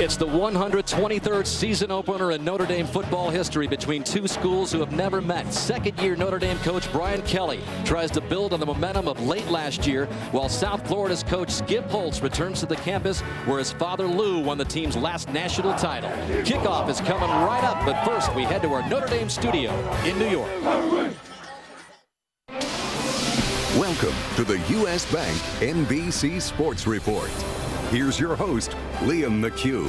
It's the 123rd season opener in Notre Dame football history between two schools who have never met. Second-year Notre Dame coach Brian Kelly tries to build on the momentum of late last year, while South Florida's coach Skip Holtz returns to the campus where his father Lou won the team's last national title. Kickoff is coming right up, but first we head to our Notre Dame studio in New York. Welcome to the U.S. Bank NBC Sports Report. Here's your host, Liam McHugh.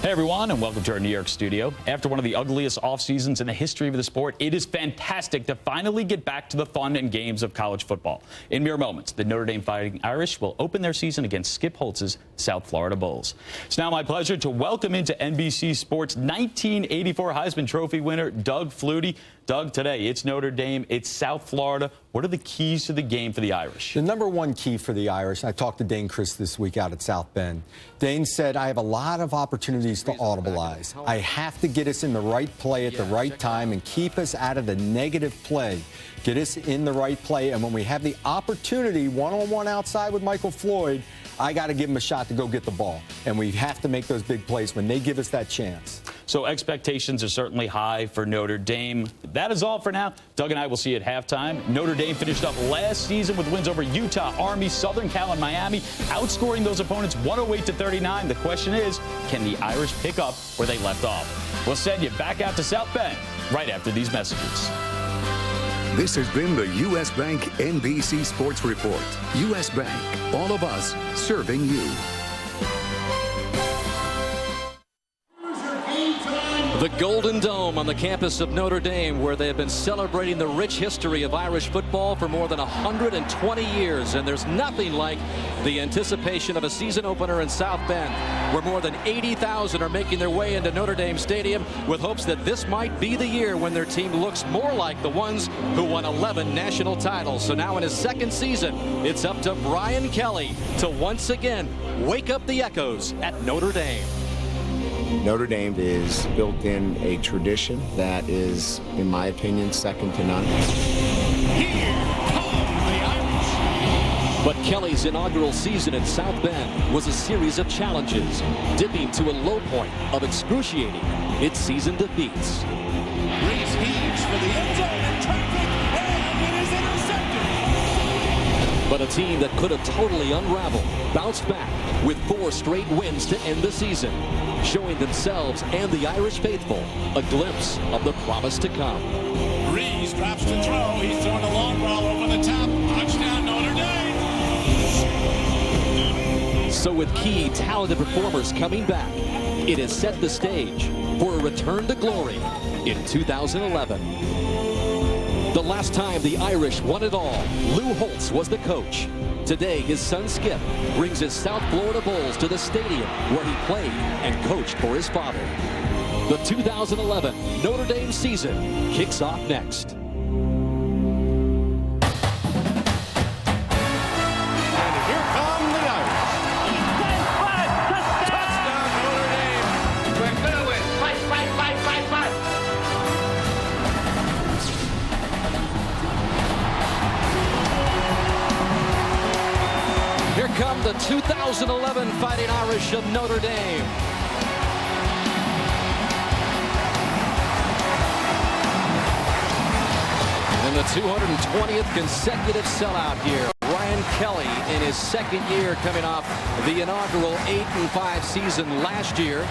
Hey everyone, and welcome to our New York studio. After one of the ugliest off seasons in the history of the sport, it is fantastic to finally get back to the fun and games of college football. In mere moments, the Notre Dame Fighting Irish will open their season against Skip Holtz's South Florida Bulls. It's now my pleasure to welcome into NBC Sports 1984 Heisman Trophy winner Doug Flutie. Doug, today it's Notre Dame, it's South Florida. What are the keys to the game for the Irish? The number one key for the Irish, I talked to Dane Chris this week out at South Bend. Dane said, I have a lot of opportunities to audibilize. I have to get us in the right play at the right time and keep us out of the negative play. Get us in the right play, and when we have the opportunity one-on-one outside with Michael Floyd, I got to give him a shot to go get the ball. And we have to make those big plays when they give us that chance. So expectations are certainly high for Notre Dame. That is all for now. Doug and I will see you at halftime. Notre Dame finished up last season with wins over Utah, Army, Southern Cal, and Miami, outscoring those opponents 108-39. The question is, can the Irish pick up where they left off? We'll send you back out to South Bend right after these messages. This has been the U.S. Bank NBC Sports Report. U.S. Bank, all of us serving you. The Golden Dome on the campus of Notre Dame, where they have been celebrating the rich history of Irish football for more than 120 years. And there's nothing like the anticipation of a season opener in South Bend, where more than 80,000 are making their way into Notre Dame Stadium with hopes that this might be the year when their team looks more like the ones who won 11 national titles. So now in his second season, it's up to Brian Kelly to once again wake up the echoes at Notre Dame. Notre Dame is built in a tradition that is, in my opinion, second to none. Here come the Irish. But Kelly's inaugural season at South Bend was a series of challenges, dipping to a low point of excruciating its season defeats. Reese heaves for the end zone in traffic, and it is intercepted. But a team that could have totally unraveled bounced back with 4 straight wins to end the season, showing themselves and the Irish faithful a glimpse of the promise to come. Reese drops to throw. He's throwing a long ball over the top. Touchdown, Notre Dame. So with key talented performers coming back, it has set the stage for a return to glory in 2011. The last time the Irish won it all, Lou Holtz was the coach. Today, his son Skip brings his South Florida Bulls to the stadium where he played and coached for his father. The 2011 Notre Dame season kicks off next. And here come the Irish. Touchdown, Notre Dame. We're gonna win. Fight, fight, fight, fight, fight. Here come the 2011 Fighting Irish of Notre Dame. In the 220th consecutive sellout here, Brian Kelly in his second year coming off the inaugural 8-5 season last year.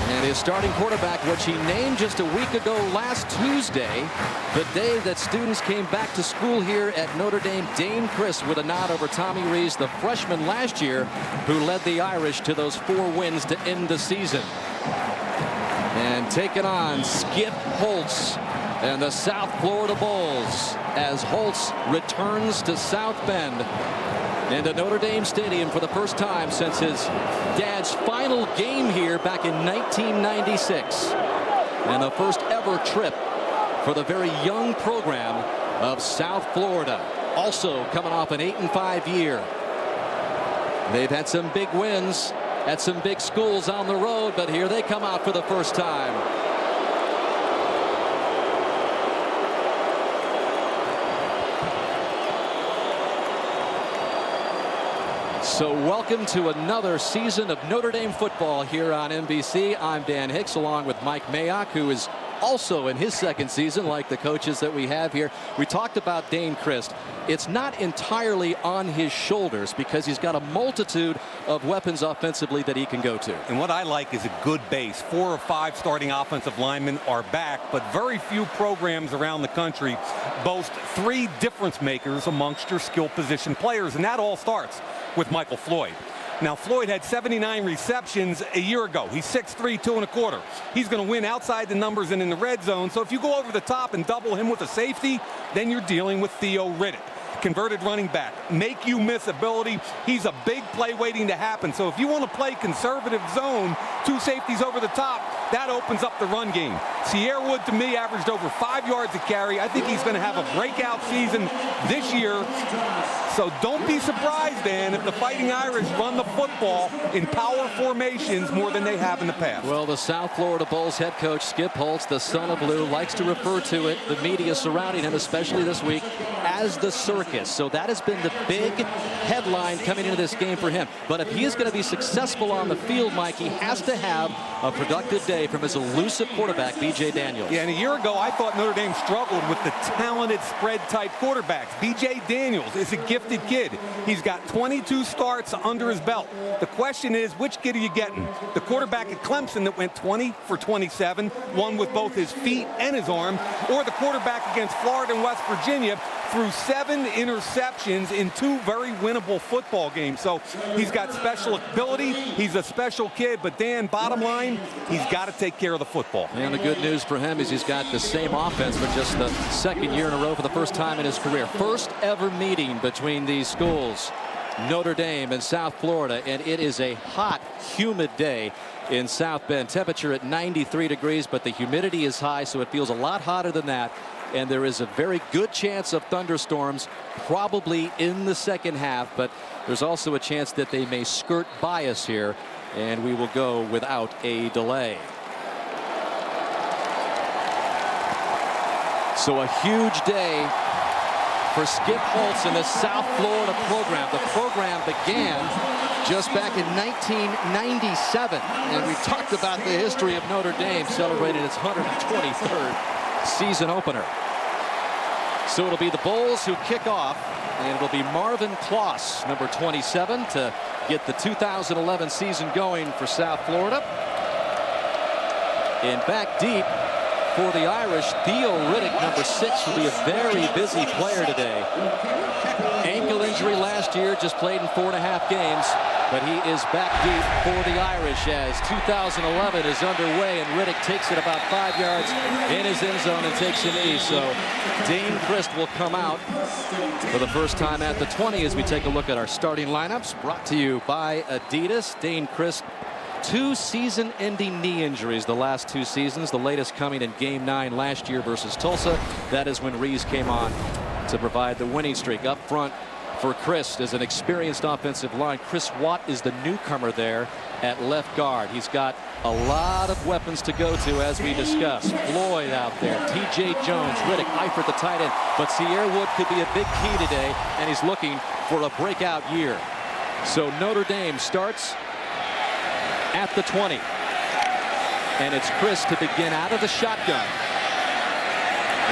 And his starting quarterback, which he named just a week ago last Tuesday, the day that students came back to school here at Notre Dame, Dane Chris with a nod over Tommy Rees, the freshman last year, who led the Irish to those 4 wins to end the season. And taking on Skip Holtz and the South Florida Bulls as Holtz returns to South Bend into Notre Dame Stadium for the first time since his dad's final game here back in 1996. And the first ever trip for the very young program of South Florida. Also coming off an 8-5 year. They've had some big wins at some big schools on the road, but here they come out for the first time. So welcome to another season of Notre Dame football here on NBC. I'm Dan Hicks along with Mike Mayock, who is also in his second season like the coaches that we have here. We talked about Dane Christ. It's not entirely on his shoulders because he's got a multitude of weapons offensively that he can go to. And what I like is a good base. 4 or 5 starting offensive linemen are back, but very few programs around the country boast 3 difference makers amongst your skill position players, and that all starts with Michael Floyd. Now, Floyd had 79 receptions a year ago. He's 6'3", 2 1/4. He's going to win outside the numbers and in the red zone. So if you go over the top and double him with a safety, then you're dealing with Theo Riddick. Converted running back, make you miss ability. He's a big play waiting to happen. So if you want to play conservative zone, 2 safeties over the top, that opens up the run game. Sierra Wood, to me, averaged over 5 yards a carry. I think he's going to have a breakout season this year. So don't be surprised, Dan, if the Fighting Irish run the football in power formations more than they have in the past. Well, the South Florida Bulls head coach, Skip Holtz, the son of Lou, likes to refer to it, the media surrounding him, especially this week, as the circus. So that has been the big headline coming into this game for him. But if he is going to be successful on the field, Mike, he has to have a productive day from his elusive quarterback, B.J. Daniels. Yeah, and a year ago, I thought Notre Dame struggled with the talented spread-type quarterbacks. B.J. Daniels is a gifted kid. He's got 22 starts under his belt. The question is, which kid are you getting? The quarterback at Clemson that went 20 for 27, one with both his feet and his arm, or the quarterback against Florida and West Virginia threw 7 interceptions in 2 very winnable football games. So he's got special ability. He's a special kid. But, Dan, bottom line, he's got to take care of the football. And the good news for him is he's got the same offense for just the second year in a row for the first time in his career. First ever meeting between these schools, Notre Dame and South Florida, and it is a hot, humid day in South Bend. Temperature at 93 degrees, but the humidity is high, so it feels a lot hotter than that. And there is a very good chance of thunderstorms probably in the second half, but there's also a chance that they may skirt by us here, and we will go without a delay. So a huge day for Skip Holtz in the South Florida program. The program began just back in 1997, and we talked about the history of Notre Dame celebrating its 123rd season opener. So it'll be the Bulls who kick off, and it'll be Marvin Kloss, number 27, to get the 2011 season going for South Florida. And back deep for the Irish, Theo Riddick, number 6, will be a very busy player today. Ankle injury last year, just played in 4.5 games. But he is back deep for the Irish as 2011 is underway, and Riddick takes it about 5 yards in his end zone and takes a knee. So Dane Christ will come out for the first time at the 20 as we take a look at our starting lineups, brought to you by Adidas. Dane Christ, 2 season-ending knee injuries the last 2 seasons, the latest coming in Game 9 last year versus Tulsa. That is when Rees came on to provide the winning streak. Up front for Christ is an experienced offensive line. Chris Watt is the newcomer there at left guard. He's got a lot of weapons to go to, as we discussed. Floyd out there, T.J. Jones, Riddick, Eifert the tight end. But Sierra Wood could be a big key today, and he's looking for a breakout year. So Notre Dame starts at the 20. And it's Chris to begin out of the shotgun.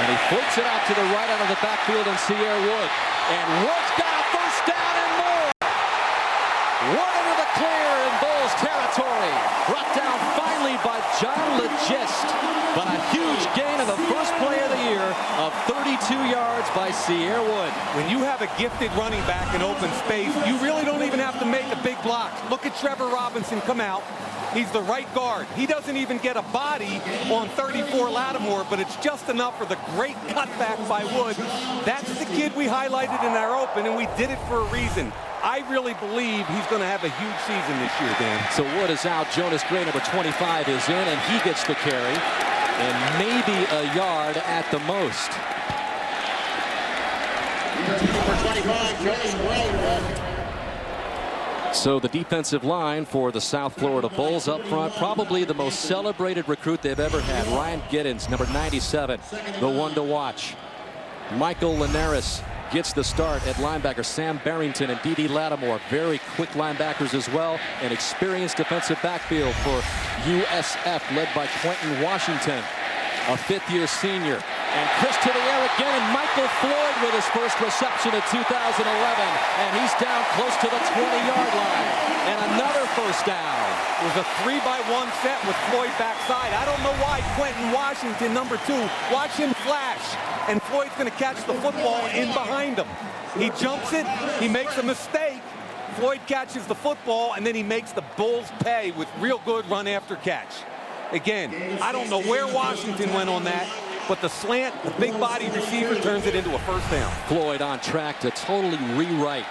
And he flips it out to the right out of the backfield, and Sierra Wood. And Wood's got a first down and more. One into the clear in Bulls territory. Brought down finally by John Legist. But a huge gain of the first play of the year of 32 yards by Sierra Wood. When you have a gifted running back in open space, you really don't even have to make a big block. Look at Trevor Robinson come out. He's the right guard. He doesn't even get a body on 34 Lattimore, but it's just enough for the great cutback by Wood. That's the kid we highlighted in our open, and we did it for a reason. I really believe he's going to have a huge season this year, Dan. So Wood is out. Jonas Gray, number 25, is in, and he gets the carry. And maybe a yard at the most. Number 25, Jonas Gray. So the defensive line for the South Florida Bulls up front, probably the most celebrated recruit they've ever had. Ryan Giddens, number 97, the one to watch. Michael Linares, gets the start at linebacker. Sam Barrington and D.D. Lattimore, very quick linebackers as well. An experienced defensive backfield for USF, led by Quentin Washington, a fifth-year senior. And Chris to the air again, and Michael Floyd with his first reception of 2011. And he's down close to the 20-yard line. And another first down. It was a 3-by-1 set with Floyd backside. I don't know why Quentin Washington, number 2, watch him flash. And Floyd's going to catch the football in behind him. He jumps it, he makes a mistake. Floyd catches the football, and then he makes the Bulls pay with real good run after catch. Again, I don't know where Washington went on that, but the slant, the big body receiver turns it into a first down. Floyd on track to totally rewrite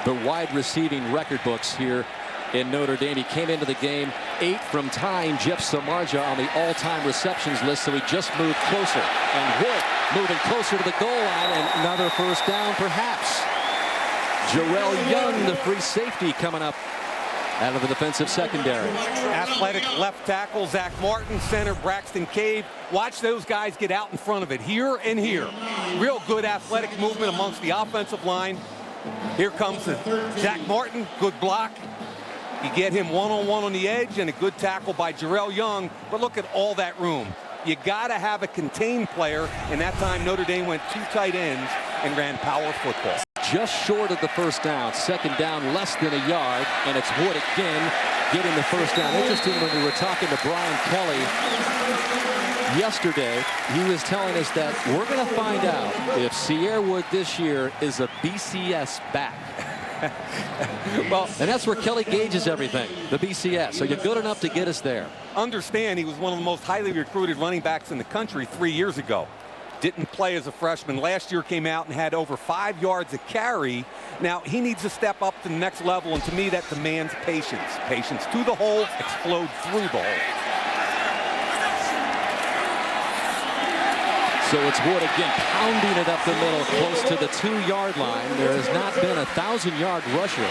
the wide receiving record books here in Notre Dame. He came into the game 8 from tying Jeff Samardzija on the all-time receptions list, so he just moved closer. And Wood moving closer to the goal line, and another first down perhaps. Jarrell Young, the free safety, coming up out of the defensive secondary. Athletic left tackle Zach Martin, center Braxton Cave. Watch those guys get out in front of it here and here. Real good athletic movement amongst the offensive line. Here comes Zach Martin, good block. You get him one-on-one on the edge, and a good tackle by Jarrell Young. But look at all that room. You got to have a contained player, and that time Notre Dame went 2 tight ends and ran power football. Just short of the first down. Second down, less than a yard, and it's Wood again getting the first down. Interesting, when we were talking to Brian Kelly yesterday, he was telling us that we're going to find out if Sierra Wood this year is a BCS back. Well, and that's where Kelly gauges everything, the BCS. Are you good enough to get us there? Understand, he was one of the most highly recruited running backs in the country 3 years ago. Didn't play as a freshman. Last year came out and had over 5 yards a carry. Now, he needs to step up to the next level, and to me, that demands patience. Patience to the hole, explode through the hole. So it's Wood again, pounding it up the middle, close to the 2-yard line. There has not been a 1,000-yard rusher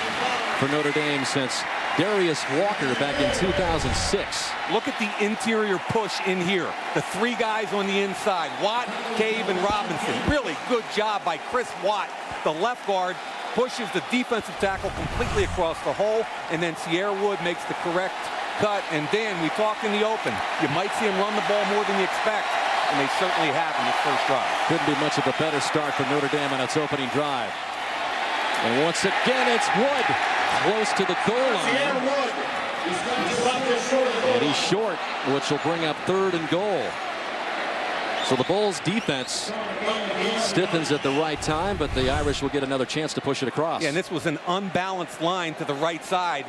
for Notre Dame since Darius Walker back in 2006. Look at the interior push in here. The 3 guys on the inside, Watt, Cave, and Robinson. Really good job by Chris Watt. The left guard pushes the defensive tackle completely across the hole, and then Sierra Wood makes the correct cut. And Dan, we talked in the open. You might see him run the ball more than you expect, and they certainly have in this first drive. Couldn't be much of a better start for Notre Dame on its opening drive. And once again, it's Wood close to the goal line. And he's short, which will bring up 3rd and goal. So the Bulls defense stiffens at the right time, but the Irish will get another chance to push it across. Yeah, and this was an unbalanced line to the right side.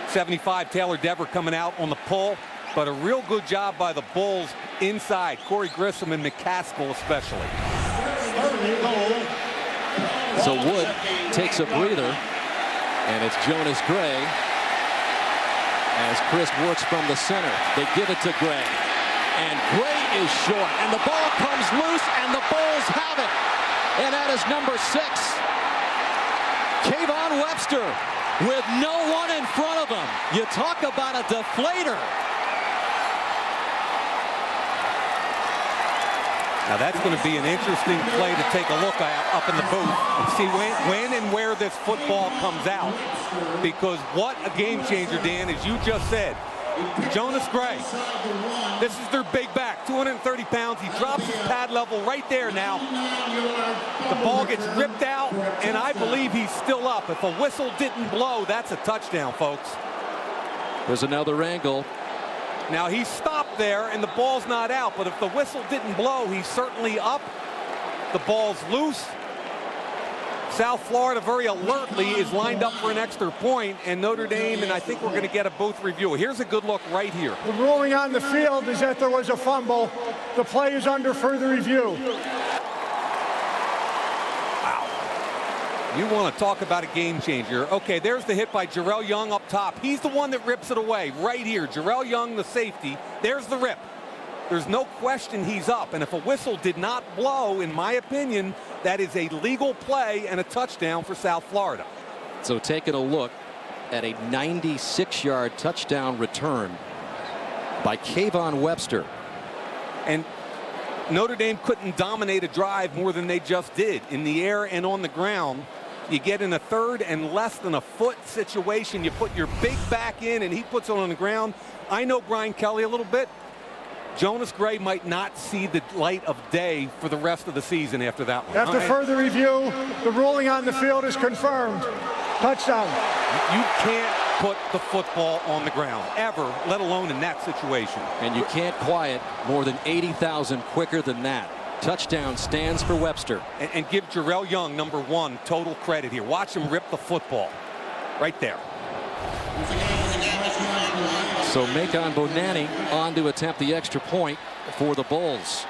75 Taylor Dever coming out on the pull, but a real good job by the Bulls inside. Corey Grissom and McCaskill especially. So Wood takes a breather, and it's Jonas Gray as Chris works from the center. They give it to Gray, and Gray is short, and the ball comes loose, and the Bulls have it. And that is number 6, Kayvon Webster, with no one in front of him. You talk about a deflator. Now that's going to be an interesting play to take a look at up in the booth and see when and where this football comes out. Because what a game changer, Dan, as you just said. Jonas Gray, this is their big back, 230 pounds. He drops his pad level right there now. The ball gets ripped out, and I believe he's still up. If a whistle didn't blow, that's a touchdown, folks. There's another angle. Now he's stopped there and the ball's not out, but if the whistle didn't blow, he's certainly up. The ball's loose. South Florida very alertly is lined up for an extra point, and Notre Dame, and I think we're going to get a booth review. Here's a good look right here. The ruling on the field is that there was a fumble. The play is under further review. You want to talk about a game changer. Okay, there's the hit by Jarrell Young up top. He's the one that rips it away right here. Jarrell Young, the safety. There's the rip. There's no question he's up. And if a whistle did not blow, in my opinion, that is a legal play and a touchdown for South Florida. So taking a look at a 96-yard touchdown return by Kayvon Webster. And Notre Dame couldn't dominate a drive more than they just did in the air and on the ground. You get in a third and less than a foot situation. You put your big back in, and he puts it on the ground. I know Brian Kelly a little bit. Jonas Gray might not see the light of day for the rest of the season after that one. After further review, the ruling on the field is confirmed. Touchdown. You can't put the football on the ground, ever, let alone in that situation. And you can't quiet more than 80,000 quicker than that. Touchdown stands for Webster. And give Jarrell Young, number 1, total credit here. Watch him rip the football. Right there. So Macon Bonanni on to attempt the extra point for the Bulls.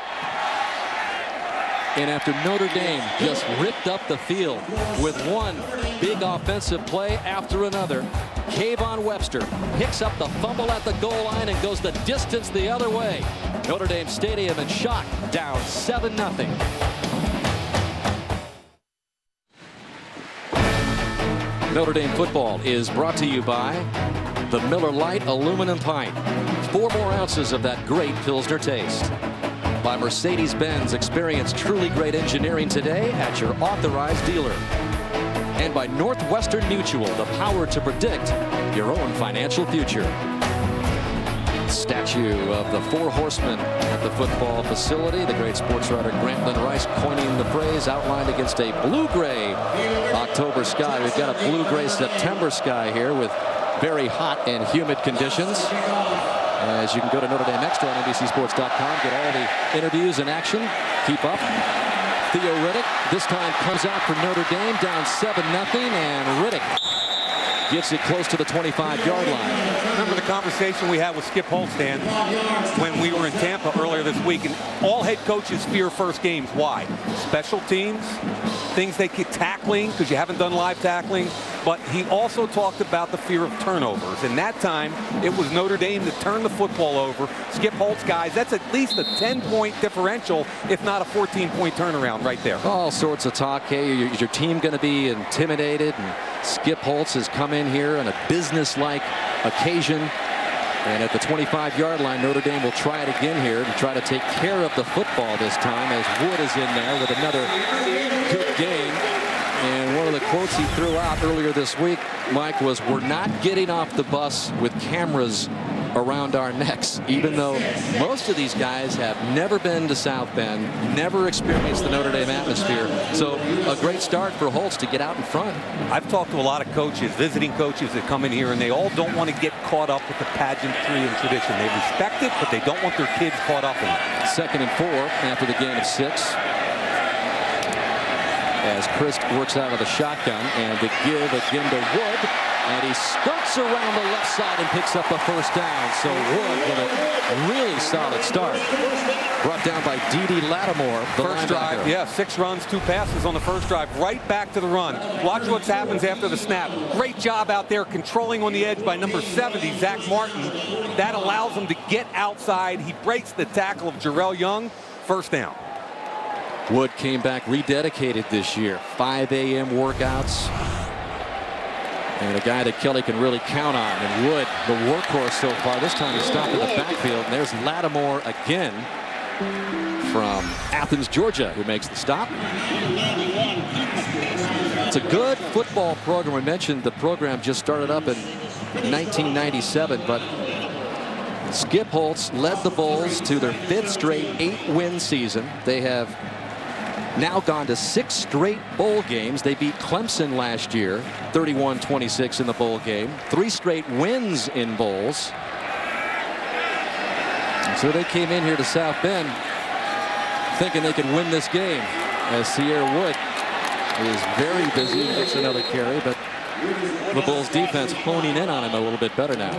And after Notre Dame just ripped up the field with one big offensive play after another, Kayvon Webster picks up the fumble at the goal line and goes the distance the other way. Notre Dame Stadium in shock, down 7-0. Notre Dame football is brought to you by the Miller Lite aluminum pint. 4 more ounces of that great Pilsner taste. By Mercedes-Benz, experience truly great engineering today at your authorized dealer. And by Northwestern Mutual, the power to predict your own financial future. Statue of the 4 horsemen at the football facility. The great sports writer Grantland Rice coining the phrase, outlined against a blue-gray October sky. We've got a blue-gray September sky here with very hot and humid conditions. As you can go to Notre Dame Extra on NBCSports.com, get all the interviews and action. Keep up. Theo Riddick this time comes out for Notre Dame, down 7-0, and Riddick gets it close to the 25-yard line. Remember the conversation we had with Skip Holtz, Dan, when we were in Tampa earlier this week, and all head coaches fear first games. Why? Special teams, things they get tackling, because you haven't done live tackling. But he also talked about the fear of turnovers. And that time, it was Notre Dame that turned the football over. Skip Holtz, guys, that's at least a 10-point differential, if not a 14-point turnaround right there. All sorts of talk. Hey, is your team going to be intimidated? And Skip Holtz has come in here on a business-like occasion. And at the 25-yard line, Notre Dame will try it again here to try to take care of the football this time, as Wood is in there with another good game. And one of the quotes he threw out earlier this week, Mike, was, "We're not getting off the bus with cameras around our necks," even though most of these guys have never been to South Bend, never experienced the Notre Dame atmosphere. So a great start for Holtz to get out in front. I've talked to a lot of coaches, visiting coaches that come in here, and they all don't want to get caught up with the pageantry and tradition. They respect it, but they don't want their kids caught up in it. 2nd and 4 after the gain of 6. As Chris works out of the shotgun, and the give again to Wood, and he skirts around the left side and picks up a first down. So Wood with a really solid start. Brought down by D.D. Lattimore. First drive, yeah, 6 runs, 2 passes on the first drive, right back to the run. Watch what happens after the snap. Great job out there controlling on the edge by number 70, Zach Martin. That allows him to get outside. He breaks the tackle of Jarrell Young. First down. Wood came back rededicated this year. 5 a.m. workouts. And a guy that Kelly can really count on. And Wood, the workhorse so far. This time he stopped in the backfield. And there's Lattimore again from Athens, Georgia, who makes the stop. It's a good football program. I mentioned the program just started up in 1997, but Skip Holtz led the Bulls to their 5th straight 8-win season. They have now gone to 6 straight bowl games. They beat Clemson last year, 31-26 in the bowl game. 3 straight wins in bowls. And so they came in here to South Bend thinking they could win this game, as Sierra Wood is very busy. Makes another carry, but the Bulls defense honing in on him a little bit better now.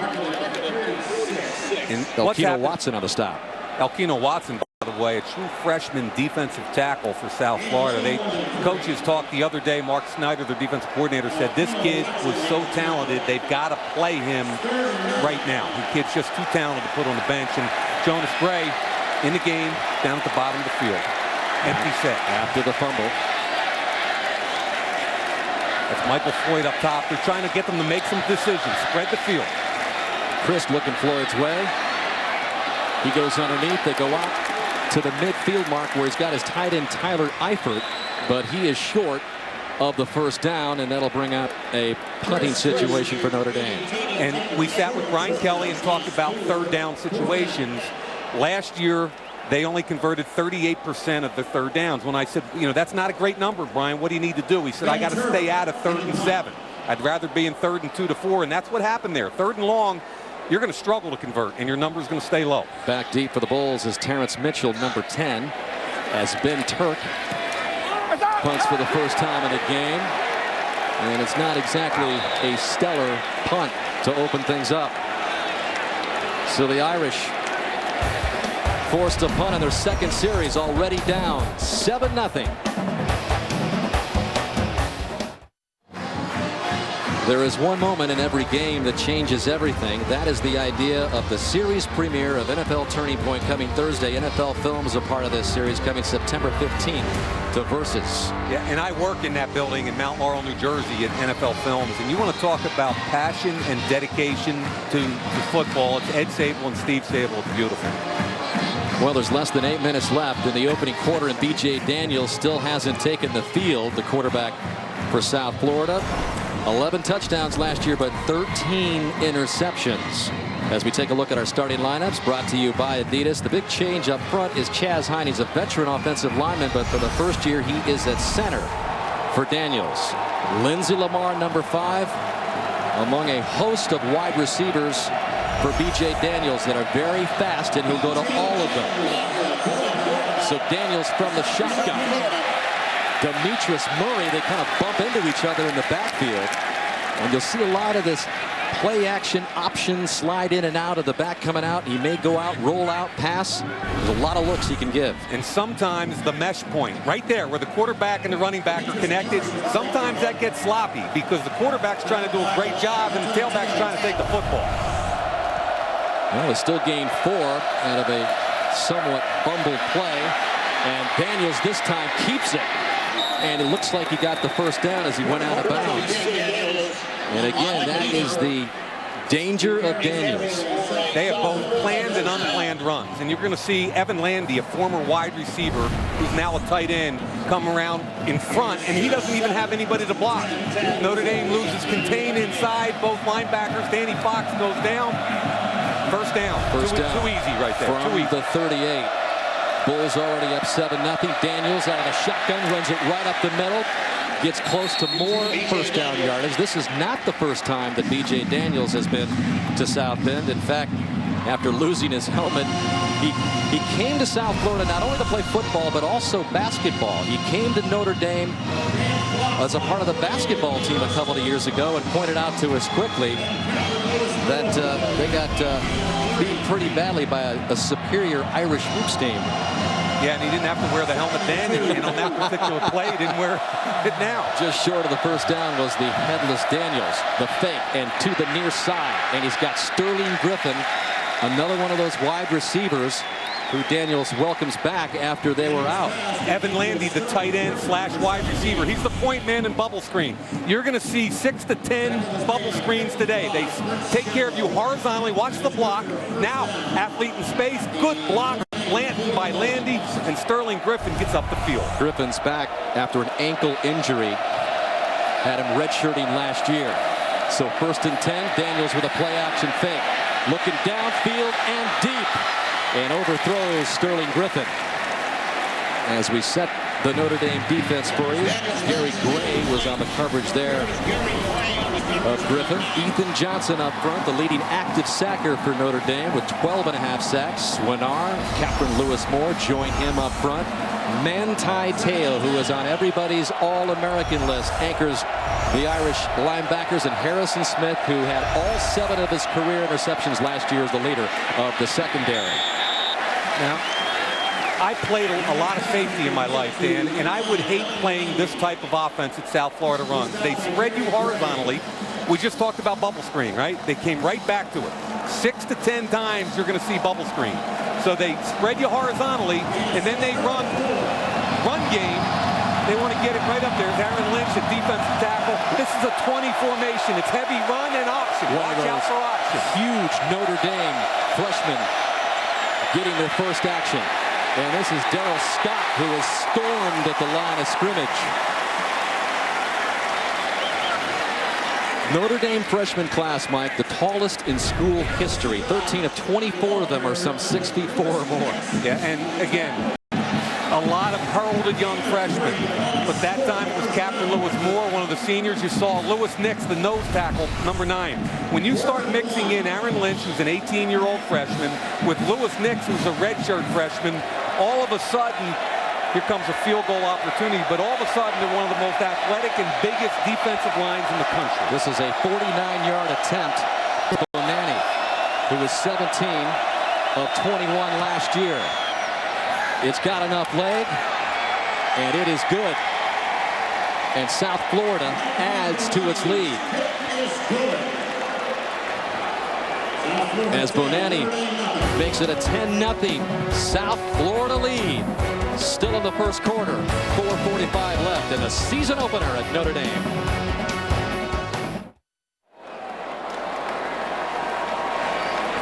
And Elkino Watson on the stop. Elkino Watson, by the way, a true freshman defensive tackle for South Florida. Coaches talked the other day. Mark Snyder, their defensive coordinator, said this kid was so talented, they've got to play him right now. The kid's just too talented to put on the bench. And Jonas Gray in the game down at the bottom of the field. Empty set. After the fumble. That's Michael Floyd up top. They're trying to get them to make some decisions. Spread the field. Chris looking Floyd's way. He goes underneath. They go out. to the midfield mark where he's got his tight end Tyler Eifert, but he is short of the first down, and that'll bring up a punting situation for Notre Dame. And we sat with Brian Kelly and talked about third down situations. Last year, they only converted 38% of their third downs. When I said, that's not a great number, Brian, what do you need to do? He said, I got to stay out of 3rd and 7. I'd rather be in 3rd and 2 to 4, and that's what happened there. 3rd and long, you're going to struggle to convert, and your number's going to stay low. Back deep for the Bulls is Terrence Mitchell, number 10, as Ben Turk punts for the first time in the game. And it's not exactly a stellar punt to open things up. So the Irish forced to punt in their second series, already down 7-0. There is one moment in every game that changes everything. That is the idea of the series premiere of NFL Turning Point coming Thursday. NFL Film is a part of this series coming September 15th to Versus. Yeah, and I work in that building in Mount Laurel, New Jersey at NFL Films. And you want to talk about passion and dedication to football. It's Ed Sable and Steve Sable. It's beautiful. Well, there's less than 8 minutes left in the opening quarter, and B.J. Daniels still hasn't taken the field, the quarterback for South Florida. 11 touchdowns last year, but 13 interceptions. As we take a look at our starting lineups, brought to you by Adidas. The big change up front is Chaz Hine. He's a veteran offensive lineman, but for the first year, he is at center for Daniels. Lindsey Lamar, number 5, among a host of wide receivers for B.J. Daniels that are very fast, and he'll go to all of them. So Daniels from the shotgun. Demetrius Murray, they kind of bump into each other in the backfield. And you'll see a lot of this play action option, slide in and out of the back coming out. He may go out, roll out, pass. There's a lot of looks he can give. And sometimes the mesh point, right there where the quarterback and the running back are connected, sometimes that gets sloppy because the quarterback's trying to do a great job and the tailback's trying to take the football. Well, they still gained 4 out of a somewhat bumbled play. And Daniels this time keeps it. And it looks like he got the first down as he went out of bounds. And again, that is the danger of Daniels. They have both planned and unplanned runs. And you're going to see Evan Landy, a former wide receiver who's now a tight end, come around in front, and he doesn't even have anybody to block. Notre Dame loses contain inside. Both linebackers. Danny Fox goes down. First down. First down. Too easy right there. From the 38. Bulls already up 7-0. Daniels out of the shotgun, runs it right up the middle. Gets close to more first down yardage. This is not the first time that B.J. Daniels has been to South Bend. In fact, after losing his helmet, he came to South Florida not only to play football, but also basketball. He came to Notre Dame as a part of the basketball team a couple of years ago and pointed out to us quickly that they got beat pretty badly by a superior Irish hoops team. Yeah, and he didn't have to wear the helmet then, and on that particular play, he didn't wear it now. Just short of the first down was the headless Daniels. The fake, and to the near side. And he's got Sterling Griffin, another one of those wide receivers who Daniels welcomes back after they were out. Evan Landy, the tight end / wide receiver. He's the point man in bubble screen. You're going to see 6 to 10 bubble screens today. They take care of you horizontally. Watch the block. Now, athlete in space. Good block by Landy, and Sterling Griffin gets up the field. Griffin's back after an ankle injury. Had him redshirting last year. So 1st and 10, Daniels with a play action fake. Looking downfield and deep. And overthrows Sterling Griffin. As we set the Notre Dame defense for you, Gary Gray was on the coverage there of Griffin. Ethan Johnson up front, the leading active sacker for Notre Dame with 12.5 sacks. Winar, Captain Lewis Moore join him up front. Manti Te'o, who is on everybody's All-American list, anchors the Irish linebackers, and Harrison Smith, who had all 7 of his career interceptions last year, as the leader of the secondary. Now, I played a lot of safety in my life, Dan, and I would hate playing this type of offense that South Florida runs. They spread you horizontally. We just talked about bubble screen, right? They came right back to it. 6 to 10 times you're going to see bubble screen. So they spread you horizontally, and then they run game. They want to get it right up there. Aaron Lynch, a defensive tackle. This is a 20 formation. It's heavy run and option. Watch out for option. Huge Notre Dame freshmen getting their first action. And this is Darryl Scott, who is stormed at the line of scrimmage. Notre Dame freshman class, Mike, the tallest in school history. 13 of 24 of them are some 6 feet 4 or more. Yeah, and again, a lot of heralded young freshmen. But that time it was Captain Lewis Moore, one of the seniors. You saw Lewis Nix, the nose tackle, number 9. When you start mixing in Aaron Lynch, who's an 18-year-old freshman, with Lewis Nix, who's a redshirt freshman, all of a sudden, here comes a field goal opportunity, but all of a sudden they're one of the most athletic and biggest defensive lines in the country. This is a 49-yard attempt for Bonanni, who was 17 of 21 last year. It's got enough leg, and it is good. And South Florida adds to its lead. As Bonanni makes it a 10-0 South Florida lead. Still in the first quarter. 4:45 left in the season opener at Notre Dame.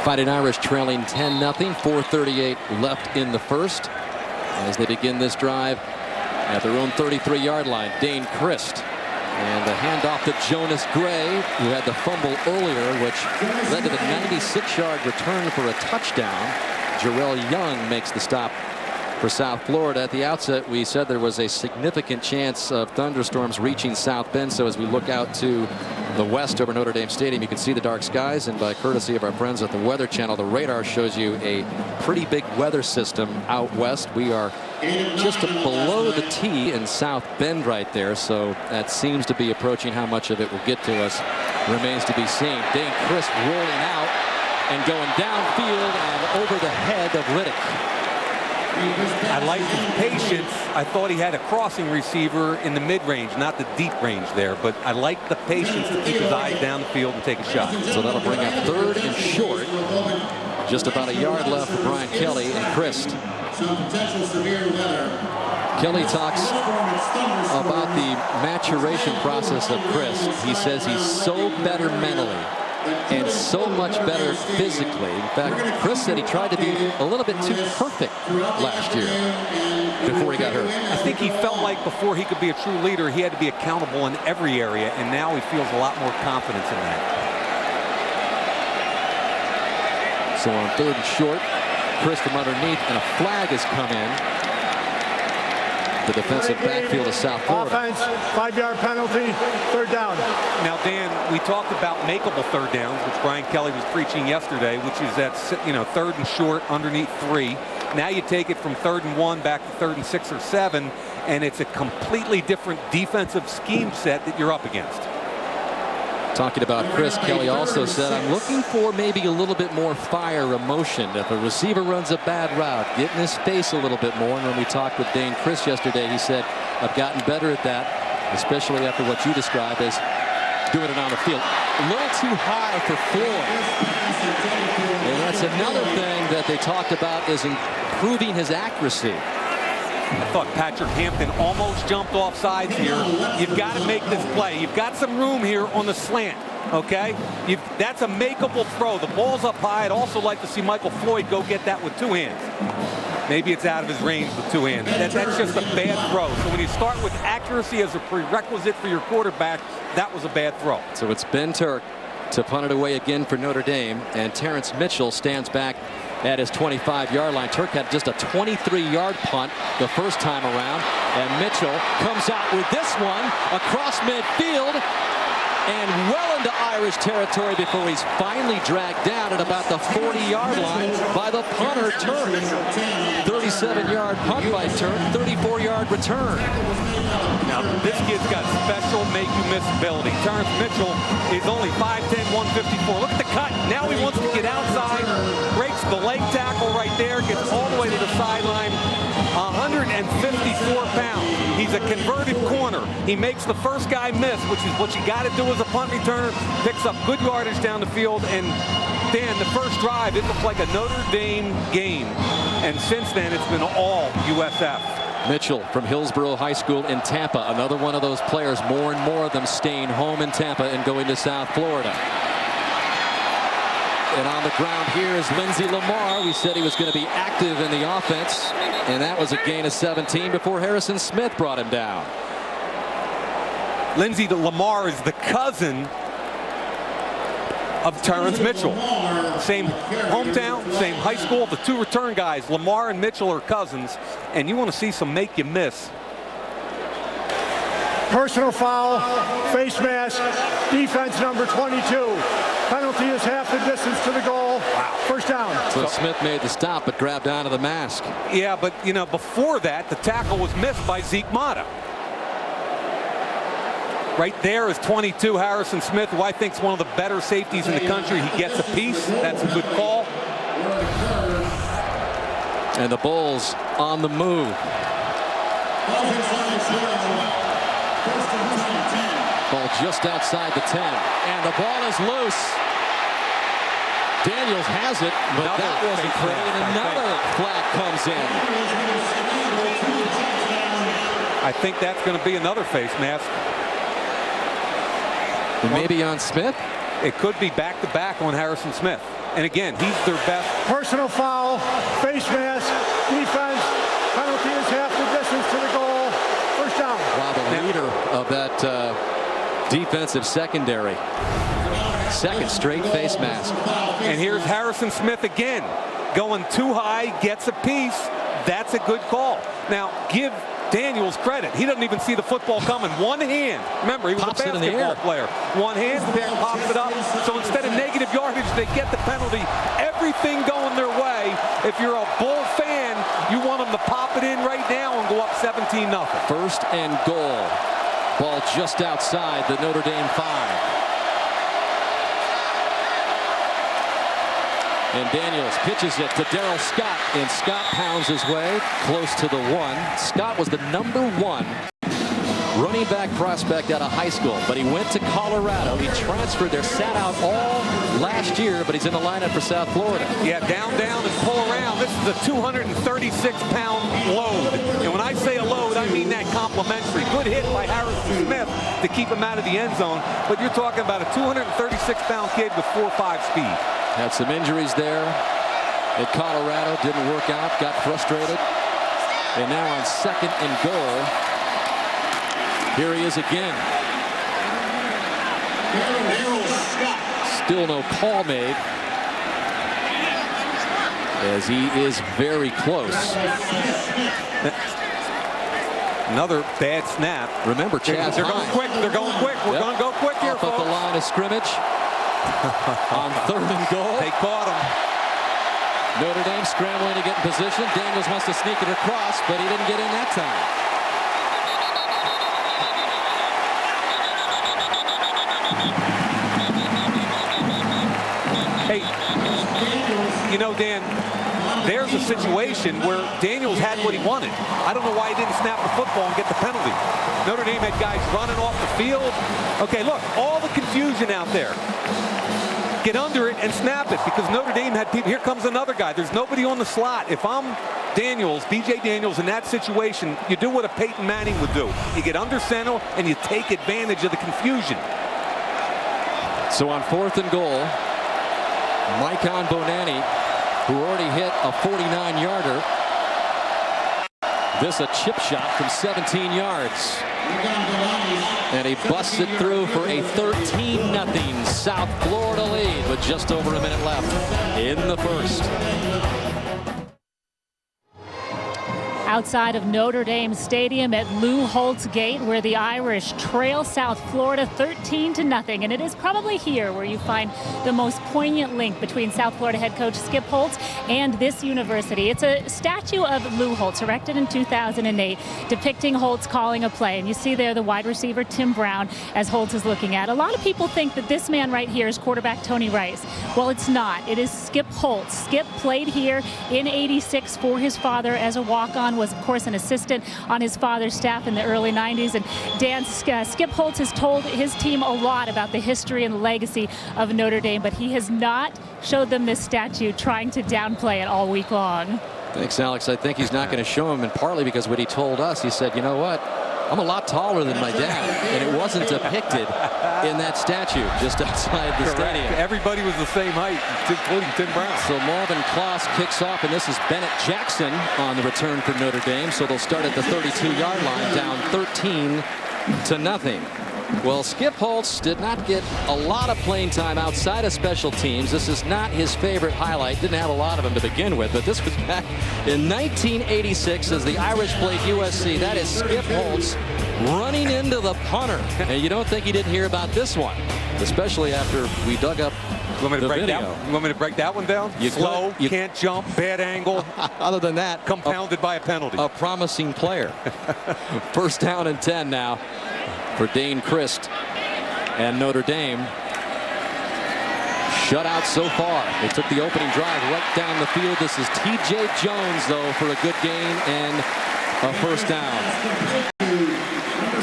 Fighting Irish trailing 10-0. 4:38 left in the first. As they begin this drive at their own 33-yard line. Dane Christ. And a handoff to Jonas Gray, who had the fumble earlier, which led to the 96-yard return for a touchdown. Jarrell Young makes the stop for South Florida. At the outset, we said there was a significant chance of thunderstorms reaching South Bend. So as we look out to the west over Notre Dame Stadium, you can see the dark skies. And by courtesy of our friends at the Weather Channel, the radar shows you a pretty big weather system out west. We are just below the T in South Bend right there. So that seems to be approaching. How much of it will get to us remains to be seen. Dane Christ rolling out and going downfield and over the head of Riddick. I like his patience. I thought he had a crossing receiver in the mid-range, not the deep range there, but I like the patience to keep his eyes down the field and take a shot. So that'll bring up 3rd and short. Just about a yard left for Brian Kelly and Christ. Kelly talks about the maturation process of Christ. He says he's so better mentally and so much better physically. In fact, Chris said he tried to be a little bit too perfect last year before he got hurt. I think he felt like before he could be a true leader, he had to be accountable in every area, and now he feels a lot more confidence in that. So on 3rd and short, Chris from underneath, and a flag has come in. The defensive backfield of South Florida. Offense, 5-yard penalty, 3rd down. Now, Dan, we talked about makeable 3rd downs, which Brian Kelly was preaching yesterday, which is that 3rd and short underneath 3. Now you take it from 3rd and 1 back to 3rd and 6 or 7, and it's a completely different defensive scheme set that you're up against. Talking about Chris, Kelly also said, I'm looking for maybe a little bit more fire, emotion. If a receiver runs a bad route, get in his face a little bit more. And when we talked with Dane Christ yesterday, he said, I've gotten better at that, especially after what you described as doing it on the field. A little too high for Floyd. And that's another thing that they talked about, is improving his accuracy. I thought Patrick Hampton almost jumped off sides here. You've got to make this play. You've got some room here on the slant, okay? That's a makeable throw. The ball's up high. I'd also like to see Michael Floyd go get that with 2 hands. Maybe it's out of his range with 2 hands. That's just a bad throw. So when you start with accuracy as a prerequisite for your quarterback, that was a bad throw. So it's Ben Turk to punt it away again for Notre Dame, and Terrence Mitchell stands back at his 25-yard line. Turk had just a 23-yard punt the first time around, and Mitchell comes out with this one across midfield and well into Irish territory before he's finally dragged down at about the 40-yard line by the punter, Turk. 37-yard punt by Turk, 34-yard return. Now, this kid's got special make-you-miss ability. Terrence Mitchell is only 5'10", 154. Look at the cut. Now he wants to get outside, breaks the leg tackle right there, gets all the way to the sideline. 154 pounds. He's a converted corner. He makes the first guy miss, which is what you got to do as a punt returner. Picks up good yardage down the field. And Dan, the first drive, it looked like a Notre Dame game. And since then, it's been all USF. Mitchell from Hillsborough High School in Tampa. Another one of those players, more and more of them staying home in Tampa and going to South Florida. And on the ground here is Lindsey Lamar. We said he was going to be active in the offense, and that was a gain of 17 before Harrison Smith brought him down. Lindsey Lamar is the cousin of Terrence Mitchell. Same hometown, same high school. The two return guys, Lamar and Mitchell, are cousins, and you want to see some make you miss. Personal foul, face mask, defense number 22. Penalty is half the distance to the goal. Wow. First down. So Smith made the stop but grabbed onto the mask. Yeah, but you know, before that, the tackle was missed by Zeke Mata. Right there is 22, Harrison Smith, who I think is one of the better safeties in the country. He gets a piece. That's a good call. And the Bulls on the move. Ball just outside the 10. And the ball is loose. Daniels has it, but that wasn't great. And another flag comes in. I think that's going to be another face mask. Maybe on Smith? It could be back-to-back on Harrison Smith. And again, he's their best. Personal foul, face mask, defense. Penalty is half the distance to the goal. First down. Wow, the leader of that defensive secondary. Second straight face mask. And here's Harrison Smith again. Going too high, gets a piece. That's a good call. Now, give Daniels credit. He doesn't even see the football coming. One hand. Remember, he was Pops a basketball player. One hand, pops it up. So instead of negative yardage, they get the penalty. Everything going their way. If you're a Bull fan, you want them to pop it in right now and go up 17-0. First and goal. Ball just outside the Notre Dame 5. And Daniels pitches it to Darrell Scott, and Scott pounds his way close to the 1. Scott was the #1 running back prospect out of high school, but he went to Colorado. He transferred there, sat out all last year, but he's in the lineup for South Florida. Yeah, down, and pull around. This is a 236-pound load. And when I say a load, I mean that complimentary. Good hit by Harrison Smith to keep him out of the end zone. But you're talking about a 236-pound kid with 4.5 speed. Had some injuries there at Colorado. Didn't work out. Got frustrated. And now on second and goal, here he is again. Still no call made, as he is very close. Another bad snap. Remember, Chad, they're going quick. They're going quick. We're going to go quick here, folks. Off the line of scrimmage. On third and goal. They caught him. Notre Dame scrambling to get in position. Daniels wants to sneak it across, but he didn't get in that time. Hey, you know, Dan, there's a situation where Daniels had what he wanted. I don't know why he didn't snap the football and get the penalty. Notre Dame had guys running off the field. Okay, look, all the confusion out there. Get under it and snap it, because Notre Dame had people. Here comes another guy. There's nobody on the slot. If I'm Daniels, DJ Daniels, in that situation, you do what a Peyton Manning would do. You get under center and you take advantage of the confusion. So on fourth and goal, Micon Bonanni, who already hit a 49-yarder. This a chip shot from 17 yards. And he busts it through for a 13-0 South Florida lead with just over a minute left in the first. Outside of Notre Dame Stadium at Lou Holtz Gate, where the Irish trail South Florida 13-0. And it is probably here where you find the most poignant link between South Florida head coach Skip Holtz and this university. It's a statue of Lou Holtz, erected in 2008, depicting Holtz calling a play. And you see there the wide receiver, Tim Brown, as Holtz is looking at. A lot of people think that this man right here is quarterback Tony Rice. Well, it's not. It is Skip Holtz. Skip played here in '86 for his father as a walk-on, was, of course, an assistant on his father's staff in the early 90s. And Dan, Skip Holtz has told his team a lot about the history and the legacy of Notre Dame, but he has not showed them this statue, trying to downplay it all week long. Thanks, Alex. I think he's not going to show him, and partly because what he told us, he said, you know what? I'm a lot taller than my dad, and it wasn't depicted in that statue just outside the stadium. Everybody was the same height, including Tim Brown. So Marvin Kloss kicks off, and this is Bennett Jackson on the return for Notre Dame. So they'll start at the 32-yard line, down 13-0. Well, Skip Holtz did not get a lot of playing time outside of special teams. This is not his favorite highlight. Didn't have a lot of them to begin with, but this was back in 1986 as the Irish played USC. That is Skip Holtz running into the punter. And you don't think he didn't hear about this one, especially after we dug up the video. You want me to break that one down? Slow, you can't jump, bad angle. Other than that, compounded by a penalty. A promising player. First down and 10 now for Dane Christ and Notre Dame. Shutout so far. They took the opening drive right down the field. This is T.J. Jones, though, for a good gain and a first down.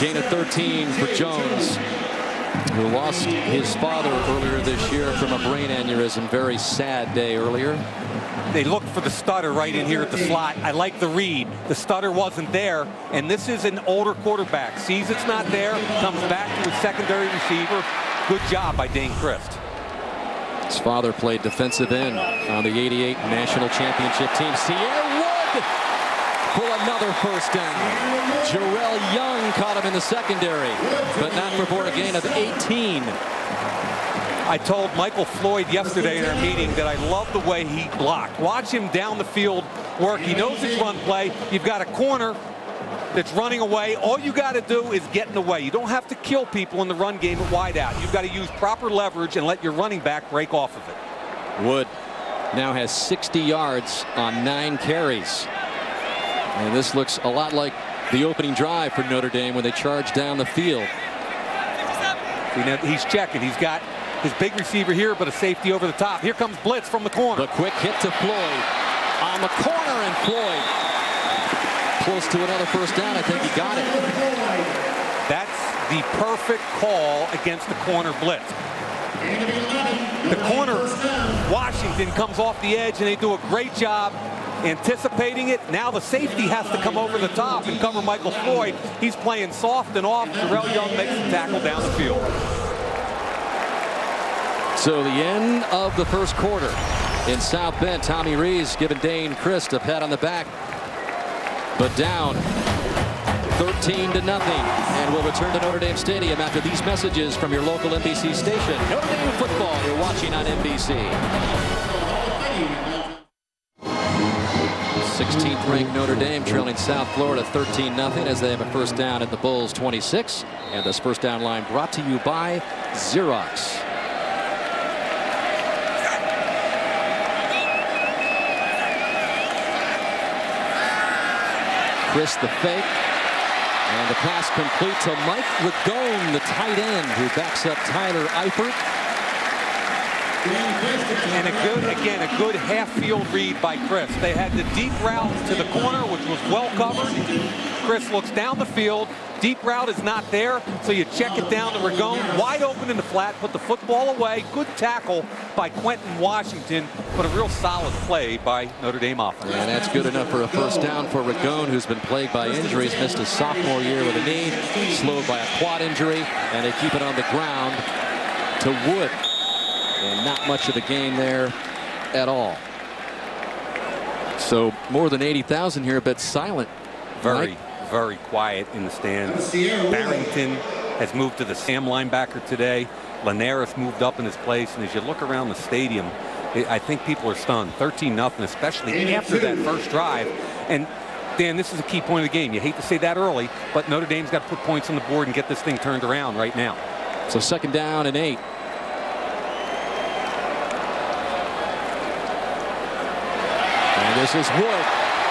Gain of 13 for Jones, who lost his father earlier this year from a brain aneurysm. Very sad day earlier. They looked for the stutter right in here at the slot. I like the read. The stutter wasn't there, and this is an older quarterback. Sees it's not there, comes back to his secondary receiver. Good job by Dane Christ. His father played defensive end on the '88 national championship team. Sierra Wood for another first down. Jarrell Young caught him in the secondary, but not before a gain of 18. I told Michael Floyd yesterday in our meeting that I love the way he blocked. Watch him down the field work. He knows his run play. You've got a corner that's running away. All you got to do is get in the way. You don't have to kill people in the run game at wideout. You've got to use proper leverage and let your running back break off of it. Wood now has 60 yards on 9 carries. And this looks a lot like the opening drive for Notre Dame when they charged down the field. He's checking. He's got his big receiver here, but a safety over the top. Here comes blitz from the corner. The quick hit to Floyd on the corner, and Floyd close to another first down. I think he got it. That's the perfect call against the corner blitz. The corner, Washington, comes off the edge, and they do a great job anticipating it. Now the safety has to come over the top and cover Michael Floyd. He's playing soft and off. Jarrell Young makes the tackle down the field. So the end of the first quarter in South Bend. Tommy Rees giving Dane Christ a pat on the back, but down 13-0, and we'll return to Notre Dame Stadium after these messages from your local NBC station. Notre Dame football, you're watching on NBC. 16th ranked Notre Dame trailing South Florida 13-0 as they have a first down at the Bulls 26. And this first down line brought to you by Xerox. Chris the fake, and the pass complete to Mike Ragone, the tight end, who backs up Tyler Eifert. And a good half-field read by Chris. They had the deep route to the corner, which was well covered. Chris looks down the field. Deep route is not there, so you check it down to Ragone. Wide open in the flat, put the football away. Good tackle by Quentin Washington, but a real solid play by Notre Dame offense. And that's good enough for a first down for Ragone, who's been plagued by injuries. Missed his sophomore year with a knee, slowed by a quad injury, and they keep it on the ground to Wood. And not much of a gain there at all. So more than 80,000 here, but silent. Very quiet in the stands. Barrington has moved to the Sam linebacker today. Linares moved up in his place. And as you look around the stadium, I think people are stunned. 13-0, especially after that first drive. And Dan, this is a key point of the game. You hate to say that early, but Notre Dame's got to put points on the board and get this thing turned around right now. So second down and 8. And this is Wood.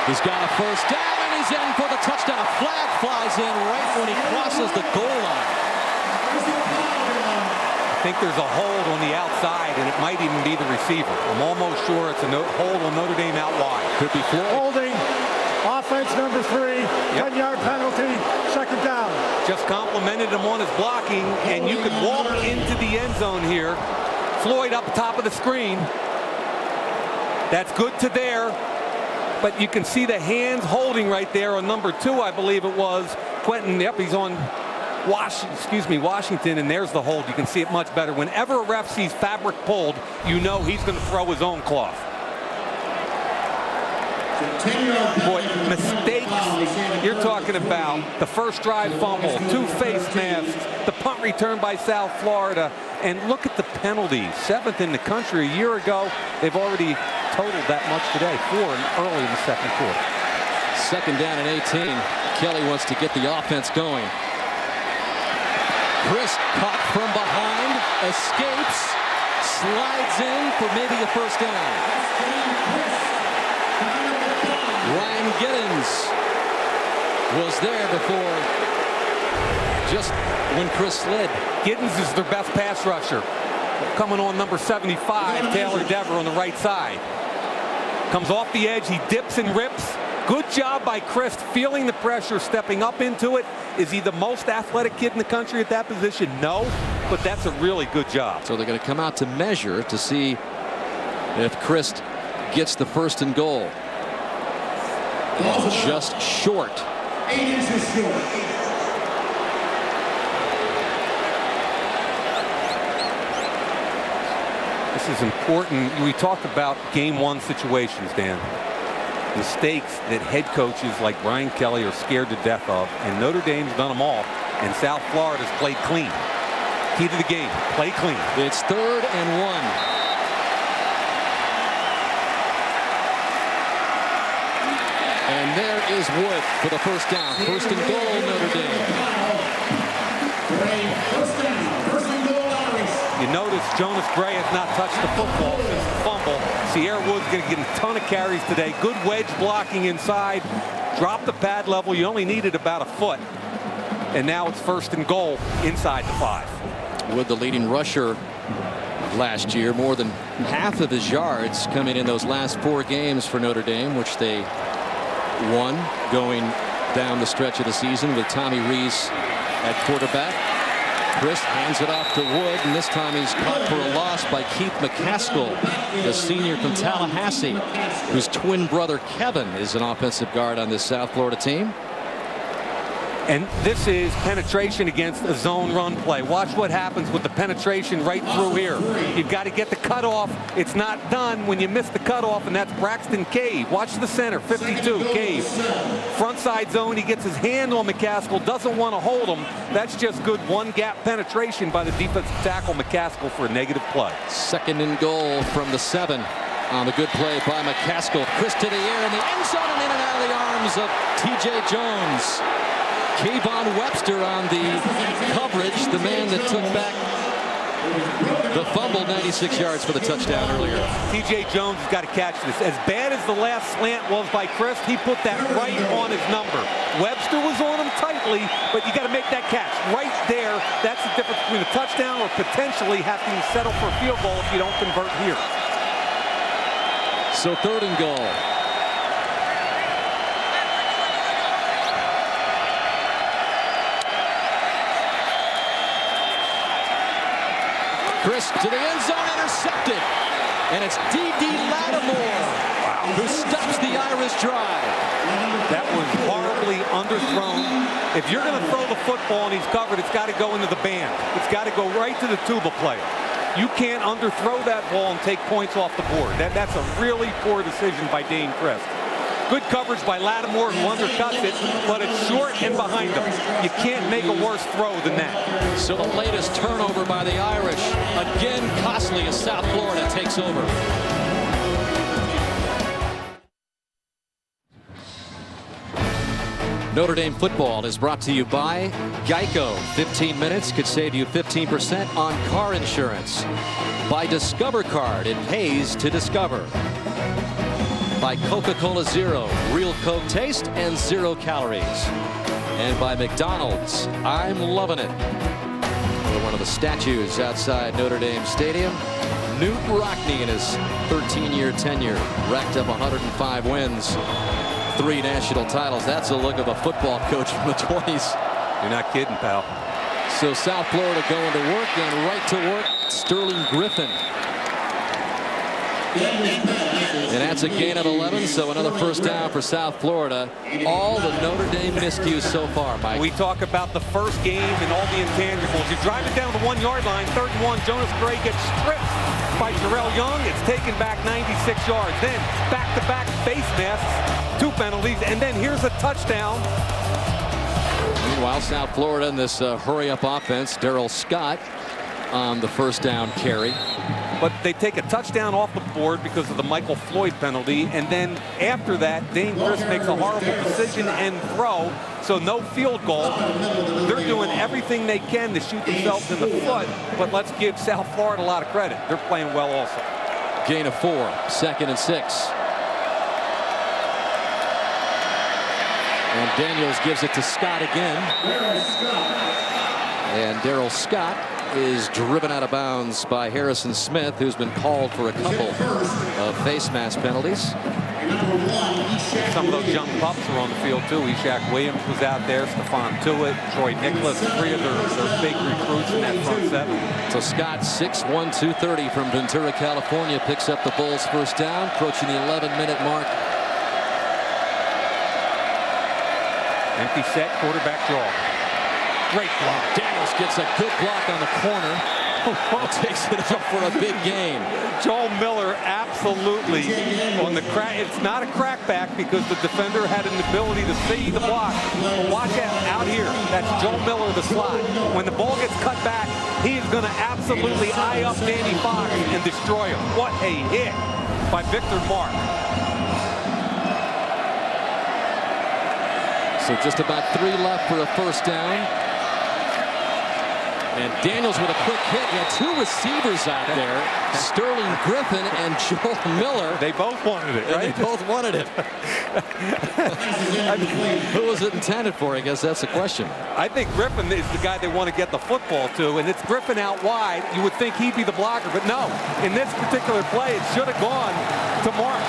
He's got a first down, and he's in for the touchdown. A flag flies in right when he crosses the goal line. I think there's a hold on the outside, and it might even be the receiver. I'm almost sure it's a hold on Notre Dame out wide. Could be Floyd. Holding. Offense number 3. 10-yard penalty. Second down. Just complimented him on his blocking, and you could walk into the end zone here. Floyd up top of the screen. That's good to there. But you can see the hands holding right there on number 2, I believe it was, Quentin, yep, he's on Washington, and there's the hold. You can see it much better. Whenever a ref sees fabric pulled, you know he's going to throw his own cloth. Boy, mistakes. You're talking about the first drive fumble, 2 face masks, the punt return by South Florida, and look at the penalties. 7th in the country a year ago. They've already totaled that much today, 4 early in the second quarter. 2nd down and 18. Kelly wants to get the offense going. Chris caught from behind, escapes, slides in for maybe a first down. Ryan Giddens was there before, just when Chris slid. Giddens is their best pass rusher. Coming on number 75, Taylor Dever on the right side. Comes off the edge, he dips and rips. Good job by Chris, feeling the pressure, stepping up into it. Is he the most athletic kid in the country at that position? No, but that's a really good job. So they're going to come out to measure to see if Chris gets the 1st and goal. Just short. 8 inches short. This is important. We talked about game 1 situations, Dan. Mistakes that head coaches like Brian Kelly are scared to death of, and Notre Dame's done them all, and South Florida's played clean. Key to the game, play clean. It's 3rd and 1. And there is Wood for the first down. 1st and goal, Notre Dame. You notice Jonas Gray has not touched the football since the fumble. Sierra Wood's going to get a ton of carries today. Good wedge blocking inside. Drop the pad level. You only needed about a foot. And now it's 1st and goal inside the 5. Wood, the leading rusher last year. More than half of his yards coming in those last 4 games for Notre Dame, which they won going down the stretch of the season with Tommy Rees at quarterback. Chris hands it off to Wood, and this time he's caught for a loss by Keith McCaskill, the senior from Tallahassee, whose twin brother Kevin is an offensive guard on this South Florida team. And this is penetration against a zone run play. Watch what happens with the penetration right through here. You've got to get the cutoff. It's not done when you miss the cutoff, and that's Braxton Cave. Watch the center, 52, Cave. Front side zone, he gets his hand on McCaskill, doesn't want to hold him. That's just good one-gap penetration by the defensive tackle McCaskill for a negative play. 2nd and goal from the 7 on the good play by McCaskill. Chris to the air in the end zone and in and out of the arms of T.J. Jones. Kayvon Webster on the coverage, the man that took back the fumble, 96 yards for the touchdown earlier. T.J. Jones has got to catch this. As bad as the last slant was by Chris, he put that right on his number. Webster was on him tightly, but you got to make that catch right there. That's the difference between a touchdown or potentially having to settle for a field goal if you don't convert here. So 3rd and goal. Chris to the end zone, intercepted. And it's D.D. Lattimore who stops the Irish drive. That was horribly underthrown. If you're going to throw the football and he's covered, it's got to go into the band. It's got to go right to the tuba player. You can't underthrow that ball and take points off the board. That's a really poor decision by Dane Crest. Good coverage by Lattimore, who undercuts it, but it's short and behind him. You can't make a worse throw than that. So the latest turnover by the Irish, again costly as South Florida takes over. Notre Dame football is brought to you by Geico. 15 minutes could save you 15% on car insurance. By Discover Card, it pays to discover. By Coca-Cola Zero, real Coke taste and 0 calories. And by McDonald's, I'm loving it. One of the statues outside Notre Dame Stadium, Newt Rockne in his 13-year tenure, racked up 105 wins, 3 national titles. That's a look of a football coach from the 20s. You're not kidding, pal. So South Florida going to work, and right to work, Sterling Griffin. And that's a gain of 11, so another first down for South Florida. All the Notre Dame miscues so far, Mike. We talk about the first game and all the intangibles. You drive it down the 1-yard line, 3rd and 1. Jonas Gray gets stripped by Jarrell Young. It's taken back 96 yards. Then back-to-back face masks, 2 penalties, and then here's a touchdown. Meanwhile, South Florida in this hurry-up offense, Darrell Scott on the first down carry. But they take a touchdown off the board because of the Michael Floyd penalty. And then after that, Dane Chris makes a horrible decision and throw. So no field goal. They're doing everything they can to shoot themselves in the foot. But let's give South Florida a lot of credit. They're playing well also. Gain of 4, 2nd and 6. And Daniels gives it to Scott again. And Darrell Scott is driven out of bounds by Harrison Smith, who's been called for a couple of face mask penalties. Some of those young pups are on the field too. Ishak Williams was out there, Stephon Tuitt, Troy Nicholas, 3 of their big recruits in that front 7. So Scott, 6'1", 230 from Ventura, California, picks up the Bulls' first down, approaching the 11-minute mark. Empty set, quarterback draw. Great block. Daniels gets a good block on the corner. Takes it up for a big gain. Joel Miller absolutely on the crack. It's not a crackback because the defender had an ability to see the block. But watch out here. That's Joel Miller, the slot. When the ball gets cut back, he is going to absolutely eye up Danny Fox and destroy him. What a hit by Victor Mark. So just about 3 left for a first down. And Daniels with a quick hit. He had 2 receivers out there, Sterling Griffin and Joel Miller. They both wanted it, right? They both wanted it. Who was it intended for? I guess that's the question. I think Griffin is the guy they want to get the football to, and it's Griffin out wide. You would think he'd be the blocker, but no. In this particular play, it should have gone to Miller.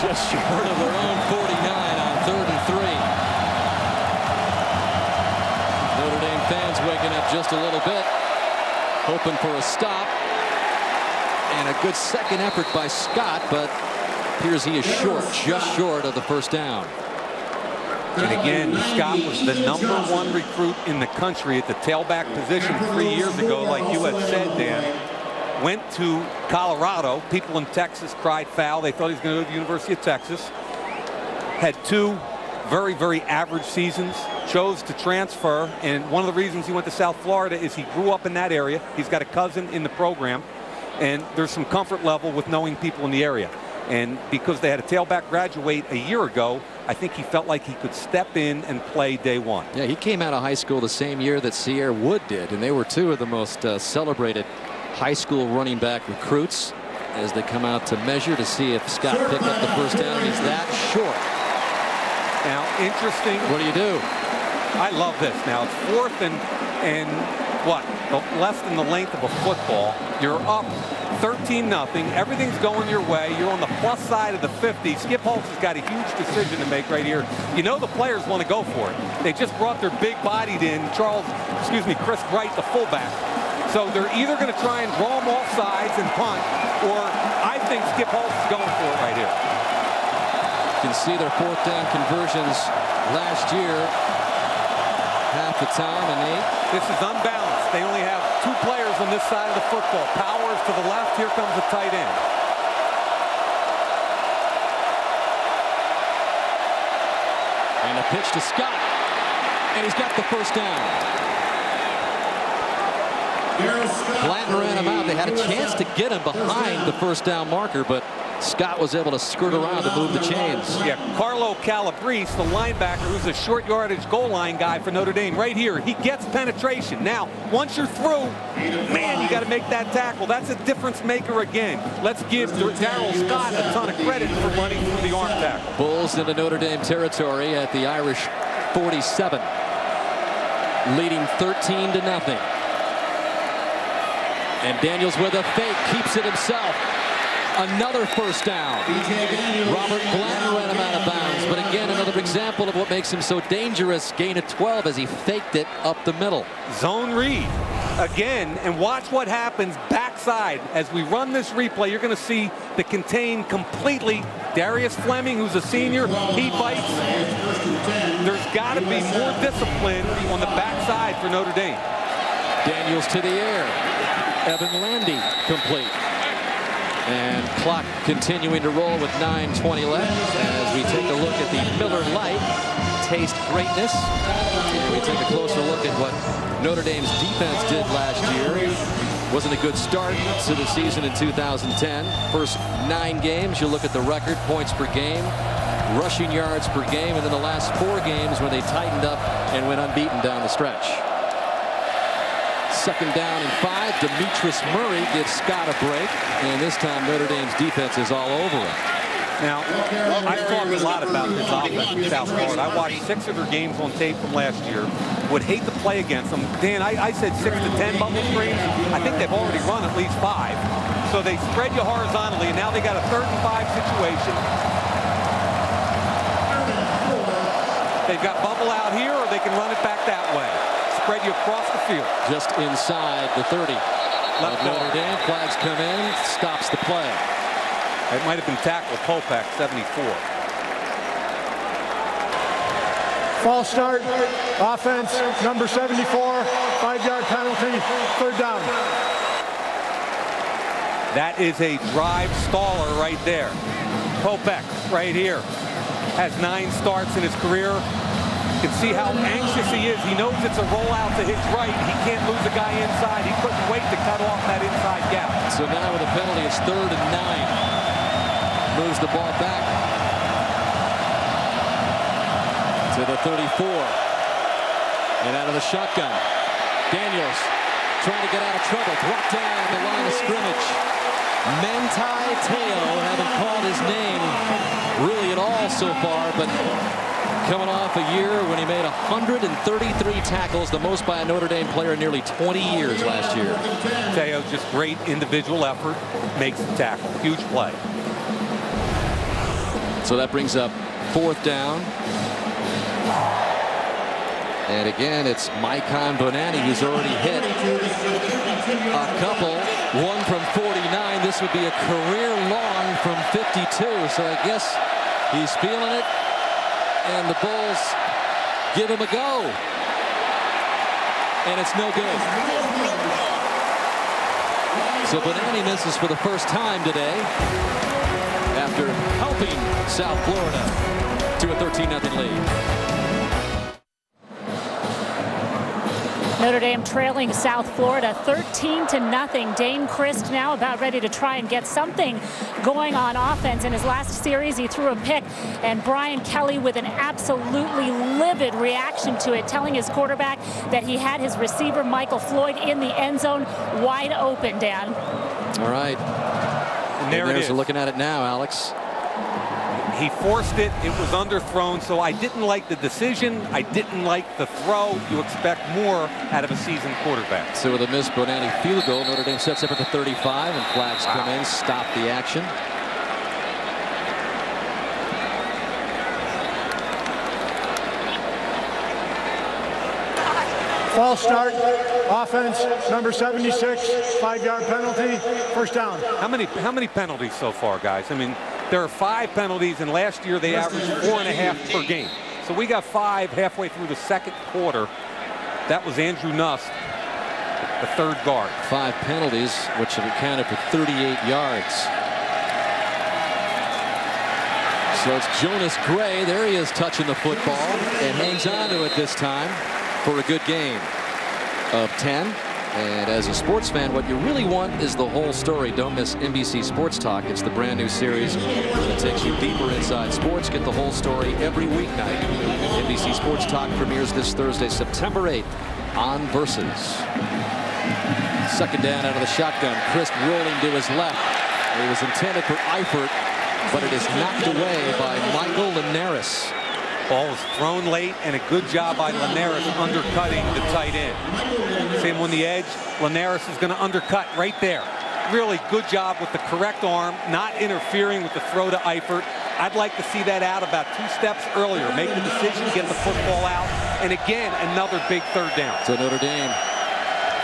Just short of their own 49 on 3rd and 3. Notre Dame fans waking up just a little bit, hoping for a stop. And a good second effort by Scott, but appears he is short, just short of the first down. And again, Scott was the #1 recruit in the country at the tailback position 3 years ago, like you had said, Dan. Went to Colorado. People in Texas cried foul. They thought he was going to go to the University of Texas. Had 2 very, very average seasons. Chose to transfer. And one of the reasons he went to South Florida is he grew up in that area. He's got a cousin in the program. And there's some comfort level with knowing people in the area. And because they had a tailback graduate a year ago, I think he felt like he could step in and play day 1. Yeah, he came out of high school the same year that Sierra Wood did. And they were 2 of the most celebrated high school running back recruits as they come out to measure to see if Scott picked up the first down. He's that short. Now, interesting. What do you do? I love this. Now, it's 4th and what? Less than the length of a football. You're up 13-0. Everything's going your way. You're on the plus side of the 50. Skip Holtz has got a huge decision to make right here. You know the players want to go for it. They just brought their big-bodied in, Chris Wright, the fullback. So they're either going to try and draw them off sides and punt, or I think Skip Holtz is going for it right here. You can see their 4th down conversions last year. Half the time, and 8. This is unbalanced. They only have 2 players on this side of the football. Powers to the left. Here comes the tight end. And a pitch to Scott. And he's got the first down. Blanton ran him out. They had a chance to get him behind the first down marker, but Scott was able to skirt around to move the chains. Yeah, Carlo Calabrese, the linebacker, who's a short yardage goal line guy for Notre Dame. Right here, he gets penetration. Now, once you're through, man, you got to make that tackle. That's a difference maker again. Let's give Darrell Scott a ton of credit for running through the arm tackle. Bulls into Notre Dame territory at the Irish 47, leading 13-0. And Daniels with a fake, keeps it himself. Another first down. Robert Blanton ran him out of bounds, but again, another example of what makes him so dangerous. Gain of 12 as he faked it up the middle. Zone read. again, and watch what happens backside. As we run this replay, you're going to see the contain completely. Darius Fleming, who's a senior, he fights. There's got to be more discipline on the backside for Notre Dame. Daniels to the air. Evan Landy complete. And clock continuing to roll with 9:20 left as we take a look at the Miller Lite Taste Greatness. And we take a closer look at what Notre Dame's defense did last year. Wasn't a good start to the season in 2010. First 9 games, you look at the record, points per game, rushing yards per game, and then the last 4 games when they tightened up and went unbeaten down the stretch. Second down and 5. Demetrius Murray gives Scott a break, and this time Notre Dame's defense is all over it. Now, I've talked a lot about this offense in South Florida. I watched 6 of their games on tape from last year. Would hate to play against them. Dan, I said 6 to 10 bubble screens. I think they've already run at least 5. So they spread you horizontally, and now they got a 3rd and 5 situation. They've got bubble out here, or they can run it back that way. Spread you across the field. Just inside the 30. Left Notre Dame. Flags come in. Stops the play. It might have been tackle Popek, 74. False start. Offense, number 74. 5-yard penalty. 3rd down. That is a drive staller right there. Popek right here has 9 starts in his career. You can see how anxious he is. He knows it's a rollout to his right. He can't lose a guy inside. He couldn't wait to cut off that inside gap. So now with a penalty, it's 3rd and 9. Moves the ball back to the 34. And out of the shotgun. Daniels trying to get out of trouble. Brought down the line of scrimmage. Manti Te'o, haven't called his name really at all so far, but coming off a year when he made 133 tackles, the most by a Notre Dame player in nearly 20 years last year. Te'o, just great individual effort, makes the tackle. Huge play. So that brings up 4th down. And again, it's Maikon Bonani who's already hit a couple. One from 49. This would be a career long from 52. So I guess he's feeling it. And the Bulls give him a go. And it's no good. So Bonani misses for the first time today after helping South Florida to a 13-0 lead. Notre Dame trailing South Florida 13-0. Dane Christ now about ready to try and get something going on offense. In his last series, he threw a pick, and Brian Kelly with an absolutely livid reaction to it, telling his quarterback that he had his receiver, Michael Floyd, in the end zone wide open, Dan. All right. And there it is. We're looking at it now, Alex. He forced it. It was underthrown, so I didn't like the decision. I didn't like the throw. You expect more out of a seasoned quarterback. So with a missed Bonani field goal, Notre Dame sets up at the 35, and flags come in, stop the action. False start. Offense, number 76. 5-yard penalty. 1st down. How many penalties so far, guys? I mean, there are 5 penalties, and last year they averaged 4.5 per game. So we got 5 halfway through the 2nd quarter. That was Andrew Nuss, the 3rd guard. 5 penalties, which have accounted for 38 yards. So it's Jonas Gray. There he is touching the football and hangs on to it this time for a good gain of 10. And as a sports fan, what you really want is the whole story. Don't miss NBC Sports Talk. It's the brand new series that takes you deeper inside sports. Get the whole story every weeknight. NBC Sports Talk premieres this Thursday, September 8th on Versus. 2nd down out of the shotgun. Christ rolling to his left. It was intended for Eifert, but it is knocked away by Michael Linares. Ball was thrown late, and a good job by Linares undercutting the tight end. Same on the edge. Linares is going to undercut right there. Really good job with the correct arm, not interfering with the throw to Eifert. I'd like to see that out about 2 steps earlier. Make the decision, get the football out, and again, another big 3rd down. So Notre Dame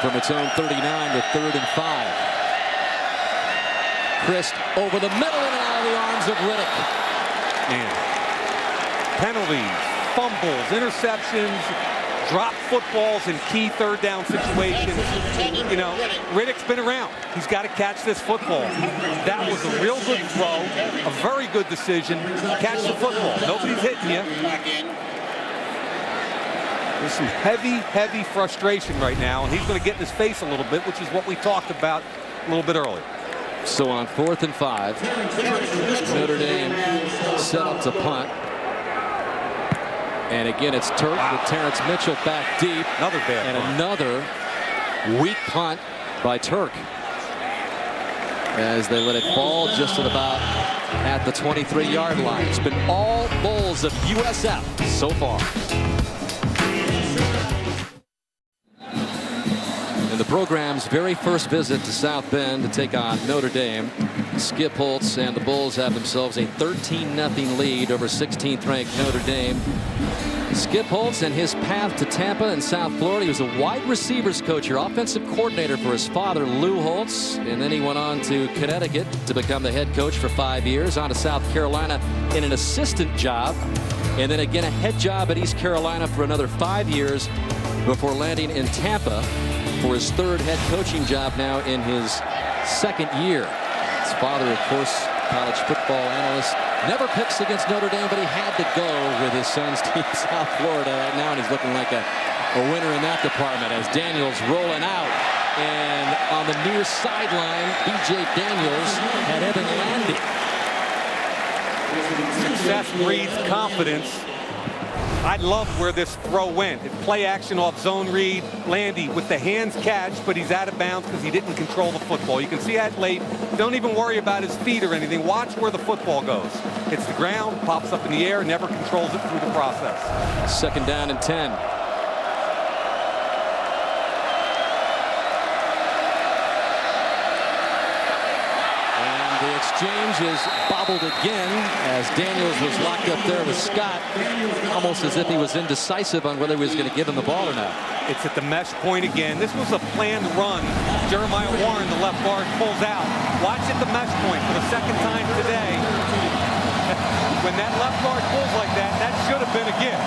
from its own 39 with 3rd and 5. Christ over the middle and out of the arms of Riddick. And penalties, fumbles, interceptions, drop footballs in key 3rd down situations. You know, Riddick's been around. He's got to catch this football. That was a real good throw, a very good decision. Catch the football. Nobody's hitting you. There's some heavy frustration right now, and he's going to get in his face a little bit, which is what we talked about a little bit earlier. So on 4th and 5, Notre Dame set up to punt. And again, it's Turk with Terrence Mitchell back deep. Another bad and punt. Another weak punt by Turk, as they let it fall just at the 23-yard line. It's been all Bulls of USF so far. In the program's very first visit to South Bend to take on Notre Dame, Skip Holtz and the Bulls have themselves a 13-0 lead over 16th-ranked Notre Dame. Skip Holtz and his path to Tampa and South Florida. He was a wide receivers coach, your offensive coordinator for his father, Lou Holtz. And then he went on to Connecticut to become the head coach for 5 years, on to South Carolina in an assistant job, and then again a head job at East Carolina for another 5 years before landing in Tampa for his 3rd head coaching job now in his 2nd year. His father, of course, college football analyst. Never picks against Notre Dame, but he had to go with his son's team, South Florida, right now, and he's looking like a winner in that department as Daniels rolling out. And on the near sideline, B.J. Daniels had Evan Landy. Success breeds confidence. I love where this throw went. It play action off zone read. Landy with the hands catch, but he's out of bounds because he didn't control the football. You can see that late. Don't even worry about his feet or anything. Watch where the football goes. Hits the ground, pops up in the air, never controls it through the process. 2nd down and 10. The exchange is bobbled again as Daniels was locked up there with Scott, almost as if he was indecisive on whether he was going to give him the ball or not. It's at the mesh point again. This was a planned run. Jeremiah Warren, the left guard, pulls out. Watch at the mesh point for the 2nd time today. When that left guard pulls like that, that should have been a give.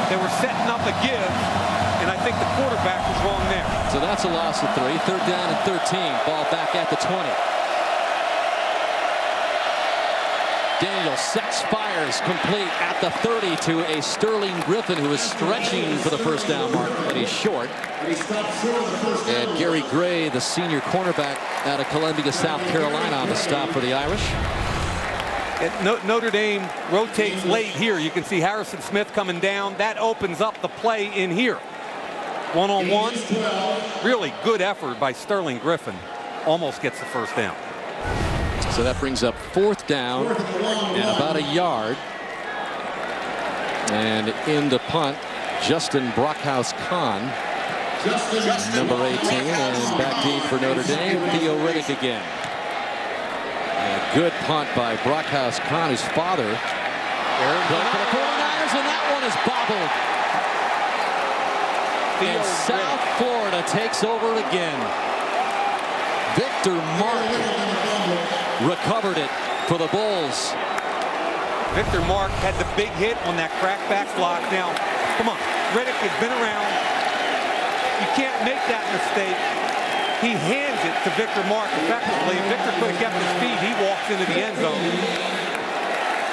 They were setting up a give, and I think the quarterback was wrong there. So that's a loss of 3. 3rd down and 13. Ball back at the 20. Daniel sets, fires, complete at the 30 to a Sterling Griffin, who is stretching for the 1st down mark, but he's short. And Gary Gray, the senior cornerback out of Columbia, South Carolina, on the stop for the Irish. Notre Dame rotates late here. You can see Harrison Smith coming down. That opens up the play in here. One-on-one. Really good effort by Sterling Griffin. Almost gets the 1st down. So that brings up 4th down and about a yard. And in the punt, Justin Brockhouse-Kahn, number 18, and back deep for Notre Dame, Theo Riddick again. And a good punt by Brockhouse-Kahn, his father. Aaron for the 49ers, and that one is bobbled. And South Florida takes over again. Victor Mark recovered it for the Bulls. Victor Mark had the big hit on that crackback block. Now, come on, Riddick has been around. You can't make that mistake. He hands it to Victor Mark effectively. Victor could have kept his feet. He walks into the end zone.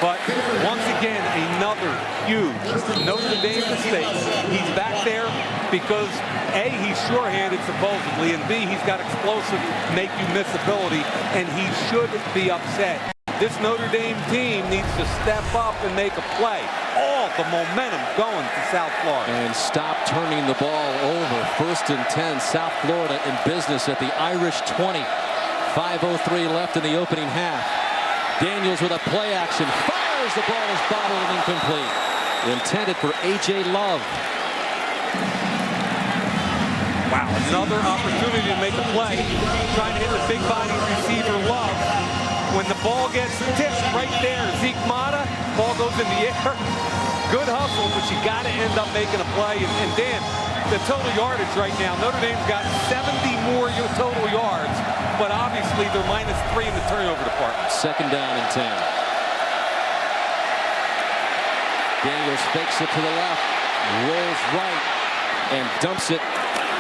But once again, another huge Notre Dame mistake. He's back there because A, he's sure-handed supposedly, and B, he's got explosive make-you-miss ability, and he should be upset. This Notre Dame team needs to step up and make a play. All the momentum going to South Florida. And stop turning the ball over. 1st and 10, South Florida in business at the Irish 20. 5:03 left in the opening half. Daniels with a play action. Fires, the ball is bobbled and incomplete. Intended for A.J. Love. Wow, another opportunity to make a play. Trying to hit the big body receiver Love. When the ball gets tipped right there, Zeke Mata, ball goes in the air. Good hustle, but you got to end up making a play. And Dan, the total yardage right now. Notre Dame's got 70 more total yards, but obviously they're -3 in the turnover department. Second down and 10. Daniels fakes it to the left, rolls right, and dumps it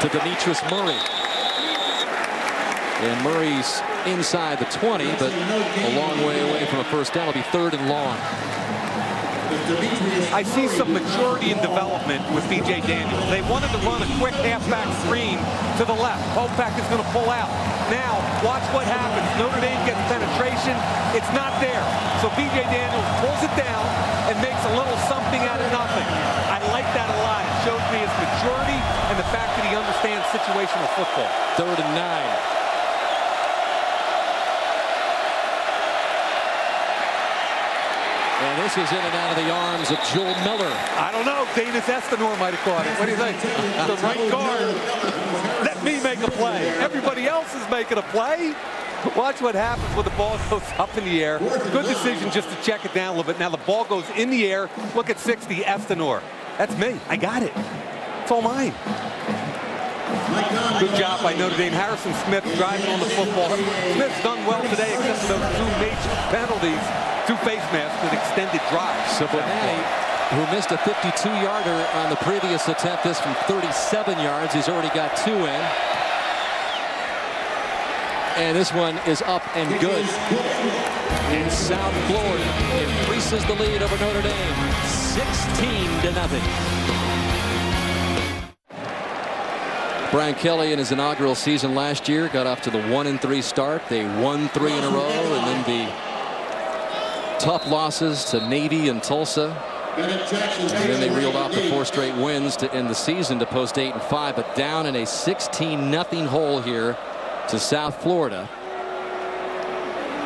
to Demetrius Murray. And Murray's inside the 20, but a long way away from a first down. It'll be 3rd and long. I see some maturity and development with B.J. Daniels. They wanted to run a quick halfback screen to the left. Hopeback is going to pull out. Now, watch what happens. Notre Dame gets penetration. It's not there. So B.J. Daniels pulls it down and makes a little something out of nothing. I like that a lot. It shows me his maturity and the fact that he understands situational football. 3rd and 9. And this is in and out of the arms of Joel Miller. I don't know. Danis Estenor might have caught it. What do you think? The right guard. Let me make a play. Everybody else is making a play. Watch what happens when the ball goes up in the air. Good decision just to check it down a little bit. Now the ball goes in the air. Look at 60, Estenor. That's me. I got it. It's all mine. Good job by Notre Dame. Harrison Smith driving on the football. Smith's done well today except for those 2 major penalties. 2 face masks and extended drives. So Bonet, who missed a 52-yarder on the previous attempt, this from 37 yards. He's already got 2 in. And this one is up and good. And South Florida increases the lead over Notre Dame, 16-0. Brian Kelly in his inaugural season last year got off to the 1-3 start. They won 3 in a row, and then the tough losses to Navy and Tulsa. And then they reeled off the 4 straight wins to end the season to post 8-5, but down in a 16-0 hole here to South Florida.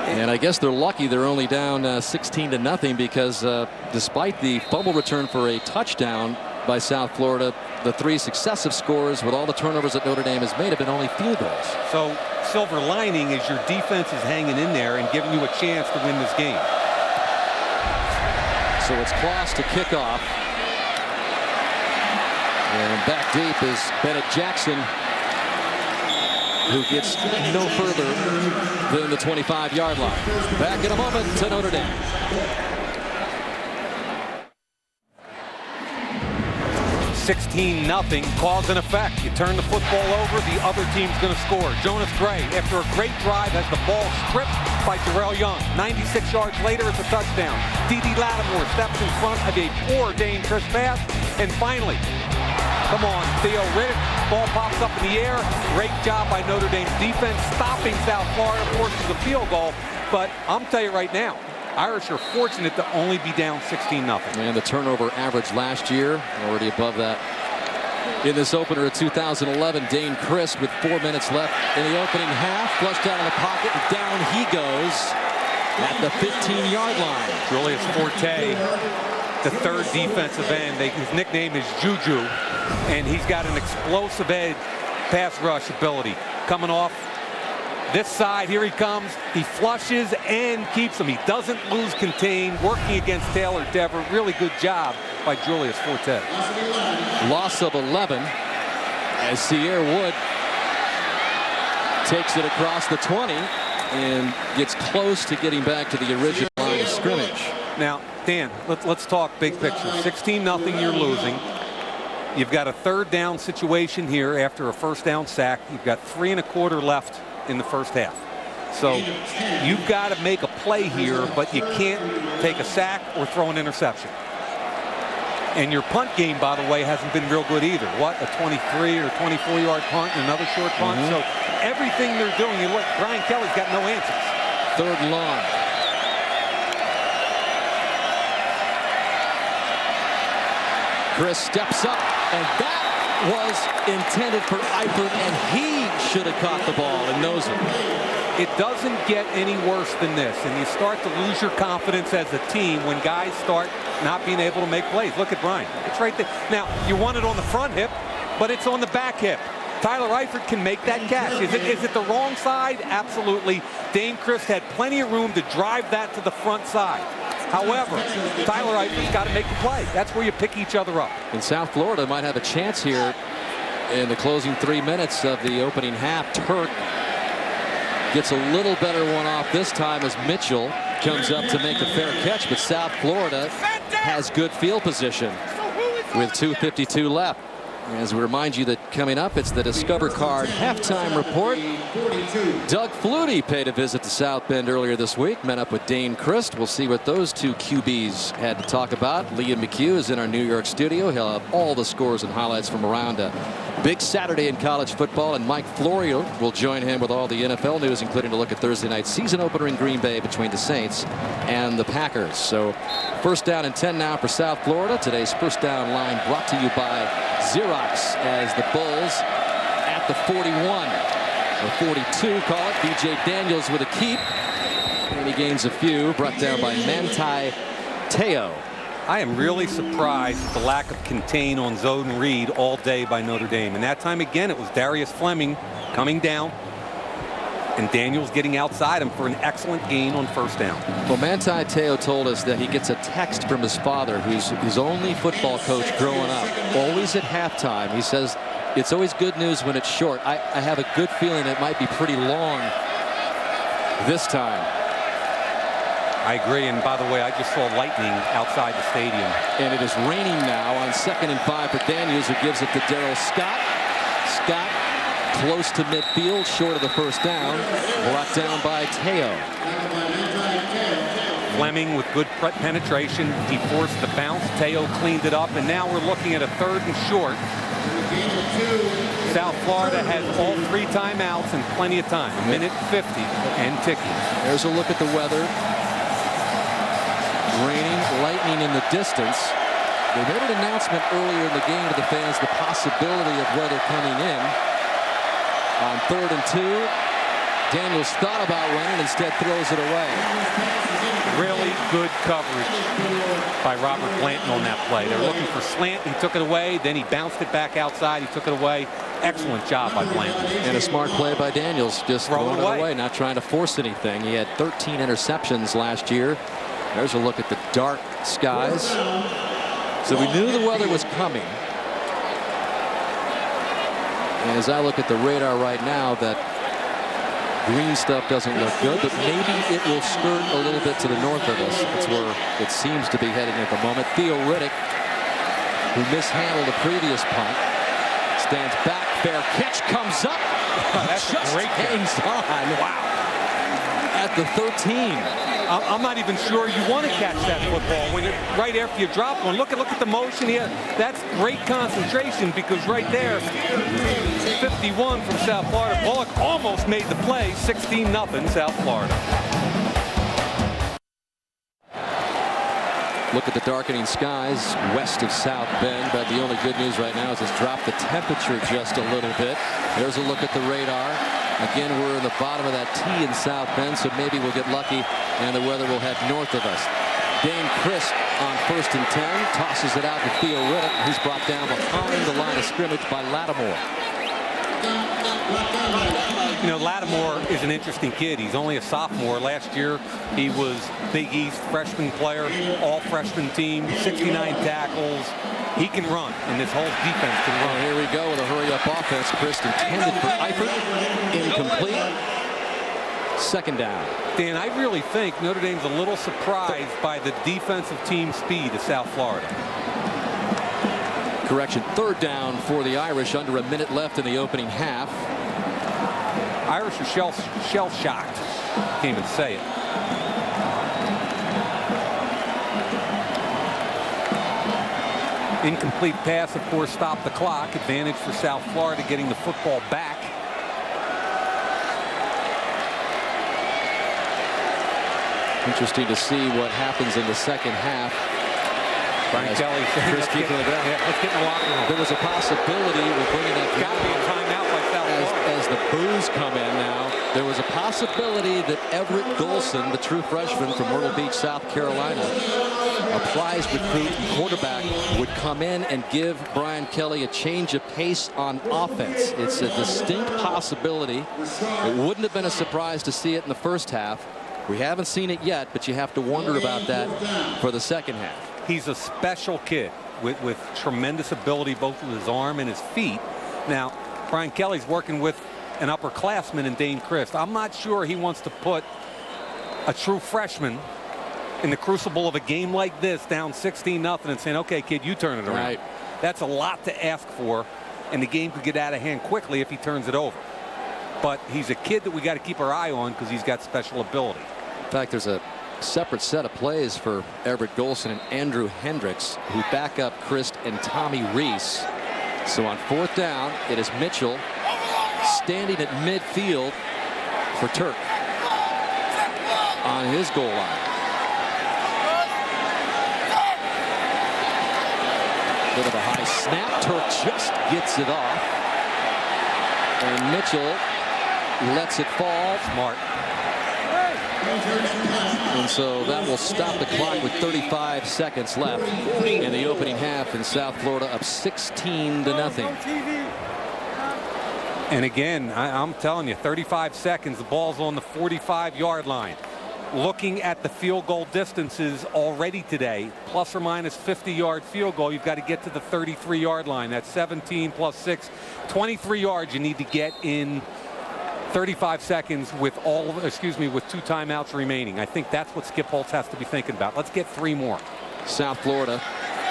And I guess they're lucky they're only down 16-0 because despite the fumble return for a touchdown by South Florida, the 3 successive scores with all the turnovers that Notre Dame has made have been only field goals. So silver lining is your defense is hanging in there and giving you a chance to win this game. So it's Kloss to kick off. And back deep is Bennett Jackson, who gets no further than the 25-yard line. Back in a moment to Notre Dame. 16-0, cause and effect. You turn the football over, the other team's going to score. Jonas Gray, after a great drive, has the ball stripped by Jarrell Young. 96 yards later, it's a touchdown. D.D. Lattimore steps in front of a poor Dane Chris pass. And finally, come on, Theo Riddick, ball pops up in the air. Great job by Notre Dame's defense, stopping South Florida, forces a field goal. But I'm telling you right now, Irish are fortunate to only be down 16-0. And the turnover average last year, already above that. In this opener of 2011, Dane Christ with 4 minutes left in the opening half, flushed out of the pocket, and down he goes at the 15-yard line. Julius Forte, the 3rd defensive end. His nickname is Juju, and he's got an explosive edge pass rush ability. Coming off this side, here he comes. He flushes and keeps him. He doesn't lose contain, working against Taylor Dever. Really good job by Julius Forte. Loss of 11 as Sierra Wood takes it across the 20 and gets close to getting back to the original line of scrimmage. Now, Dan, let's talk big picture. 16-0, you're losing. You've got a 3rd down situation here after a 1st down sack. You've got 3 1/4 left in the first half. So you've got to make a play here, but you can't take a sack or throw an interception. And your punt game, by the way, hasn't been real good either. What, a 23 or 24-yard punt and another short punt? So everything they're doing, you look, Brian Kelly's got no answers. 3rd and long. Chris steps up, and that was intended for Eifert, and he should have caught the ball and knows it. It doesn't get any worse than this, and you start to lose your confidence as a team when guys start not being able to make plays. Look at Brian. It's right there. Now, you want it on the front hip, but it's on the back hip. Tyler Eifert can make that catch. Is it the wrong side? Absolutely. Dane Christ had plenty of room to drive that to the front side. However, Tyler Eifert's got to make the play. That's where you pick each other up. And South Florida might have a chance here In the closing 3 minutes of the opening half, Turk gets a little better one off this time as Mitchell comes up to make a fair catch, but South Florida has good field position with 2:52 left. As we remind you that coming up, it's the Discover Card halftime report. Doug Flutie paid a visit to South Bend earlier this week, met up with Dane Christ. We'll see what those two QBs had to talk about. Liam McHugh is in our New York studio. He'll have all the scores and highlights from around a big Saturday in college football, and Mike Florio will join him with all the NFL news, including a look at Thursday night's season opener in Green Bay between the Saints and the Packers. So first down and 10 now for South Florida. Today's first down line brought to you by Xerox, as the Bulls at the 41 or 42, call it. B.J. Daniels with a keep, and he gains a few, brought down by Manti Te'o. I am really surprised at the lack of contain on zone read all day by Notre Dame. And that time again, it was Darius Fleming coming down, and Daniels getting outside him for an excellent gain on first down. Well, Manti Te'o told us that he gets a text from his father, who's his only football coach growing up, always at halftime. He says it's always good news when it's short. I have a good feeling it might be pretty long this time. I agree, and by the way, I just saw lightning outside the stadium. And it is raining now on 2nd and 5 for Daniels, who gives it to Darryl Scott. Scott close to midfield, short of the first down, brought down by Te'o. Fleming with good penetration. He forced the bounce. Te'o cleaned it up, and now we're looking at a 3rd and short. South Florida has all 3 timeouts and plenty of time. A minute 50 and ticking. There's a look at the weather. Raining, lightning in the distance. They made an announcement earlier in the game to the fans, the possibility of weather coming in. On 3rd and 2, Daniels thought about running, instead throws it away. Really good coverage by Robert Blanton on that play. They're looking for slant. He took it away. Then he bounced it back outside. He took it away. Excellent job by Blanton. And a smart play by Daniels, just throwing it away, not trying to force anything. He had 13 interceptions last year. There's a look at the dark skies. So we knew the weather was coming. And as I look at the radar right now, that green stuff doesn't look good, but maybe it will skirt a little bit to the north of us. That's where it seems to be heading at the moment. Theo Riddick, who mishandled the previous punt, stands back. Fair catch comes up. That's just a great hangs on. Wow. At the 13. I'm not even sure you want to catch that football when right after you drop one. Look at the motion here. That's great concentration, because right there, 51 from South Florida. Bullock almost made the play. 16-0 South Florida. Look at the darkening skies west of South Bend, but the only good news right now is it's dropped the temperature just a little bit. There's a look at the radar. Again, we're in the bottom of that T in South Bend, so maybe we'll get lucky and the weather will head north of us. Dane Christ on 1st and 10, tosses it out to Theo Riddick, who's brought down behind the line of scrimmage by Lattimore. You know, Lattimore is an interesting kid. He's only a sophomore. Last year, he was Big East freshman player, all freshman team, 69 tackles. He can run, and this whole defense can run. Here we go with a hurry-up offense. Christ intended for Eifert, incomplete. 2nd down. Dan, I really think Notre Dame's a little surprised by the defensive team speed of South Florida. Correction, 3rd down for the Irish, under a minute left in the opening half. Irish are shell-shocked. Can't even say it. Incomplete pass, of course, stopped the clock. Advantage for South Florida getting the football back. Interesting to see what happens in the 2nd half. Brian Kelly saying, let's get in the locker room. There was a possibility, we're bringing that got to be a timeout by South Florida. As the boos come in now, there was a possibility that Everett Golson, the true freshman from Myrtle Beach, South Carolina, a prize recruit and quarterback, would come in and give Brian Kelly a change of pace on offense. It's a distinct possibility. It wouldn't have been a surprise to see it in the first half. We haven't seen it yet, but you have to wonder about that for the 2nd half. He's a special kid with tremendous ability both with his arm and his feet. Now, Brian Kelly's working with an upperclassman in Dane Christ. I'm not sure he wants to put a true freshman in the crucible of a game like this, down 16-0, and saying, okay, kid, you turn it around. Right. That's a lot to ask for, and the game could get out of hand quickly if he turns it over. But he's a kid that we got to keep our eye on because he's got special ability. In fact, there's a separate set of plays for Everett Golson and Andrew Hendricks, who back up Christ and Tommy Reese. So on 4th down, it is Mitchell standing at midfield for Turk on his goal line. Bit of a high snap. Turk just gets it off. And Mitchell lets it fall. Smart. And so that will stop the clock with 35 seconds left in the opening half, in South Florida up 16-0. And again, I'm telling you, 35 seconds, the ball's on the 45-yard line. Looking at the field goal distances already today, plus or minus 50-yard field goal, you've got to get to the 33-yard line. That's 17 plus 6, 23 yards you need to get in 35 seconds with with 2 timeouts remaining. I think that's what Skip Holtz has to be thinking about. Let's get 3 more. South Florida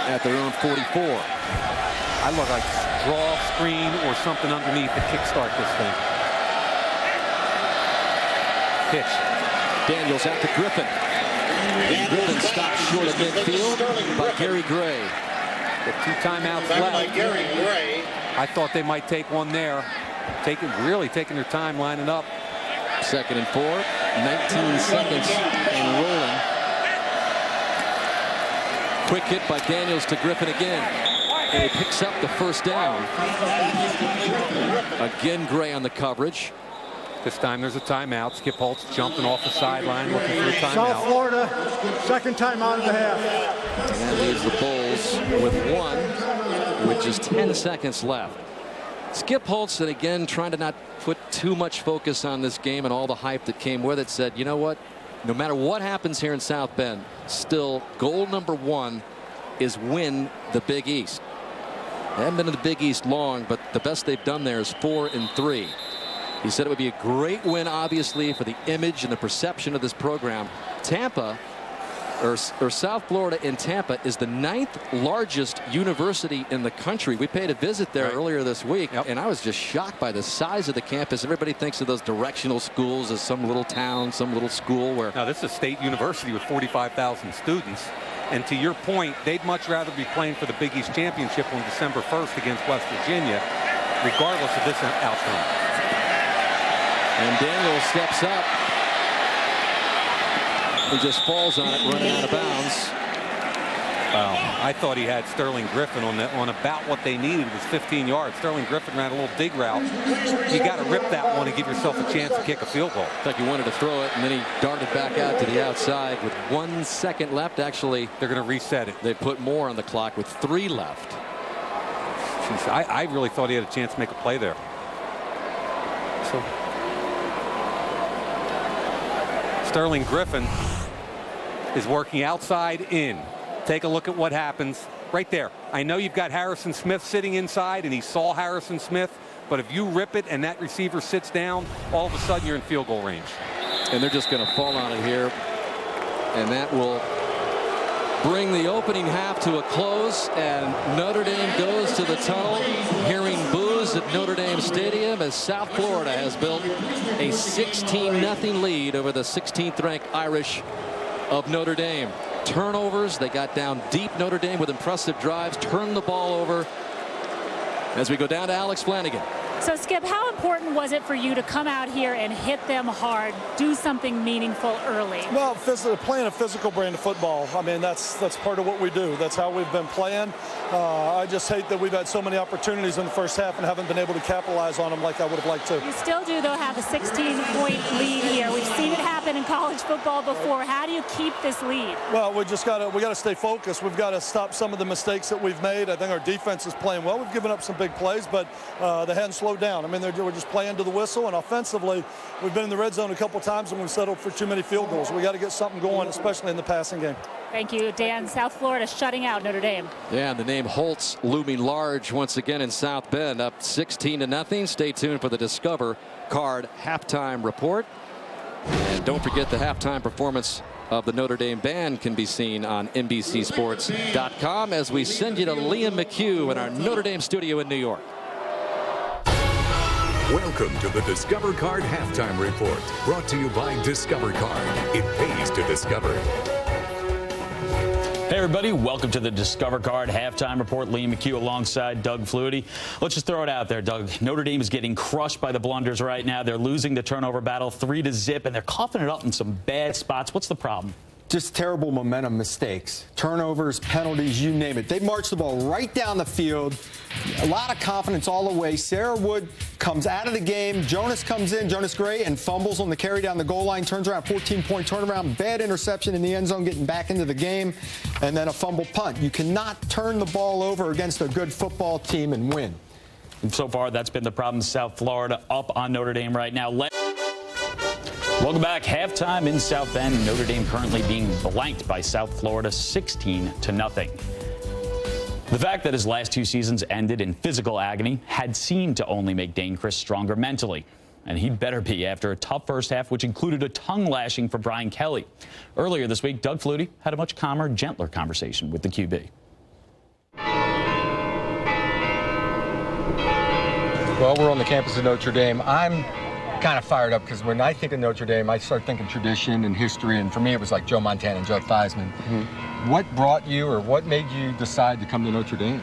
at their own 44. I look like draw, screen, or something underneath to kickstart this thing. Pitch. Daniels out to Griffin. And Griffin stopped short of midfield by Gary Gray. With 2 timeouts left. I thought they might take one there. Really taking their time lining up. 2nd and 4. 19 seconds and rolling. Quick hit by Daniels to Griffin again. And he picks up the 1st down. Again, Gray on the coverage. This time there's a timeout. Skip Holtz jumping off the sideline looking for a timeout. South Florida, 2nd timeout of the half. And that leaves the Bulls with 1 with just 10 seconds left. Skip Holtz, and again, trying to not put too much focus on this game and all the hype that came with it, said, you know what? No matter what happens here in South Bend, still goal number 1 is win the Big East. They haven't been in the Big East long, but the best they've done there is 4-3. He said it would be a great win, obviously, for the image and the perception of this program. Tampa, or South Florida in Tampa, is the 9th largest university in the country. We paid a visit there earlier this week, and I was just shocked by the size of the campus. Everybody thinks of those directional schools as some little town, some little school where... Now, this is a state university with 45,000 students. And to your point, they'd much rather be playing for the Big East Championship on December 1st against West Virginia, regardless of this outcome. And Daniel steps up. He just falls on it, running out of bounds. Wow. I thought he had Sterling Griffin on about what they needed. It was 15 yards. Sterling Griffin ran a little dig route. You got to rip that one and give yourself a chance to kick a field goal. Like he wanted to throw it, and then he darted back out to the outside with 1 second left. Actually, they're going to reset it. They put more on the clock with 3 left. Jeez, I really thought he had a chance to make a play there. So Sterling Griffin is working outside in. Take a look at what happens right there. I know you've got Harrison Smith sitting inside, and he saw Harrison Smith, but if you rip it and that receiver sits down, all of a sudden you're in field goal range. And they're just going to fall on it here, and that will bring the opening half to a close, and Notre Dame goes to the tunnel, hearing boos at Notre Dame Stadium as South Florida has built a 16-0 lead over the 16th ranked Irish of Notre Dame. Turnovers, they got down deep. Notre Dame with impressive drives, turned the ball over as we go down to Alex Flanagan. So, Skip, how important was it for you to come out here and hit them hard, do something meaningful early? Well, playing a physical brand of football, I mean, that's part of what we do. That's how we've been playing. I just hate that we've had so many opportunities in the first half and haven't been able to capitalize on them like I would have liked to. You still do, though, have a 16-point lead here. We've seen it happen in college football before. How do you keep this lead? Well, we got to stay focused. We've got to stop some of the mistakes that we've made. I think our defense is playing well. We've given up some big plays, but they hadn't slowed slowed down. I mean, we're just playing to the whistle, and offensively, we've been in the red zone a couple times and we've settled for too many field goals. We got to get something going, especially in the passing game. Thank you, Dan. South Florida shutting out Notre Dame. Yeah, and the name Holtz looming large once again in South Bend, up 16-0. Stay tuned for the Discover Card halftime report. And don't forget the halftime performance of the Notre Dame band can be seen on NBCSports.com as we send you to Liam McHugh in our Notre Dame studio in New York. Welcome to the Discover Card halftime report, brought to you by Discover Card. It pays to discover. Hey everybody, welcome to the Discover Card halftime report. Liam McHugh alongside Doug Flutie. Let's just throw it out there, Doug. Notre Dame is getting crushed by the blunders right now. They're losing the turnover battle 3-0, and they're coughing it up in some bad spots. What's the problem? Just terrible momentum mistakes, turnovers, penalties, you name it. They march the ball right down the field. A lot of confidence all the way. Sarah Wood comes out of the game. Jonas comes in, Jonas Gray, and fumbles on the carry down the goal line. Turns around, 14-point turnaround. Bad interception in the end zone, getting back into the game. And then a fumble punt. You cannot turn the ball over against a good football team and win. And so far, that's been the problem. South Florida up on Notre Dame right now. Welcome back. Halftime in South Bend. Notre Dame currently being blanked by South Florida 16-0. The fact that his last two seasons ended in physical agony had seemed to only make Dane Chris stronger mentally. And he'd better be after a tough first half, which included a tongue lashing for Brian Kelly. Earlier this week, Doug Flutie had a much calmer, gentler conversation with the QB. Well, we're on the campus of Notre Dame. I'm kind of fired up because when I think of Notre Dame, I start thinking tradition and history, and for me it was like Joe Montana and Joe Theismann. What brought you, or what made you decide to come to Notre Dame?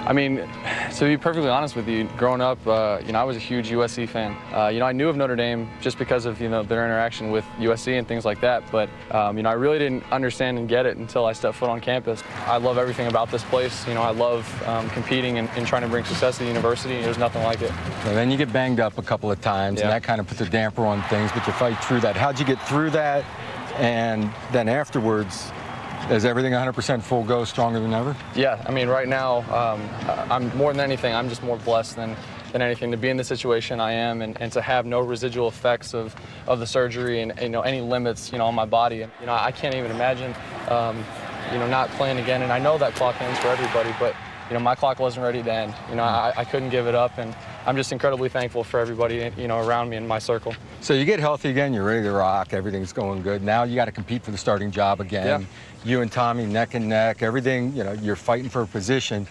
I mean, to be perfectly honest with you, growing up, I was a huge USC fan. I knew of Notre Dame just because of, their interaction with USC and things like that. But, I really didn't understand and get it until I stepped foot on campus. I love everything about this place. I love competing and trying to bring success to the university. There's nothing like it. And then you get banged up a couple of times, and that kind of puts a damper on things, but you fight through that. How'd you get through that? And then afterwards, is everything 100% full go, stronger than ever? Yeah, I mean, right now, I'm more than anything, I'm just more blessed than anything to be in the situation I am and to have no residual effects of the surgery and any limits, on my body. And, I can't even imagine, not playing again. And I know that clock ends for everybody, but, my clock wasn't ready to end. I couldn't give it up, and I'm just incredibly thankful for everybody, around me in my circle. So you get healthy again, you're ready to rock, everything's going good. Now you got to compete for the starting job again. Yeah. You and Tommy neck and neck, everything, you're fighting for a position.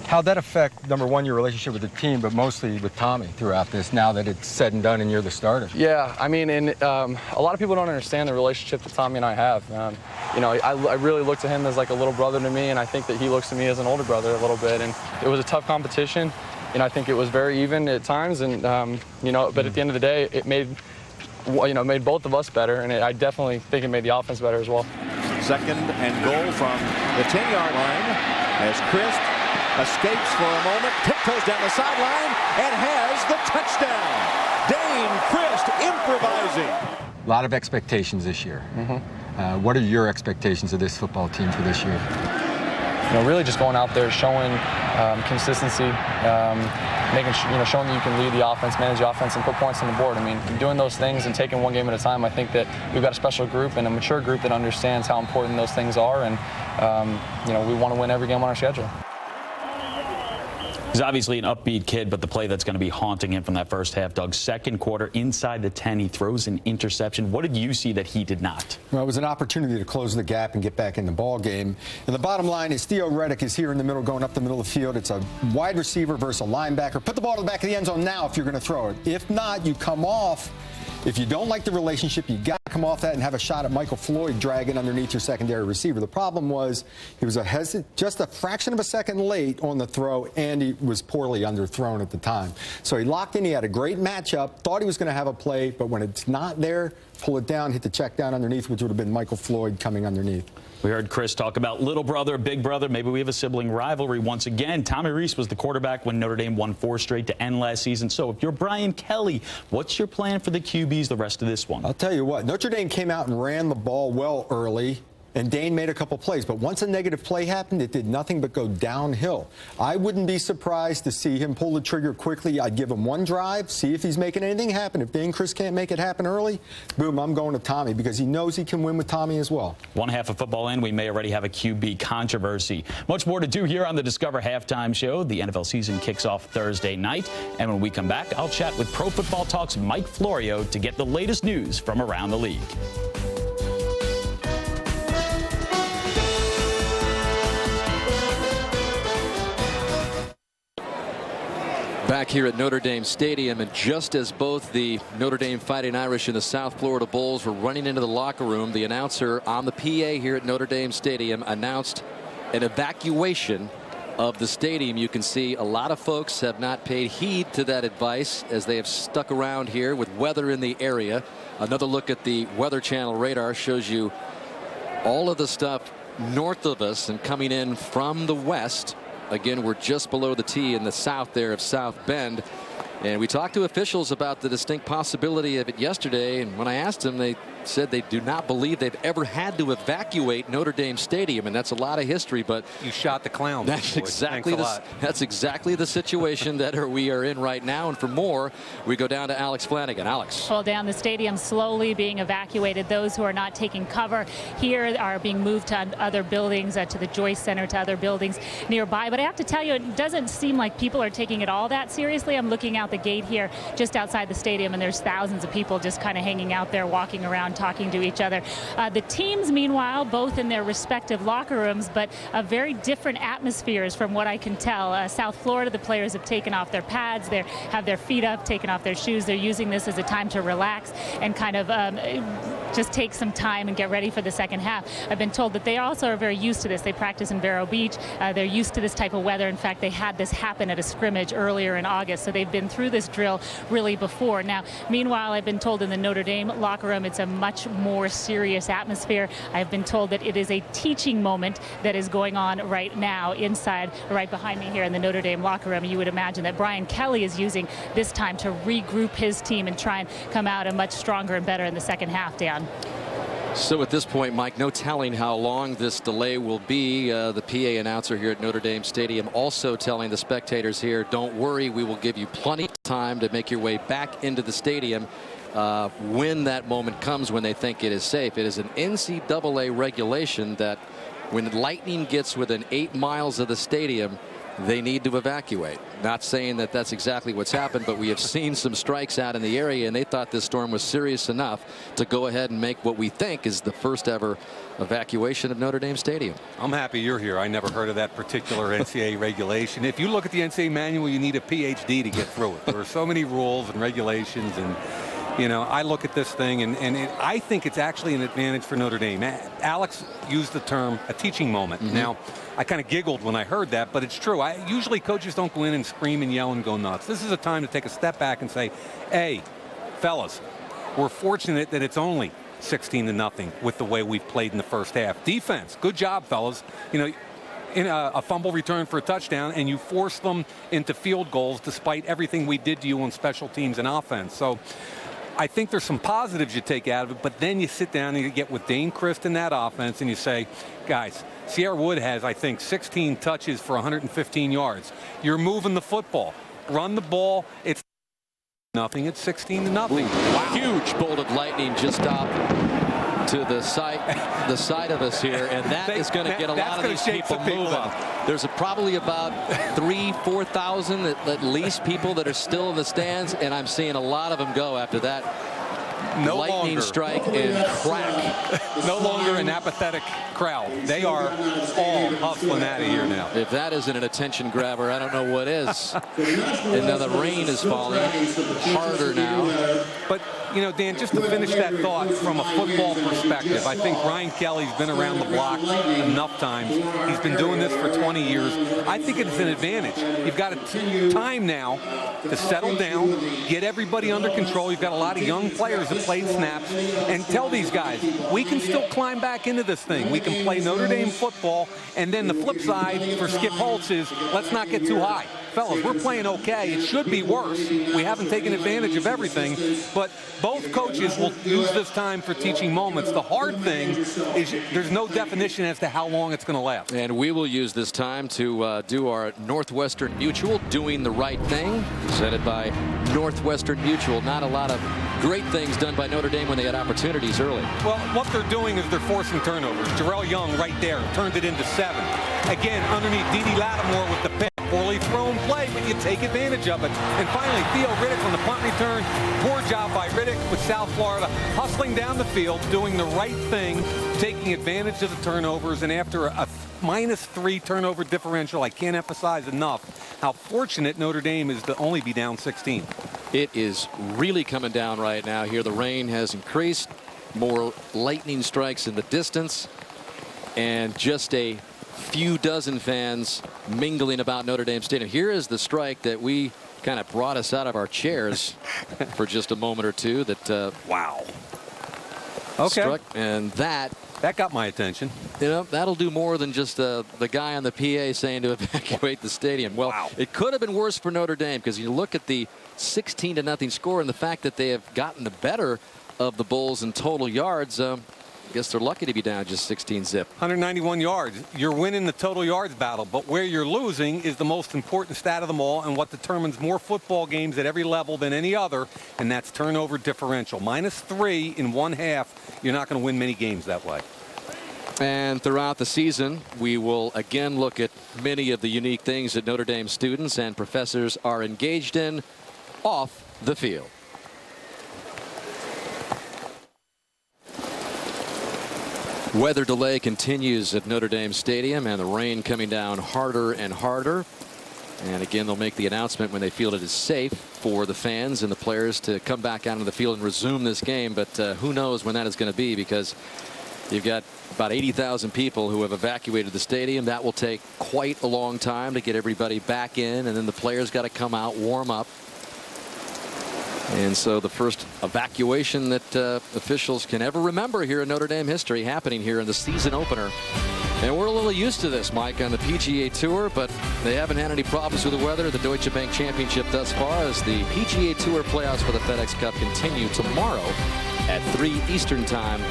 How'd that affect, number one, your relationship with the team, but mostly with Tommy throughout this, now that it's said and done and you're the starter? Yeah, I mean, and a lot of people don't understand the relationship that Tommy and I have. I really look to him as like a little brother to me, and I think that he looks to me as an older brother a little bit. And it was a tough competition. I think it was very even at times, and but at the end of the day, it made both of us better, and I definitely think it made the offense better as well. Second and goal from the 10-yard line as Chris escapes for a moment, tiptoes down the sideline, and has the touchdown. Dane Christ improvising. A lot of expectations this year. What are your expectations of this football team for this year? Really just going out there, showing consistency, showing that you can lead the offense, manage the offense, and put points on the board. I mean, doing those things and taking one game at a time, I think that we've got a special group and a mature group that understands how important those things are, and we want to win every game on our schedule. He's obviously an upbeat kid, but the play that's going to be haunting him from that first half, Doug, second quarter, inside the 10, he throws an interception. What did you see that he did not? Well, it was an opportunity to close the gap and get back in the ball game. And the bottom line is Theo Reddick is here in the middle, going up the middle of the field. It's a wide receiver versus a linebacker. Put the ball to the back of the end zone now if you're going to throw it. If not, you come off. If you don't like the relationship, you got to come off that and have a shot at Michael Floyd dragging underneath your secondary receiver. The problem was he was just a fraction of a second late on the throw, and he was poorly underthrown at the time. So he locked in. He had a great matchup, thought he was going to have a play, but when it's not there, pull it down, hit the check down underneath, which would have been Michael Floyd coming underneath. We heard Chris talk about little brother, big brother. Maybe we have a sibling rivalry once again. Tommy Rees was the quarterback when Notre Dame won 4 straight to end last season. So if you're Brian Kelly, what's your plan for the QBs the rest of this one? I'll tell you what. Notre Dame came out and ran the ball well early. and Dane made a couple plays. But once a negative play happened, it did nothing but go downhill. I wouldn't be surprised to see him pull the trigger quickly. I'd give him one drive, see if he's making anything happen. If Dane Chris can't make it happen early, boom, I'm going to Tommy, because he knows he can win with Tommy as well. One half of football in, we may already have a QB controversy. Much more to do here on the Discover Halftime Show. The NFL season kicks off Thursday night. And when we come back, I'll chat with Pro Football Talk's Mike Florio to get the latest news from around the league. Back here at Notre Dame Stadium, and just as both the Notre Dame Fighting Irish and the South Florida Bulls were running into the locker room, the announcer on the PA here at Notre Dame Stadium announced an evacuation of the stadium. You can see a lot of folks have not paid heed to that advice as they have stuck around here with weather in the area. Another look at the Weather Channel radar shows you all of the stuff north of us and coming in from the west. Again, we're just below the T in the south there of South Bend. And we talked to officials about the distinct possibility of it yesterday. And when I asked them, they said they do not believe they've ever had to evacuate Notre Dame Stadium. And that's a lot of history. But you shot the clown. That's exactly the situation that we are in right now. And for more, we go down to Alex Flanagan. Alex. Well, down the stadium slowly being evacuated. Those who are not taking cover here are being moved to other buildings, to the Joyce Center, to other buildings nearby. But I have to tell you, it doesn't seem like people are taking it all that seriously. I'm looking out the gate here just outside the stadium, and there's thousands of people just kind of hanging out there, walking around, talking to each other. The teams, meanwhile, both in their respective locker rooms, but very different atmospheres from what I can tell. South Florida, the players have taken off their pads, they have their feet up, taken off their shoes. They're using this as a time to relax and kind of just take some time and get ready for the second half. I've been told that they also are very used to this. They practice in Vero Beach. They're used to this type of weather. In fact, they had this happen at a scrimmage earlier in August, so they've been through this drill really before. Now, meanwhile, I've been told in the Notre Dame locker room it's a much more serious atmosphere. I've been told that it is a teaching moment that is going on right now inside, right behind me here in the Notre Dame locker room. You would imagine that Brian Kelly is using this time to regroup his team and try and come out a much stronger and better in the second half, Dan. So at this point, Mike, no telling how long this delay will be. The PA announcer here at Notre Dame Stadium also telling the spectators here, don't worry, we will give you plenty of time to make your way back into the stadium when that moment comes, when they think it is safe. It is an NCAA regulation that when lightning gets within 8 miles of the stadium, they need to evacuate. Not saying that that's exactly what's happened, but we have seen some strikes out in the area, and they thought this storm was serious enough to go ahead and make what we think is the first ever evacuation of Notre Dame Stadium. I'm happy you're here. I never heard of that particular NCAA regulation. If you look at the NCAA manual, you need a PhD to get through it. There are so many rules and regulations, and you know, I look at this thing, and I think it's actually an advantage for Notre Dame. Alex used the term a teaching moment. Now, I kind of giggled when I heard that, but it's true. Usually coaches don't go in and scream and yell and go nuts. This is a time to take a step back and say, hey, fellas, we're fortunate that it's only 16-0 with the way we've played in the first half. Defense, good job, fellas. You know, in a fumble return for a touchdown, and you force them into field goals despite everything we did to you on special teams and offense. So I think there's some positives you take out of it, but then you sit down and you get with Dane Christ in that offense and you say, guys, Sierra Wood has, I think, 16 touches for 115 yards. You're moving the football. Run the ball. It's nothing. It's 16-0. Wow. Huge bolt of lightning just stopped to the side of us here, and that is going to get a lot of these people moving. There's probably about 3,000-4,000 at least people that are still in the stands, and I'm seeing a lot of them go after that lightning strike and crack. No longer an apathetic crowd. They are all hustling out of here now. If that isn't an attention grabber, I don't know what is. And now the rain is falling harder now. But, you know, Dan, just to finish that thought from a football perspective, I think Brian Kelly's been around the block enough times. He's been doing this for 20 years. I think it's an advantage. You've got time now to settle down, get everybody under control. You've got a lot of young players that played snaps, and tell these guys, we can still climb back into this thing. We can play Notre Dame football, and then the flip side for Skip Holtz is let's not get too high. fellas, we're playing okay. It should be worse. We haven't taken advantage of everything, but both coaches will use this time for teaching moments. The hard thing is there's no definition as to how long it's going to last. And we will use this time to do our Northwestern Mutual, Doing the Right Thing, presented by Northwestern Mutual. Not a lot of great things done by Notre Dame when they had opportunities early. Well, what they're doing is they're forcing turnovers. Jarrell Young right there turned it into 7. Again, underneath Dede Lattimore with the pick. Poorly thrown play, but you take advantage of it. And finally, Theo Riddick on the punt return. Poor job by Riddick with South Florida, hustling down the field, doing the right thing, taking advantage of the turnovers. And after a -3 turnover differential, I can't emphasize enough how fortunate Notre Dame is to only be down 16. It is really coming down right now here. The rain has increased. More lightning strikes in the distance. And just a few dozen fans mingling about Notre Dame Stadium. Here is the strike that we kind of brought us out of our chairs for just a moment or two. That wow. Okay. Struck, and that got my attention. You know, that'll do more than just the guy on the PA saying to evacuate the stadium. Well, wow. It could have been worse for Notre Dame, because you look at the 16-0 score and the fact that they have gotten the better of the Bulls in total yards. I guess they're lucky to be down just 16 zip. 191 yards. You're winning the total yards battle, but where you're losing is the most important stat of them all, and what determines more football games at every level than any other, and that's turnover differential. -3 in one half. You're not going to win many games that way. And throughout the season, we will again look at many of the unique things that Notre Dame students and professors are engaged in off the field. Weather delay continues at Notre Dame Stadium, and the rain coming down harder and harder. And again, they'll make the announcement when they feel it is safe for the fans and the players to come back out on the field and resume this game. But who knows when that is going to be, because you've got about 80,000 people who have evacuated the stadium. That will take quite a long time to get everybody back in, and then the players got to come out, warm up. And so the first evacuation that officials can ever remember here in Notre Dame history happening here in the season opener. And we're a little used to this, Mike, on the PGA Tour, but they haven't had any problems with the weather. The Deutsche Bank Championship thus far, as the PGA Tour playoffs for the FedEx Cup continue tomorrow at 3 Eastern Time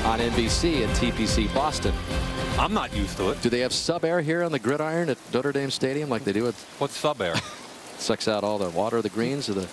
on NBC at TPC Boston. I'm not used to it. Do they have sub-air here on the gridiron at Notre Dame Stadium like they do at... What's sub-air? Sucks out all the water, the greens, or the...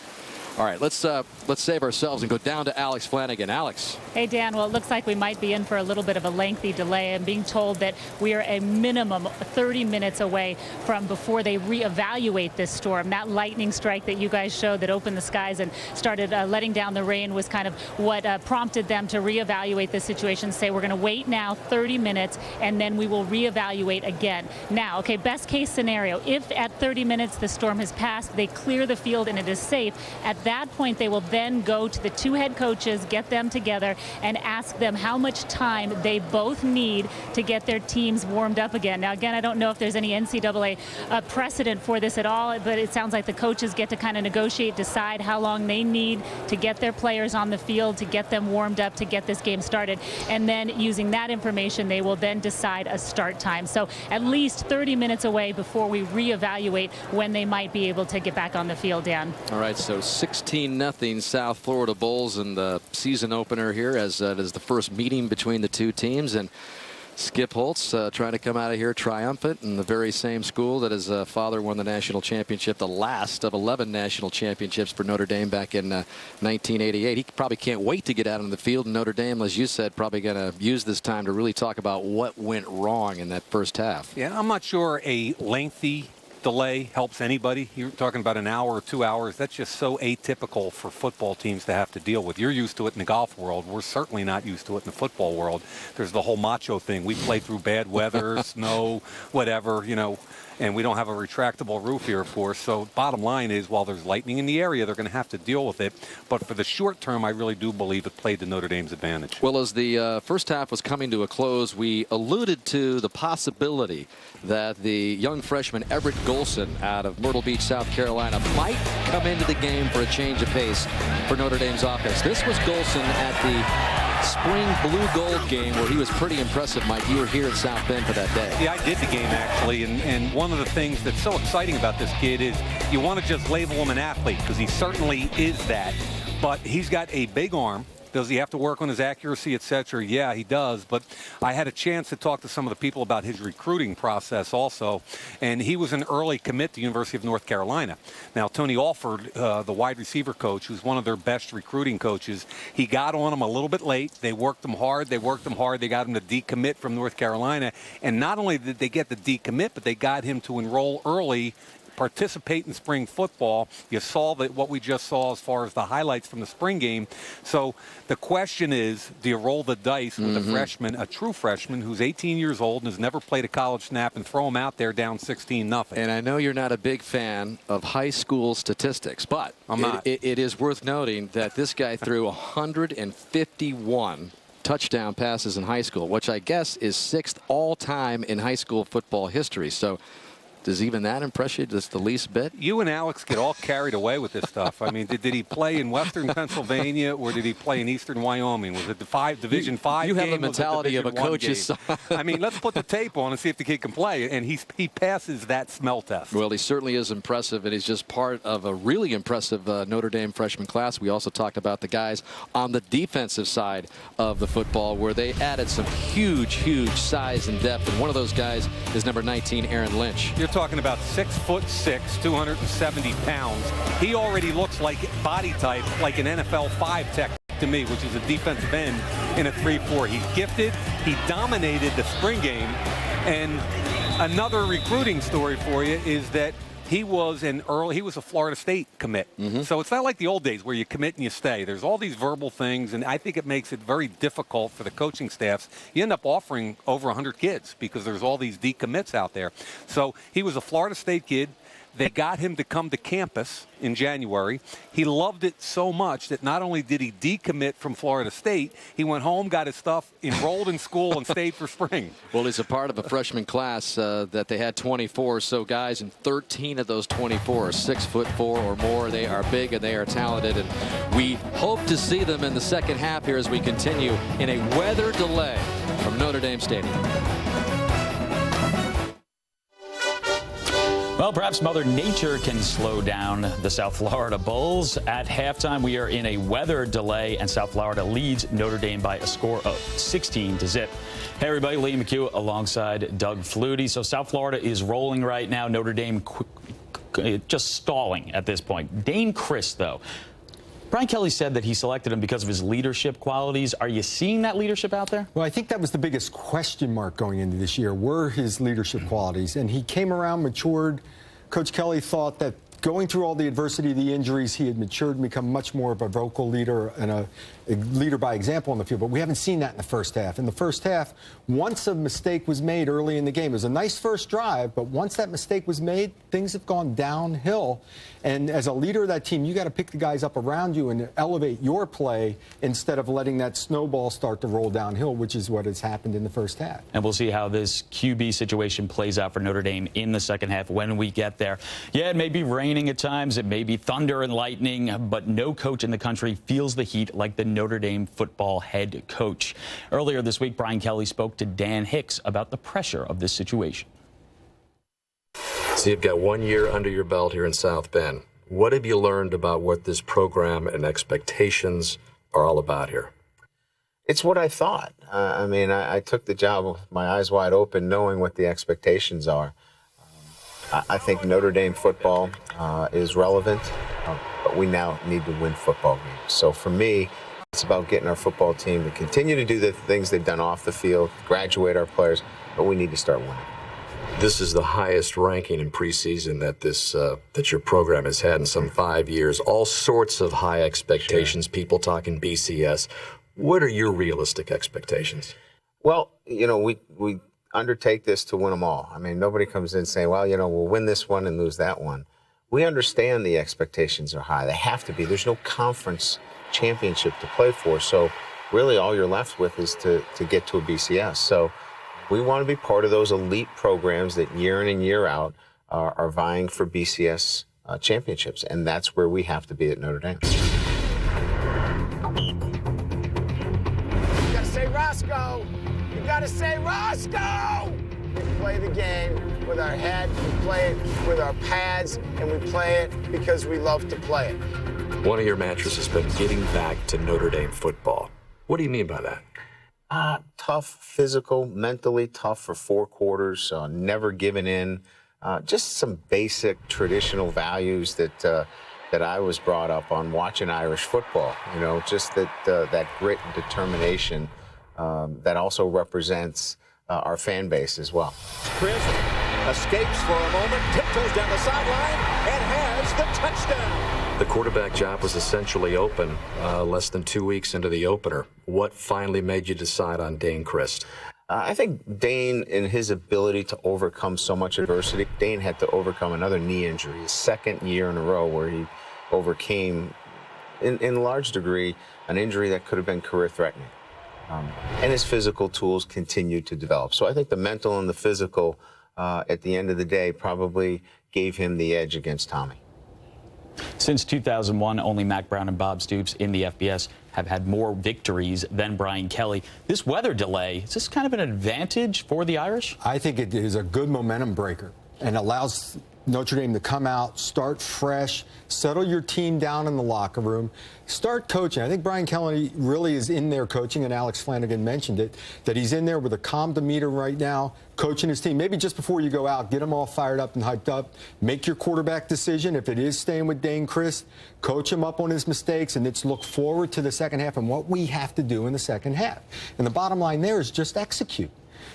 All right, let's save ourselves and go down to Alex Flanagan. Alex. Hey, Dan. Well, it looks like we might be in for a little bit of a lengthy delay. I'm being told that we are a minimum 30 minutes away from before they reevaluate this storm. That lightning strike that you guys showed that opened the skies and started letting down the rain was kind of what prompted them to reevaluate the situation. Say we're going to wait now 30 minutes and then we will reevaluate again. Now, okay, best case scenario, if at 30 minutes the storm has passed, they clear the field and it is safe. At that point, they will then go to the 2 head coaches, get them together, and ask them how much time they both need to get their teams warmed up again. Now, again, I don't know if there's any NCAA precedent for this at all, but it sounds like the coaches get to kind of negotiate, decide how long they need to get their players on the field, to get them warmed up, to get this game started. And then using that information, they will then decide a start time. So at least 30 minutes away before we reevaluate when they might be able to get back on the field, Dan. All right, so 16-0 South Florida Bulls in the season opener here, as it is the first meeting between the two teams. And Skip Holtz trying to come out of here triumphant in the very same school that his father won the national championship, the last of 11 national championships for Notre Dame back in 1988. He probably can't wait to get out on the field. And Notre Dame, as you said, probably going to use this time to really talk about what went wrong in that first half. Yeah, I'm not sure a lengthy delay helps anybody. You're talking about an hour or 2 hours. That's just so atypical for football teams to have to deal with. You're used to it in the golf world. We're certainly not used to it in the football world. There's the whole macho thing. We play through bad weather, snow, whatever, you know, and we don't have a retractable roof here, of course. So bottom line is, while there's lightning in the area, they're going to have to deal with it. But for the short term, I really do believe it played to Notre Dame's advantage. Well, as the first half was coming to a close, we alluded to the possibility that the young freshman Everett Golson out of Myrtle Beach, South Carolina, might come into the game for a change of pace for Notre Dame's offense. This was Golson at the spring blue gold game where he was pretty impressive. Mike, you were here in South Bend for that day. Yeah, I did the game actually, and one of the things that's so exciting about this kid is you want to just label him an athlete because he certainly is that, but he's got a big arm. Does he have to work on his accuracy, etc.? Yeah, he does. But I had a chance to talk to some of the people about his recruiting process also, and he was an early commit to University of North Carolina. Now, Tony Alford, the wide receiver coach, who's one of their best recruiting coaches, he got on him a little bit late. They worked him hard. They got him to decommit from North Carolina. And not only did they get the decommit, but they got him to enroll early, participate in spring football. You saw that what we just saw as far as the highlights from the spring game. So the question is, do you roll the dice with a freshman, a true freshman who's 18 years old and has never played a college snap, and throw him out there down 16-0? And I know you're not a big fan of high school statistics, but it is worth noting that this guy threw 151 touchdown passes in high school, which I guess is 6th all-time in high school football history. So does even that impress you just the least bit? You and Alex get all carried away with this stuff. I mean, did he play in Western Pennsylvania or did he play in Eastern Wyoming? Was it the Division 5 You game? have the mentality of a coach's son. I mean, let's put the tape on and see if the kid can play. And he passes that smell test. Well, he certainly is impressive, and he's just part of a really impressive Notre Dame freshman class. We also talked about the guys on the defensive side of the football where they added some huge size and depth. And one of those guys is number 19, Aaron Lynch. You're talking about 6'6", 270 pounds. He already looks like body type like an NFL 5 tech to me, which is a defensive end in a 3-4. He's gifted. He dominated the spring game. And another recruiting story for you is that he was a Florida State commit. So it's not like the old days where you commit and you stay. There's all these verbal things, and I think it makes it very difficult for the coaching staffs. You end up offering over 100 kids because there's all these decommits out there. So he was a Florida State kid. They got him to come to campus in January. He loved it so much that not only did he decommit from Florida State, he went home, got his stuff, enrolled in school, and stayed for spring. Well, he's a part of a freshman class that they had 24 or so guys, and 13 of those 24 are 6'4" or more. They are big and they are talented, and we hope to see them in the second half here as we continue in a weather delay from Notre Dame Stadium. Well, perhaps Mother Nature can slow down the South Florida Bulls. At halftime, we are in a weather delay, and South Florida leads Notre Dame by a score of 16-0. Hey, everybody, Liam McHugh alongside Doug Flutie. So South Florida is rolling right now. Notre Dame just stalling at this point. Dane Chris, though. Brian Kelly said that he selected him because of his leadership qualities. Are you seeing that leadership out there? Well, I think that was the biggest question mark going into this year, were his leadership qualities. And he came around, matured. Coach Kelly thought that going through all the adversity, the injuries, he had matured and become much more of a vocal leader and a leader by example on the field. But we haven't seen that in the first half. In the first half, once a mistake was made early in the game, it was a nice first drive, but once that mistake was made, things have gone downhill. And as a leader of that team, you got to pick the guys up around you and elevate your play instead of letting that snowball start to roll downhill, which is what has happened in the first half. And we'll see how this QB situation plays out for Notre Dame in the second half when we get there. Yeah, it may be raining at times, it may be thunder and lightning, but no coach in the country feels the heat like the Notre Dame football head coach. Earlier this week, Brian Kelly spoke to Dan Hicks about the pressure of this situation. So you've got 1 year under your belt here in South Bend. What have you learned about what this program and expectations are all about here? It's what I thought. I took the job with my eyes wide open, knowing what the expectations are. I think Notre Dame football is relevant, but we now need to win football games. So for me, it's about getting our football team to continue to do the things they've done off the field, graduate our players, but we need to start winning. This is the highest ranking in preseason that your program has had in some 5 years. All sorts of high expectations, people talking BCS. What are your realistic expectations? Well, we undertake this to win them all. I mean, nobody comes in saying, well, we'll win this one and lose that one. We understand the expectations are high. They have to be. There's no conference championship to play for. So really all you're left with is to get to a BCS. So we want to be part of those elite programs that year in and year out are vying for BCS championships. And that's where we have to be at Notre Dame. Roscoe. You gotta say Roscoe. We play the game with our head, we play it with our pads, and we play it because we love to play it. One of your mantras has been getting back to Notre Dame football. What do you mean by that? Tough, physical, mentally tough for 4 quarters, never giving in. Just some basic traditional values that I was brought up on watching Irish football. You know, just that grit and determination that also represents our fan base as well. Chris escapes for a moment, tiptoes down the sideline, and has the touchdown. The quarterback job was essentially open less than 2 weeks into the opener. What finally made you decide on Dane Christ? I think Dane, in his ability to overcome so much adversity, Dane had to overcome another knee injury, his 2nd year in a row where he overcame, in large degree, an injury that could have been career-threatening. And his physical tools continued to develop. So I think the mental and the physical, at the end of the day, probably gave him the edge against Tommy. Since 2001, only Mac Brown and Bob Stoops in the FBS have had more victories than Brian Kelly. This weather delay, is this kind of an advantage for the Irish? I think it is a good momentum breaker and allows Notre Dame to come out, start fresh, settle your team down in the locker room, start coaching. I think Brian Kelly really is in there coaching, and Alex Flanagan mentioned it, that he's in there with a calm demeanor right now, coaching his team. Maybe just before you go out, get them all fired up and hyped up. Make your quarterback decision. If it is staying with Dane Christ, coach him up on his mistakes, and let's look forward to the second half and what we have to do in the second half. And the bottom line there is just execute.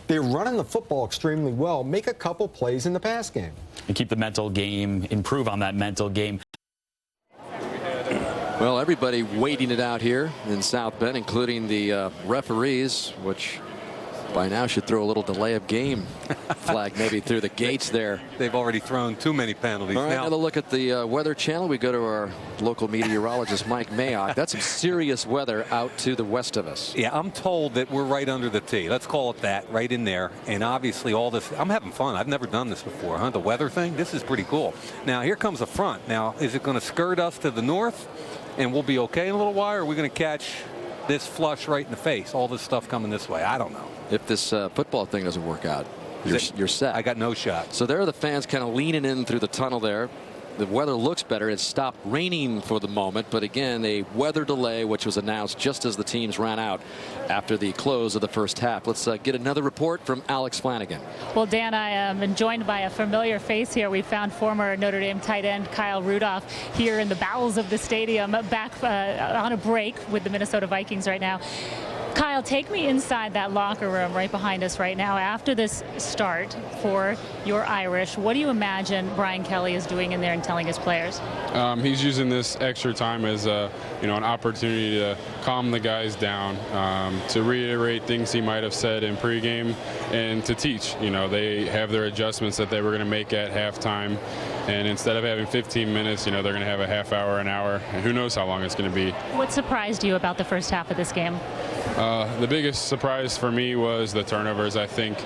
They're running the football extremely well. Make a couple plays in the pass game. And keep the mental game, improve on that mental game. Well, everybody waiting it out here in South Bend, including the referees, which by now should throw a little delay of game flag maybe through the gates there. They've already thrown too many penalties. All right, now to look at the Weather Channel. We go to our local meteorologist, Mike Mayock. That's some serious weather out to the west of us. Yeah, I'm told that we're right under the T. Let's call it that, right in there. And obviously all this, I'm having fun. I've never done this before, huh? The weather thing, this is pretty cool. Now, here comes the front. Now, is it going to skirt us to the north and we'll be okay in a little while, or are we going to catch this flush right in the face? All this stuff coming this way. I don't know. If this football thing doesn't work out, you're set. I got no shot. So there are the fans kind of leaning in through the tunnel there. The weather looks better. It stopped raining for the moment, but again, a weather delay, which was announced just as the teams ran out after the close of the first half. Let's get another report from Alex Flanagan. Well, Dan, I am joined by a familiar face here. We found former Notre Dame tight end Kyle Rudolph here in the bowels of the stadium, back on a break with the Minnesota Vikings right now. Kyle, take me inside that locker room right behind us right now. After this start for your Irish, what do you imagine Brian Kelly is doing in there and telling his players? He's using this extra time as an opportunity to calm the guys down, to reiterate things he might have said in pregame, and to teach. They have their adjustments that they were going to make at halftime, and instead of having 15 minutes, they're going to have a half hour, an hour, and who knows how long it's going to be. What surprised you about the first half of this game? The biggest surprise for me was the turnovers. I think,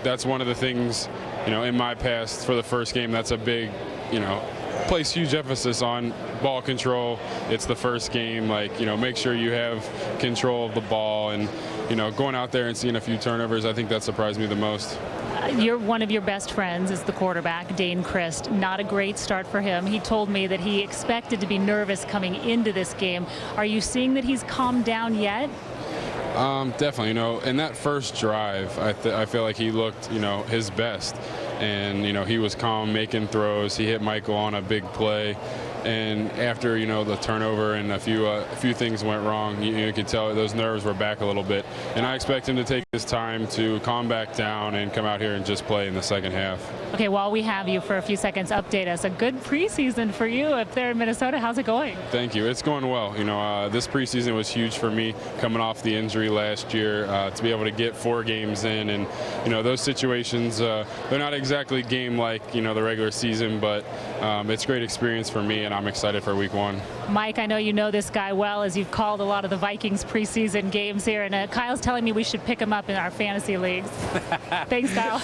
that's one of the things, in my past for the first game, that's a big, place huge emphasis on ball control. It's the first game, make sure you have control of the ball, and, going out there and seeing a few turnovers, I think that surprised me the most. One of your best friends is the quarterback, Dane Christ. Not a great start for him. He told me that he expected to be nervous coming into this game. Are you seeing that he's calmed down yet? Definitely. In that first drive, I feel like he looked, his best. And, he was calm, making throws. He hit Michael on a big play. And after, the turnover and a few things went wrong, you could tell those nerves were back a little bit. And I expect him to take his time to calm back down and come out here and just play in the second half. Okay, while we have you for a few seconds, update us. A good preseason for you up there in Minnesota. How's it going? Thank you. It's going well. This preseason was huge for me coming off the injury last year, to be able to get 4 games in. And, those situations, they're not exactly game like, the regular season, but it's great experience for me, and I'm excited for week 1. Mike, I know you know this guy well, as you've called a lot of the Vikings preseason games here, and Kyle's telling me we should pick him up in our fantasy leagues. Thanks, Kyle.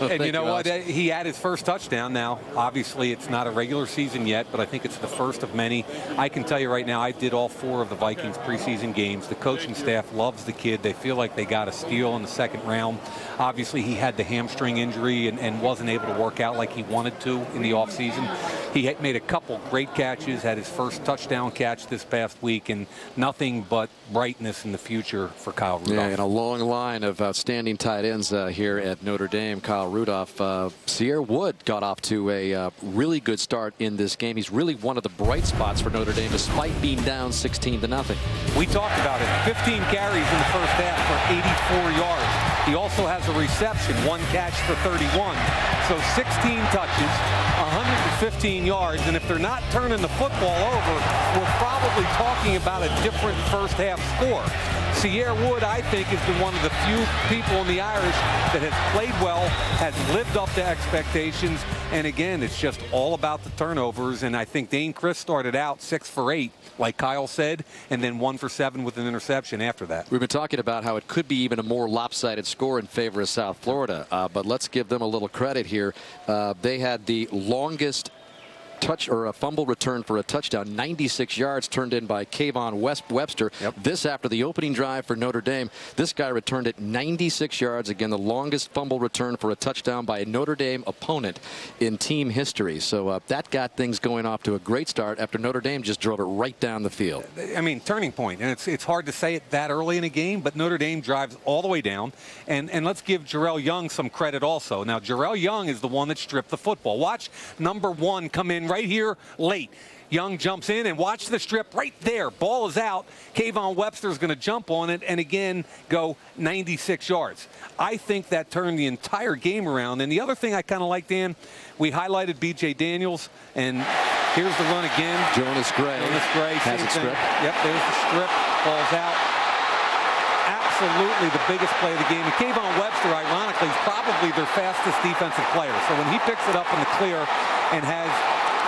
And you know what? He had his first touchdown. Now, obviously, it's not a regular season yet, but I think it's the first of many. I can tell you right now, I did all 4 of the Vikings preseason games. The coaching staff loves the kid. They feel like they got a steal in the second round. Obviously, he had the hamstring injury and wasn't able to work out like he wanted to in the offseason. He had made a couple great catches, had his first touchdown catch this past week, and nothing but brightness in the future for Kyle Rudolph. Yeah, and a long line of outstanding tight ends here at Notre Dame. Kyle Rudolph. Sierra Wood got off to a really good start in this game. He's really one of the bright spots for Notre Dame, despite being down 16-0. We talked about it. 15 carries in the first half for 84 yards. He also has a reception, 1 catch for 31. So 16 touches, 115 yards, and if they're not turning the football over, we're probably talking about a different first half score. Sierra Wood, I think, has been one of the few people in the Irish that has played well, has lived up to expectations, and again, it's just all about the turnovers, and I think Dane Chris started out 6 for 8, like Kyle said, and then 1 for 7 with an interception after that. We've been talking about how it could be even a more lopsided score in favor of South Florida, but let's give them a little credit here. They had the longest touch or a fumble return for a touchdown, 96 yards turned in by Kayvon Webster. This after the opening drive for Notre Dame. This guy returned it 96 yards. Again, the longest fumble return for a touchdown by a Notre Dame opponent in team history. So that got things going off to a great start after Notre Dame just drove it right down the field. I mean, turning point, and it's hard to say it that early in a game, but Notre Dame drives all the way down, and let's give Jarrell Young some credit also. Now, Jarrell Young is the one that stripped the football. Watch number 1 come in right here late. Young jumps in and watch the strip right there. Ball is out. Kayvon Webster's going to jump on it and again go 96 yards. I think that turned the entire game around. And the other thing I kind of like, Dan, we highlighted B.J. Daniels, and here's the run again. Jonas Gray has it stripped. Yep, there's the strip. Ball's out. Absolutely the biggest play of the game. And Kayvon Webster, ironically, is probably their fastest defensive player. So when he picks it up in the clear and has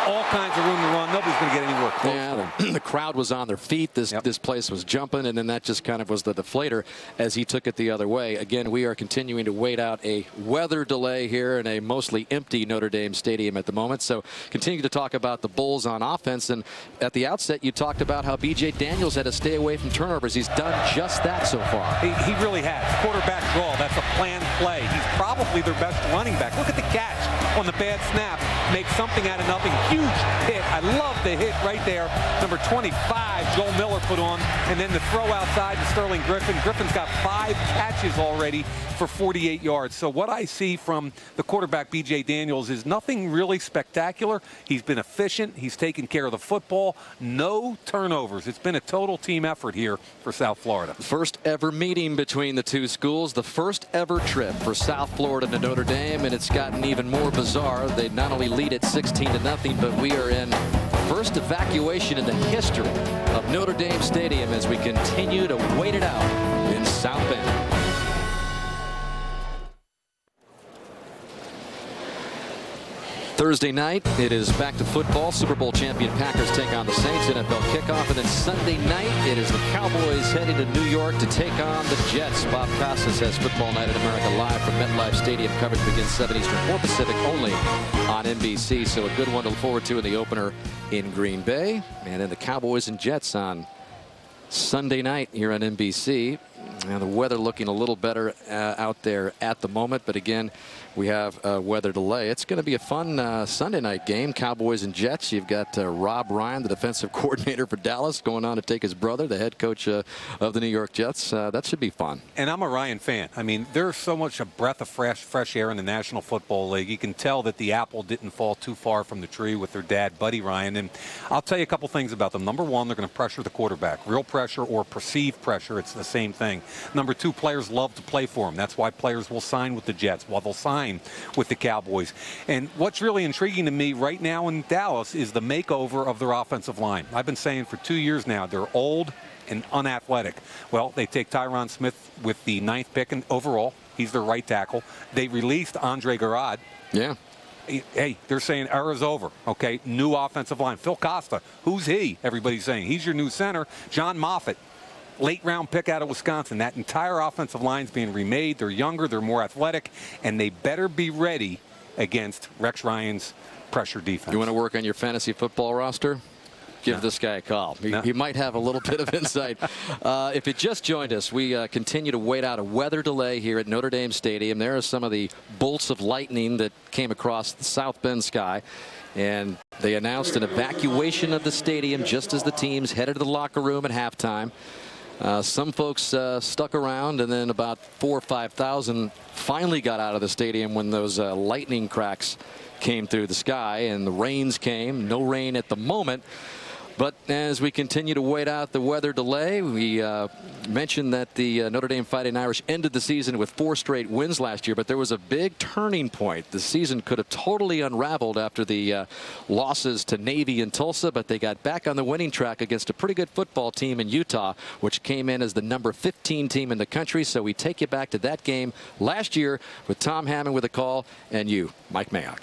all kinds of room to run, nobody's going to get anywhere close. Yeah, the crowd was on their feet. This place was jumping, and then that just kind of was the deflator as he took it the other way. Again, we are continuing to wait out a weather delay here in a mostly empty Notre Dame Stadium at the moment. So continue to talk about the Bulls on offense. And at the outset, you talked about how B.J. Daniels had to stay away from turnovers. He's done just that so far. He really has. Quarterback draw, that's a planned play. He's probably their best running back. Look at the catch on the bad snap. Make something out of nothing. Huge hit. I love the hit right there. Number 25, Joel Miller put on. And then the throw outside to Sterling Griffin. Griffin's got 5 catches already for 48 yards. So what I see from the quarterback, B.J. Daniels, is nothing really spectacular. He's been efficient. He's taken care of the football. No turnovers. It's been a total team effort here for South Florida. First ever meeting between the two schools. The first ever trip for South Florida to Notre Dame, and it's gotten even more bizarre. They not only lead it 16-0, but we are in first evacuation in the history of Notre Dame Stadium as we continue to wait it out in South Bend. Thursday night, it is back to football. Super Bowl champion Packers take on the Saints. NFL kickoff. And then Sunday night, it is the Cowboys heading to New York to take on the Jets. Bob Costas has Football Night in America live from MetLife Stadium. Coverage begins 7 Eastern, 4 Pacific, only on NBC. So a good one to look forward to in the opener in Green Bay. And then the Cowboys and Jets on Sunday night here on NBC. And the weather looking a little better out there at the moment. But again, we have a weather delay. It's going to be a fun Sunday night game. Cowboys and Jets. You've got Rob Ryan, the defensive coordinator for Dallas, going on to take his brother, the head coach of the New York Jets. That should be fun. And I'm a Ryan fan. I mean, there's so much a breath of fresh air in the National Football League. You can tell that the apple didn't fall too far from the tree with their dad, Buddy Ryan. And I'll tell you a couple things about them. Number one, they're going to pressure the quarterback. Real pressure or perceived pressure, it's the same thing. Number two, players love to play for them. That's why players will sign with the Jets, while they'll sign with the Cowboys. And what's really intriguing to me right now in Dallas is the makeover of their offensive line. I've been saying for 2 years now, they're old and unathletic. Well, they take Tyron Smith with the 9th pick overall. He's their right tackle. They released Andre Garrod. Yeah. Hey, they're saying era's over, okay? New offensive line. Phil Costa, who's he? Everybody's saying he's your new center. John Moffitt, late-round pick out of Wisconsin. That entire offensive line's being remade. They're younger, they're more athletic, and they better be ready against Rex Ryan's pressure defense. You want to work on your fantasy football roster? Give this guy a call. He might have a little bit of insight. If you just joined us, we continue to wait out a weather delay here at Notre Dame Stadium. There are some of the bolts of lightning that came across the South Bend sky. And they announced an evacuation of the stadium just as the teams headed to the locker room at halftime. Some folks stuck around, and then about 4,000 or 5,000 finally got out of the stadium when those lightning cracks came through the sky, and the rains came. No rain at the moment. But as we continue to wait out the weather delay, we mentioned that the Notre Dame Fighting Irish ended the season with 4 straight wins last year, but there was a big turning point. The season could have totally unraveled after the losses to Navy and Tulsa, but they got back on the winning track against a pretty good football team in Utah, which came in as the number 15 team in the country. So we take you back to that game last year with Tom Hammond with a call, and you, Mike Mayock.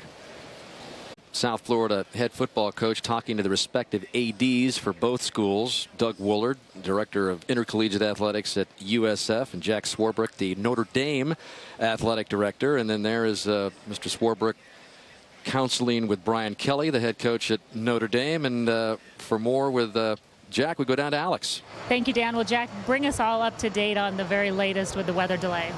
South Florida head football coach talking to the respective ADs for both schools. Doug Woolard, director of intercollegiate athletics at USF, and Jack Swarbrick, the Notre Dame athletic director. And then there is Mr. Swarbrick counseling with Brian Kelly, the head coach at Notre Dame. And for more with Jack, we go down to Alex. Thank you, Dan. Well, Jack, bring us all up to date on the very latest with the weather delay.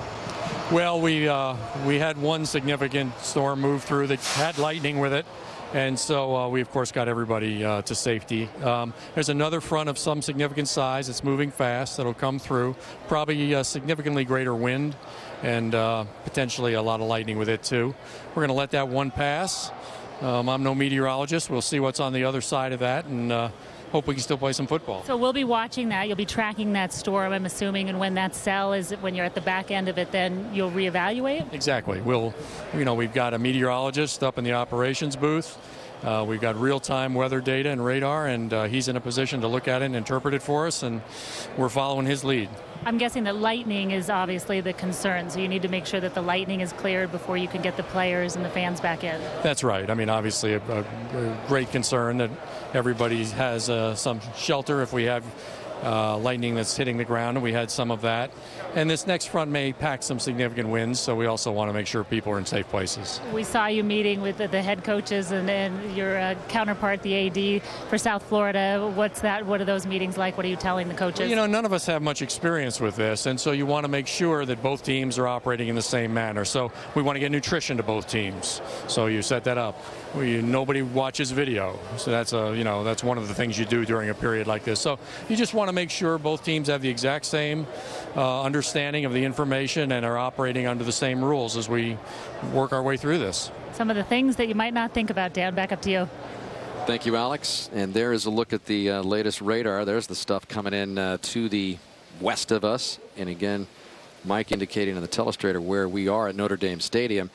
Well, we had one significant storm move through that had lightning with it. And so we, of course, got everybody to safety. There's another front of some significant size. It's moving fast. That'll come through. Probably a significantly greater wind and potentially a lot of lightning with it, too. We're going to let that one pass. I'm no meteorologist. We'll see what's on the other side of that and hope we can still play some football. So we'll be watching that. You'll be tracking that storm, I'm assuming, and when that cell is, when you're at the back end of it, then you'll reevaluate? Exactly. We've got a meteorologist up in the operations booth. We've got real-time weather data and radar, and he's in a position to look at it and interpret it for us, and we're following his lead. I'm guessing that lightning is obviously the concern, so you need to make sure that the lightning is cleared before you can get the players and the fans back in. That's right. I mean, obviously a great concern that everybody has some shelter if we have lightning that's hitting the ground, and we had some of that. And this next front may pack some significant winds, so we also want to make sure people are in safe places. We saw you meeting with the head coaches and your counterpart, the AD for South Florida. What's that? What are those meetings like? What are you telling the coaches? Well, none of us have much experience with this, and so you want to make sure that both teams are operating in the same manner. So we want to get nutrition to both teams. So you set that up. Nobody watches video, so that's one of the things you do during a period like this. So you just want to make sure both teams have the exact same understanding of the information and are operating under the same rules as we work our way through this. Some of the things that you might not think about, Dan. Back up to you. Thank you, Alex. And there is a look at the latest radar. There's the stuff coming in to the west of us. And again, Mike indicating on the telestrator where we are at Notre Dame Stadium.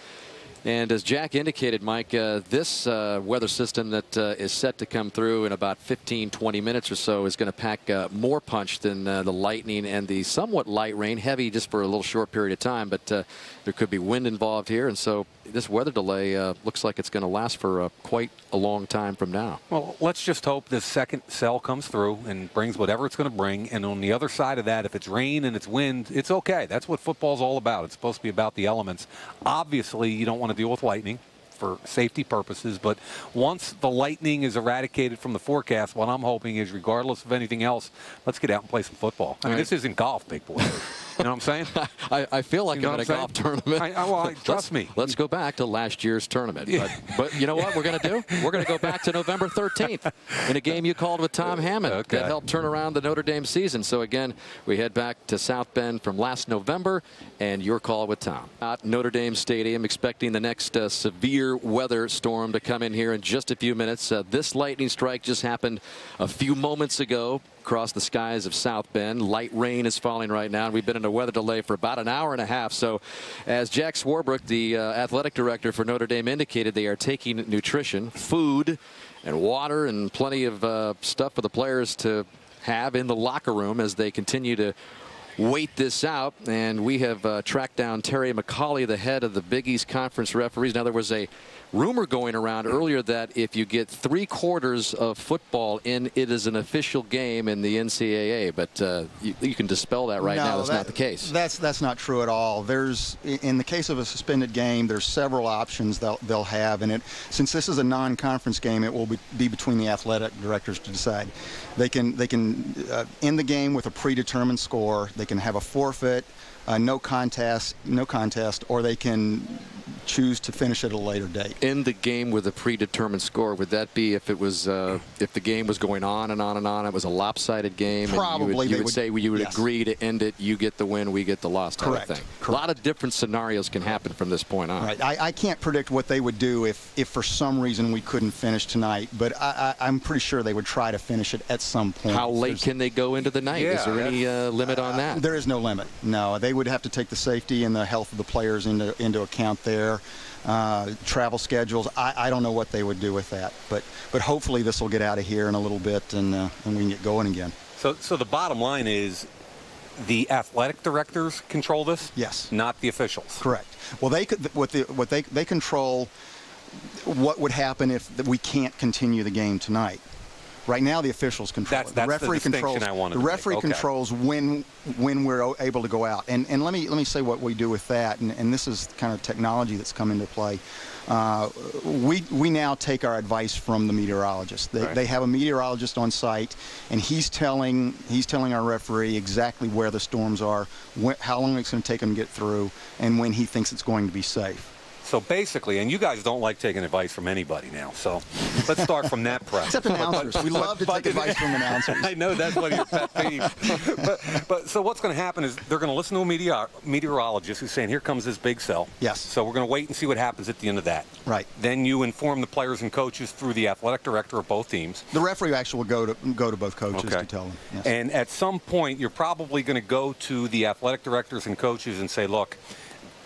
And as Jack indicated, Mike, this weather system that is set to come through in about 15-20 minutes or so is going to pack more punch than the lightning and the somewhat light rain, heavy just for a little short period of time. But there could be wind involved here, and so this weather delay looks like it's going to last for quite a long time from now. Well, let's just hope this second cell comes through and brings whatever it's going to bring. And on the other side of that, if it's rain and it's wind, it's okay. That's what football's all about. It's supposed to be about the elements. Obviously, you don't want to deal with lightning for safety purposes, but once the lightning is eradicated from the forecast, what I'm hoping is, regardless of anything else, let's get out and play some football. I mean, this isn't golf, big boy. You know what I'm saying? I feel like I'm at a golf tournament. Trust me. Let's go back to last year's tournament. But you know what we're going to do? We're going to go back to November 13th in a game you called with Tom Hammond that helped turn around the Notre Dame season. So again, we head back to South Bend from last November, and your call with Tom. At Notre Dame Stadium, expecting the next severe weather storm to come in here in just a few minutes. This lightning strike just happened a few moments ago across the skies of South Bend. Light rain is falling right now, and we've been in a weather delay for about an hour and a half. So as Jack Swarbrick, the athletic director for Notre Dame, indicated, they are taking nutrition, food, and water, and plenty of stuff for the players to have in the locker room as they continue to wait this out. And we have tracked down Terry McCauley, the head of the Big East Conference referees. Now, there was a rumor going around earlier that if you get 3/4 of football in, it is an official game in the NCAA. But you can dispel that right now. That's not the case. That's not true at all. In the case of a suspended game, there's several options they'll have, and since this is a non-conference game, it will be between the athletic directors to decide. They can end the game with a predetermined score. They can have a forfeit, no contest, or they can choose to finish at a later date. End the game with a predetermined score. Would that be if it was if the game was going on and on and on? It was a lopsided game. Probably and you would say you would agree to end it. You get the win, we get the loss. Correct. Thing. A lot of different scenarios can happen from this point on. Right. I can't predict what they would do if for some reason we couldn't finish tonight, but I'm pretty sure they would try to finish it at some point. How late can they go into the night? Yeah, is there any limit on that? There is no limit. No, they would have to take the safety and the health of the players into account there. Travel schedules. I don't know what they would do with that, but hopefully this will get out of here in a little bit and we can get going again. So the bottom line is the athletic directors control this? Yes. Not the officials. Correct. Well, they control what would happen if we can't continue the game tonight. Right now, the officials control it. The referee controls when we're able to go out. And let me say what we do with that. And this is kind of technology that's come into play. We now take our advice from the meteorologist. They have a meteorologist on site, and he's telling our referee exactly where the storms are, how long it's going to take them to get through, and when he thinks it's going to be safe. So basically, and you guys don't like taking advice from anybody now, so let's start from that premise. Except announcers. We love to take advice from announcers. I know that's one of your pet peeves. But so what's going to happen is they're going to listen to a meteorologist who's saying, here comes this big cell. Yes. So we're going to wait and see what happens at the end of that. Right. Then you inform the players and coaches through the athletic director of both teams. The referee actually will go to both coaches to tell them. Yes. And at some point, you're probably going to go to the athletic directors and coaches and say, look,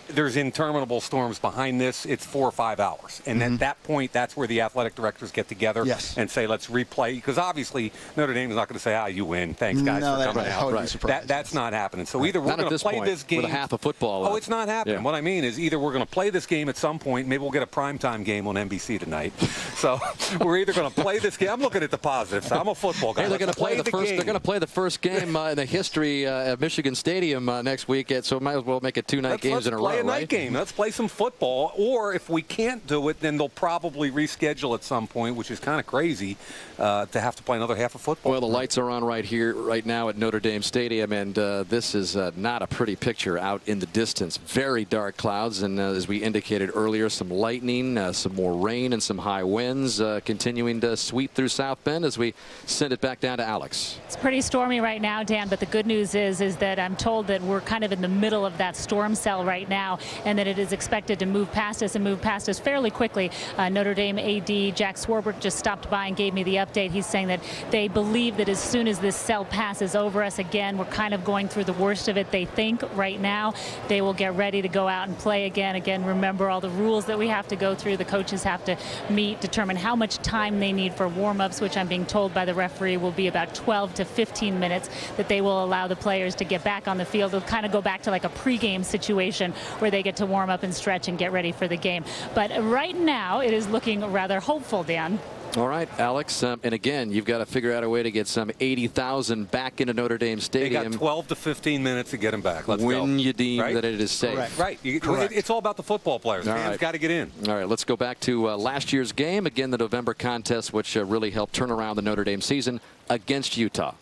there's interminable storms behind this. It's 4 or 5 hours. And at that point, that's where the athletic directors get together and say, let's replay. Because obviously, Notre Dame is not going to say, you win. Thanks, guys, for coming out. That's not happening. So either we're going to play this game. With a half of football left. Oh, it's not happening. Yeah. What I mean is either we're going to play this game at some point. Maybe we'll get a primetime game on NBC tonight. So we're either going to play this game. I'm looking at the positives. I'm a football guy. Hey, they're going to play the first. They're going to play the first game in the history of Michigan Stadium next week. So might as well make it 2 night games in a row. A night game. Let's play some football. Or if we can't do it, then they'll probably reschedule at some point, which is kind of crazy to have to play another half of football. Well, the lights are on right now at Notre Dame Stadium, and this is not a pretty picture out in the distance. Very dark clouds, and as we indicated earlier, some lightning, some more rain, and some high winds continuing to sweep through South Bend as we send it back down to Alex. It's pretty stormy right now, Dan, but the good news is that I'm told that we're kind of in the middle of that storm cell right now, and that it is expected to move past us fairly quickly. Notre Dame AD Jack Swarbrick just stopped by and gave me the update. He's saying that they believe that as soon as this cell passes over us again, we're kind of going through the worst of it. They think right now they will get ready to go out and play again. Again, remember all the rules that we have to go through. The coaches have to meet, determine how much time they need for warm-ups, which I'm being told by the referee will be about 12 to 15 minutes, that they will allow the players to get back on the field. They'll kind of go back to like a pregame situation where they get to warm up and stretch and get ready for the game. But right now it is looking rather hopeful, Dan. All right, Alex, and again, you've got to figure out a way to get some 80,000 back into Notre Dame Stadium. They got 12 to 15 minutes to get them back. Let's go. When you deem that it is safe. Right. It's all about the football players. Fans got to get in. All right, let's go back to last year's game. Again, the November contest, which really helped turn around the Notre Dame season against Utah.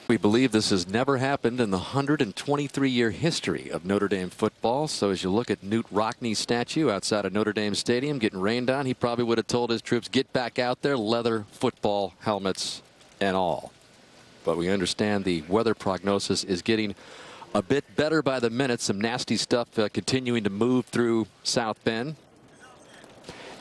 We believe this has never happened in the 123-year history of Notre Dame football. So as you look at Newt Rockne's statue outside of Notre Dame Stadium getting rained on, he probably would have told his troops, get back out there, leather football helmets and all. But we understand the weather prognosis is getting a bit better by the minute. Some nasty stuff continuing to move through South Bend.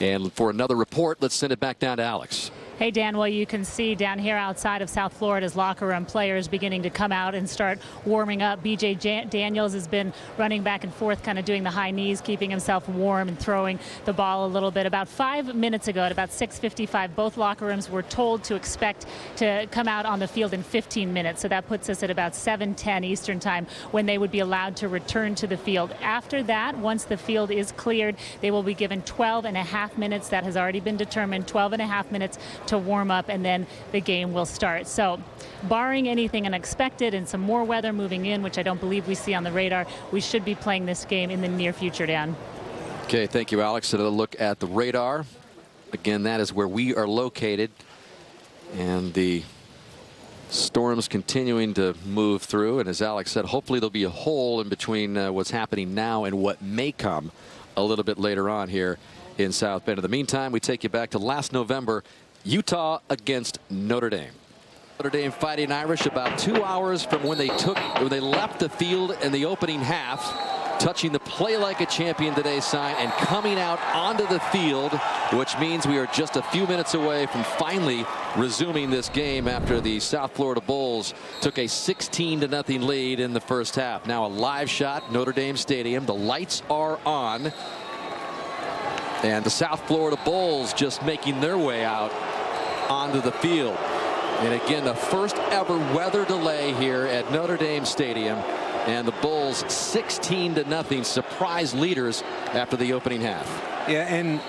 And for another report, let's send it back down to Alex. Hey, Dan, well, you can see down here outside of South Florida's locker room, players beginning to come out and start warming up. B.J. Daniels has been running back and forth, kind of doing the high knees, keeping himself warm and throwing the ball a little bit. About 5 minutes ago, at about 6:55, both locker rooms were told to expect to come out on the field in 15 minutes. So that puts us at about 7:10 Eastern time when they would be allowed to return to the field. After that, once the field is cleared, they will be given 12.5 minutes. That has already been determined, 12.5 minutes to warm up, and then the game will start. So barring anything unexpected and some more weather moving in, which I don't believe we see on the radar, we should be playing this game in the near future, Dan. Okay, thank you, Alex. Another look at the radar. Again, that is where we are located, and the storm's continuing to move through. And as Alex said, hopefully there'll be a hole in between what's happening now and what may come a little bit later on here in South Bend. In the meantime, we take you back to last November, Utah against Notre Dame. Notre Dame Fighting Irish about 2 hours from when they left the field in the opening half, touching the play like a champion today sign and coming out onto the field, which means we are just a few minutes away from finally resuming this game after the South Florida Bulls took a 16-0 lead in the first half. Now a live shot, Notre Dame Stadium. The lights are on, and the South Florida Bulls just making their way out onto the field. And again, the first ever weather delay here at Notre Dame Stadium, and the Bulls 16-0 surprise leaders after the opening half. Yeah, and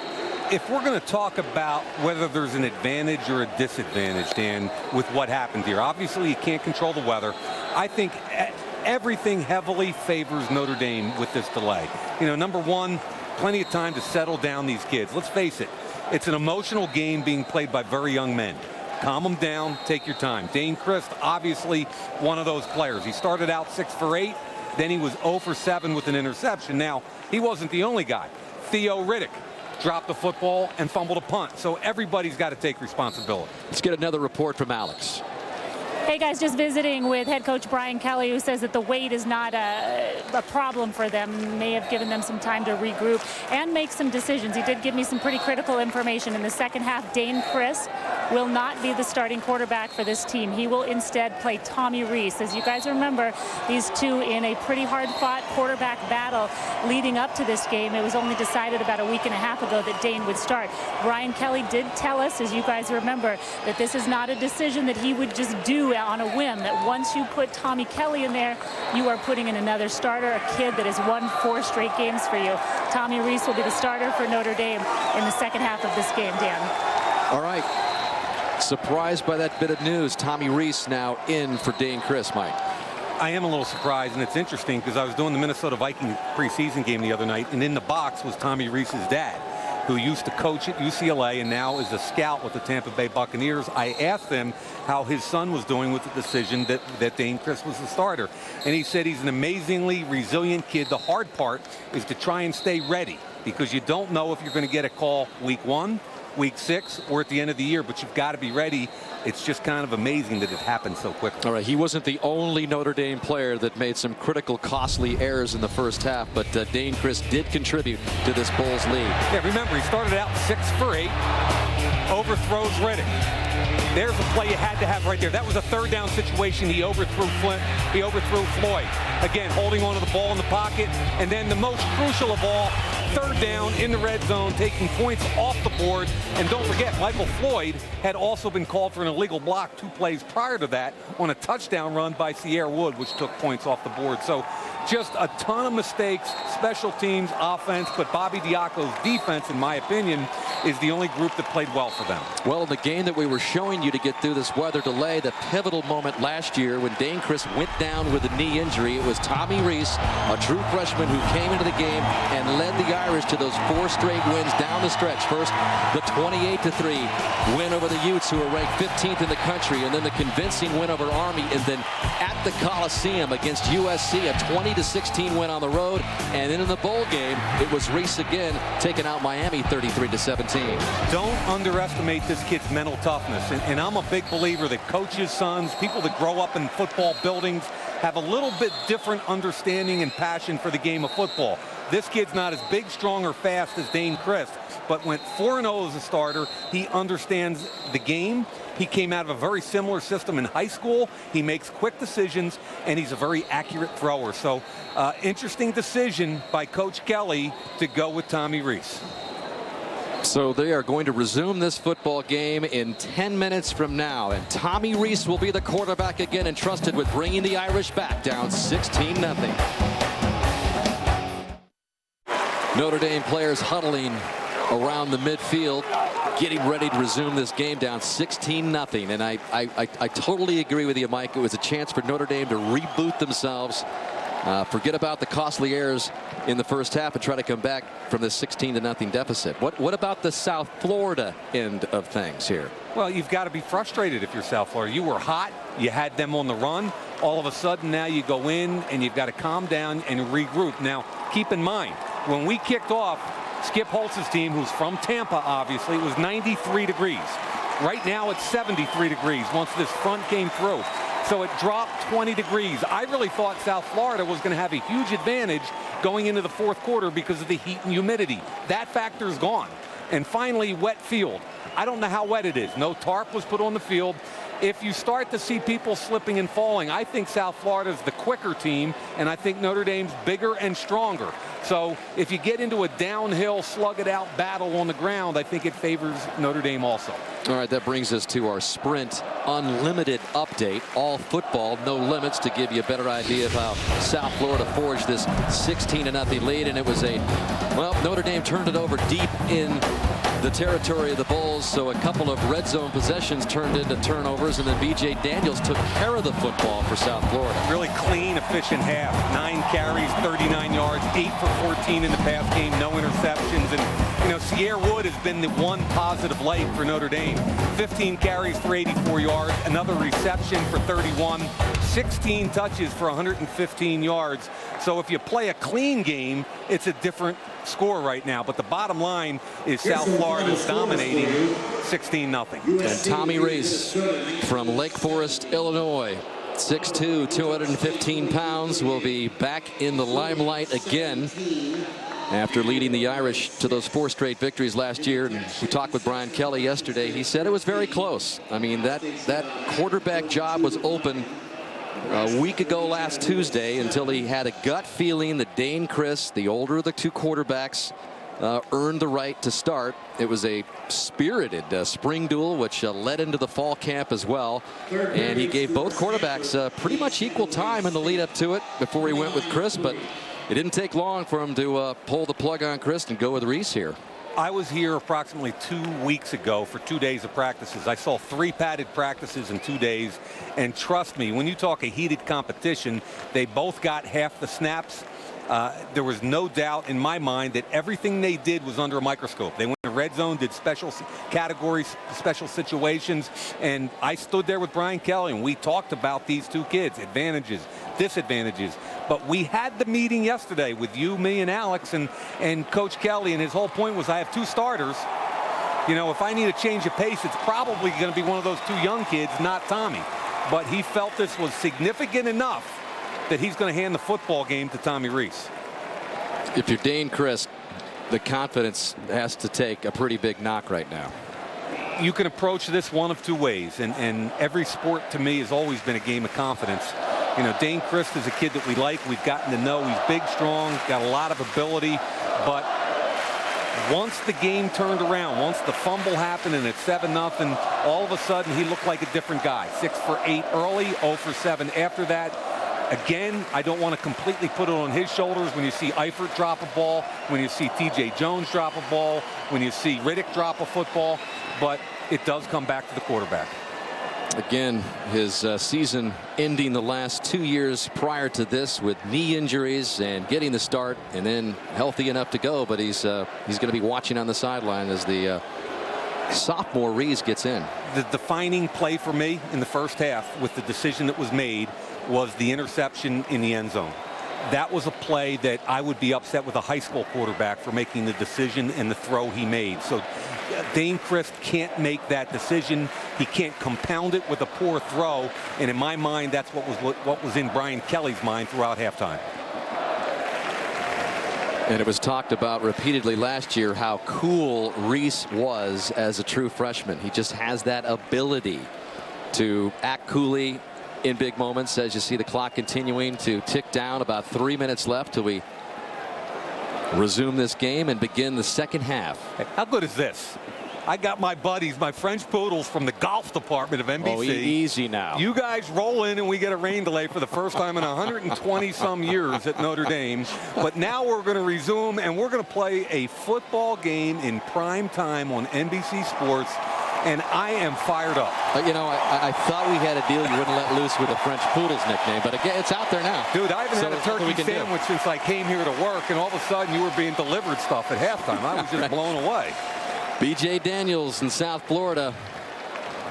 if we're going to talk about whether there's an advantage or a disadvantage, Dan, with what happened here, obviously you can't control the weather. I think everything heavily favors Notre Dame with this delay. You know, number one, plenty of time to settle down these kids. Let's face it, it's an emotional game being played by very young men. Calm them down, take your time. Dane Christ, obviously one of those players. He started out 6 for 8, then he was 0 for 7 with an interception. Now, he wasn't the only guy. Theo Riddick dropped the football and fumbled a punt. So everybody's got to take responsibility. Let's get another report from Alex. Hey guys, just visiting with head coach Brian Kelly, who says that the wait is not a problem for them. May have given them some time to regroup and make some decisions. He did give me some pretty critical information. In the second half, Dane Christ will not be the starting quarterback for this team. He will instead play Tommy Rees. As you guys remember, these two in a pretty hard-fought quarterback battle leading up to this game. It was only decided about a week and a half ago that Dane would start. Brian Kelly did tell us, as you guys remember, that this is not a decision that he would just do on a whim, that once you put Tommy Kelly in there, you are putting in another starter, a kid that has won 4 straight games for you. Tommy Rees will be the starter for Notre Dame in the second half of this game, Dan. All right. Surprised by that bit of news. Tommy Rees now in for Dane Christ, Mike. I am a little surprised, and it's interesting because I was doing the Minnesota Vikings preseason game the other night, and in the box was Tommy Rees' dad, who used to coach at UCLA and now is a scout with the Tampa Bay Buccaneers. I asked him how his son was doing with the decision that Dane Christ was the starter. And he said he's an amazingly resilient kid. The hard part is to try and stay ready, because you don't know if you're going to get a call week 1, week 6, or at the end of the year, but you've got to be ready. It's just kind of amazing that it happened so quickly. All right, he wasn't the only Notre Dame player that made some critical, costly errors in the first half, but Dane Christ did contribute to this Bulls lead. Yeah, remember, he started out 6 for 8, overthrows Riddick. There's a play you had to have right there. That was a third down situation. He overthrew Flint. He overthrew Floyd. Again, holding onto the ball in the pocket. And then the most crucial of all, third down in the red zone, taking points off the board. And don't forget, Michael Floyd had also been called for an illegal block 2 plays prior to that on a touchdown run by Sierra Wood, which took points off the board. So just a ton of mistakes, special teams, offense, but Bobby Diaco's defense, in my opinion, is the only group that played well for them. Well, in the game that we were showing you to get through this weather delay, the pivotal moment last year when Dane Christ went down with a knee injury, it was Tommy Rees, a true freshman, who came into the game and led the Irish to those 4 straight wins down the stretch. First, the 28-3 win over the Utes, who are ranked 15th in the country, and then the convincing win over Army, and then at the Coliseum against USC, a 20-16 win on the road, and then in the bowl game, it was Rees again taking out Miami 33-17. Don't underestimate this kid's mental toughness, and I'm a big believer that coaches' sons, people that grow up in football buildings, have a little bit different understanding and passion for the game of football. This kid's not as big, strong, or fast as Dane Christ, but went 4-0 as a starter. He understands the game. He came out of a very similar system in high school. He makes quick decisions, and he's a very accurate thrower. So, interesting decision by Coach Kelly to go with Tommy Rees. So they are going to resume this football game in 10 minutes from now, and Tommy Rees will be the quarterback again, entrusted with bringing the Irish back down 16-0. Notre Dame players huddling around the midfield, getting ready to resume this game down 16-0. And I totally agree with you, Mike. It was a chance for Notre Dame to reboot themselves, forget about the costly errors in the first half, and try to come back from this 16-0 deficit. What about the South Florida end of things here? Well, you've got to be frustrated if you're South Florida. You were hot. You had them on the run. All of a sudden now you go in and you've got to calm down and regroup. Now, keep in mind, when we kicked off, Skip Holtz's team, who's from Tampa, obviously, it was 93 degrees. Right now it's 73 degrees once this front came through. So it dropped 20 degrees. I really thought South Florida was going to have a huge advantage going into the fourth quarter because of the heat and humidity. That factor is gone. And finally, wet field. I don't know how wet it is. No tarp was put on the field. If you start to see people slipping and falling, I think South Florida is the quicker team, and I think Notre Dame's bigger and stronger. So if you get into a downhill, slug-it-out battle on the ground, I think it favors Notre Dame also. All right, that brings us to our Sprint Unlimited update. All football, no limits, to give you a better idea of how South Florida forged this 16-0 lead. And it was Notre Dame turned it over deep in the territory of the Bulls, so a couple of red zone possessions turned into turnovers, and then B.J. Daniels took care of the football for South Florida. Really clean, efficient half. 9 carries, 39 yards, 8 for 14 in the pass game, no interceptions. And, you know, Sierra Wood has been the one positive light for Notre Dame. 15 carries for 84 yards, another reception for 31, 16 touches for 115 yards. So if you play a clean game, it's a different score right now. But the bottom line is South Florida's dominating 16-0. And Tommy Rees from Lake Forest, Illinois, 6'2", 215 pounds, will be back in the limelight again after leading the Irish to those 4 straight victories last year. And we talked with Brian Kelly yesterday. He said it was very close. I mean, that quarterback job was open a week ago last Tuesday until he had a gut feeling that Dane Christ, the older of the 2 quarterbacks, earned the right to start. It was a spirited spring duel, which led into the fall camp as well. And he gave both quarterbacks pretty much equal time in the lead up to it before he went with Christ. But it didn't take long for him to pull the plug on Christ and go with Rees here. I was here approximately 2 weeks ago for 2 days of practices. I saw 3 padded practices in 2 days. And trust me, when you talk a heated competition, they both got half the snaps. There was no doubt in my mind that everything they did was under a microscope. They went to red zone, did special categories, special situations, and I stood there with Brian Kelly and we talked about these 2 kids, advantages, disadvantages. But we had the meeting yesterday with you, me, and Alex, and Coach Kelly, and his whole point was I have 2 starters. You know, if I need a change of pace, it's probably going to be one of those 2 young kids, not Tommy. But he felt this was significant enough that he's going to hand the football game to Tommy Rees. If you're Dane Christ, the confidence has to take a pretty big knock right now. You can approach this one of 2 ways, and every sport to me has always been a game of confidence. You know, Dane Christ is a kid that we like. We've gotten to know. He's big, strong, got a lot of ability, but once the game turned around, once the fumble happened and it's 7-0, all of a sudden he looked like a different guy. 6 for 8 early, 0 for 7 after that. Again, I don't want to completely put it on his shoulders when you see Eifert drop a ball, when you see T.J. Jones drop a ball, when you see Riddick drop a football, but it does come back to the quarterback. Again, his season ending the last 2 years prior to this with knee injuries and getting the start and then healthy enough to go, but he's going to be watching on the sideline as the sophomore Rees gets in. The defining play for me in the first half with the decision that was made was the interception in the end zone. that was a play that I would be upset with a high school quarterback for making the decision and the throw he made. So Dane Christ can't make that decision. He can't compound it with a poor throw. And in my mind, that's what was in Brian Kelly's mind throughout halftime. And it was talked about repeatedly last year how cool Reese was as a true freshman. He just has that ability to act coolly in big moments. As you see the clock continuing to tick down, about 3 minutes left till we resume this game and begin the second half. How good is this? I got my buddies, my French poodles from the golf department of NBC. Oh, easy now. You guys roll in and we get a rain delay for the first time in 120 some years at Notre Dame. But now we're going to resume and we're going to play a football game in prime time on NBC Sports. And I am fired up. You know, I thought we had a deal you wouldn't let loose with the French Poodles nickname, but again, it's out there now. Dude, I haven't had a turkey sandwich since I came here to work, and all of a sudden you were being delivered stuff at halftime. I was just blown away. B.J. Daniels in South Florida,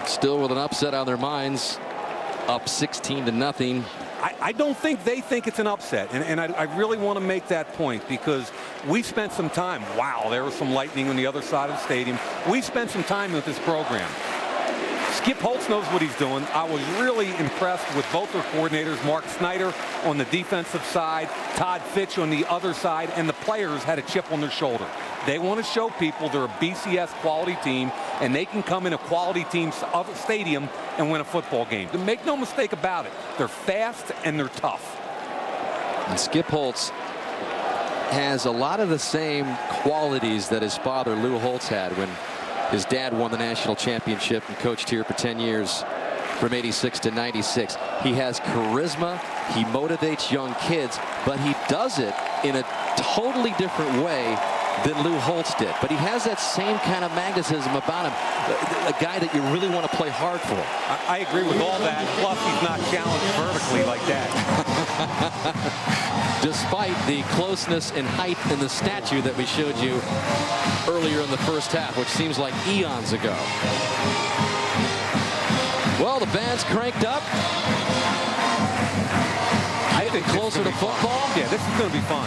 still with an upset on their minds, up 16-0. I don't think they think it's an upset, and I really want to make that point because we spent some time. Wow, there was some lightning on the other side of the stadium. We spent some time with this program. Skip Holtz knows what he's doing. I was really impressed with both their coordinators, Mark Snyder on the defensive side, Todd Fitch on the other side, and the players had a chip on their shoulder. They want to show people they're a BCS quality team, and they can come in a quality team stadium and win a football game. Make no mistake about it. They're fast and they're tough. And Skip Holtz has a lot of the same qualities that his father, Lou Holtz, had when his dad won the national championship and coached here for 10 years from 86 to 96. He has charisma. He motivates young kids, but he does it in a totally different way than Lou Holtz did. But he has that same kind of magnetism about him, a guy that you really want to play hard for. I agree with all that. Plus, he's not challenged vertically like that. Despite the closeness and height in the statue that we showed you earlier in the first half, which seems like eons ago. Well, the band's cranked up. I think closer to football. Yeah, this is going to be fun.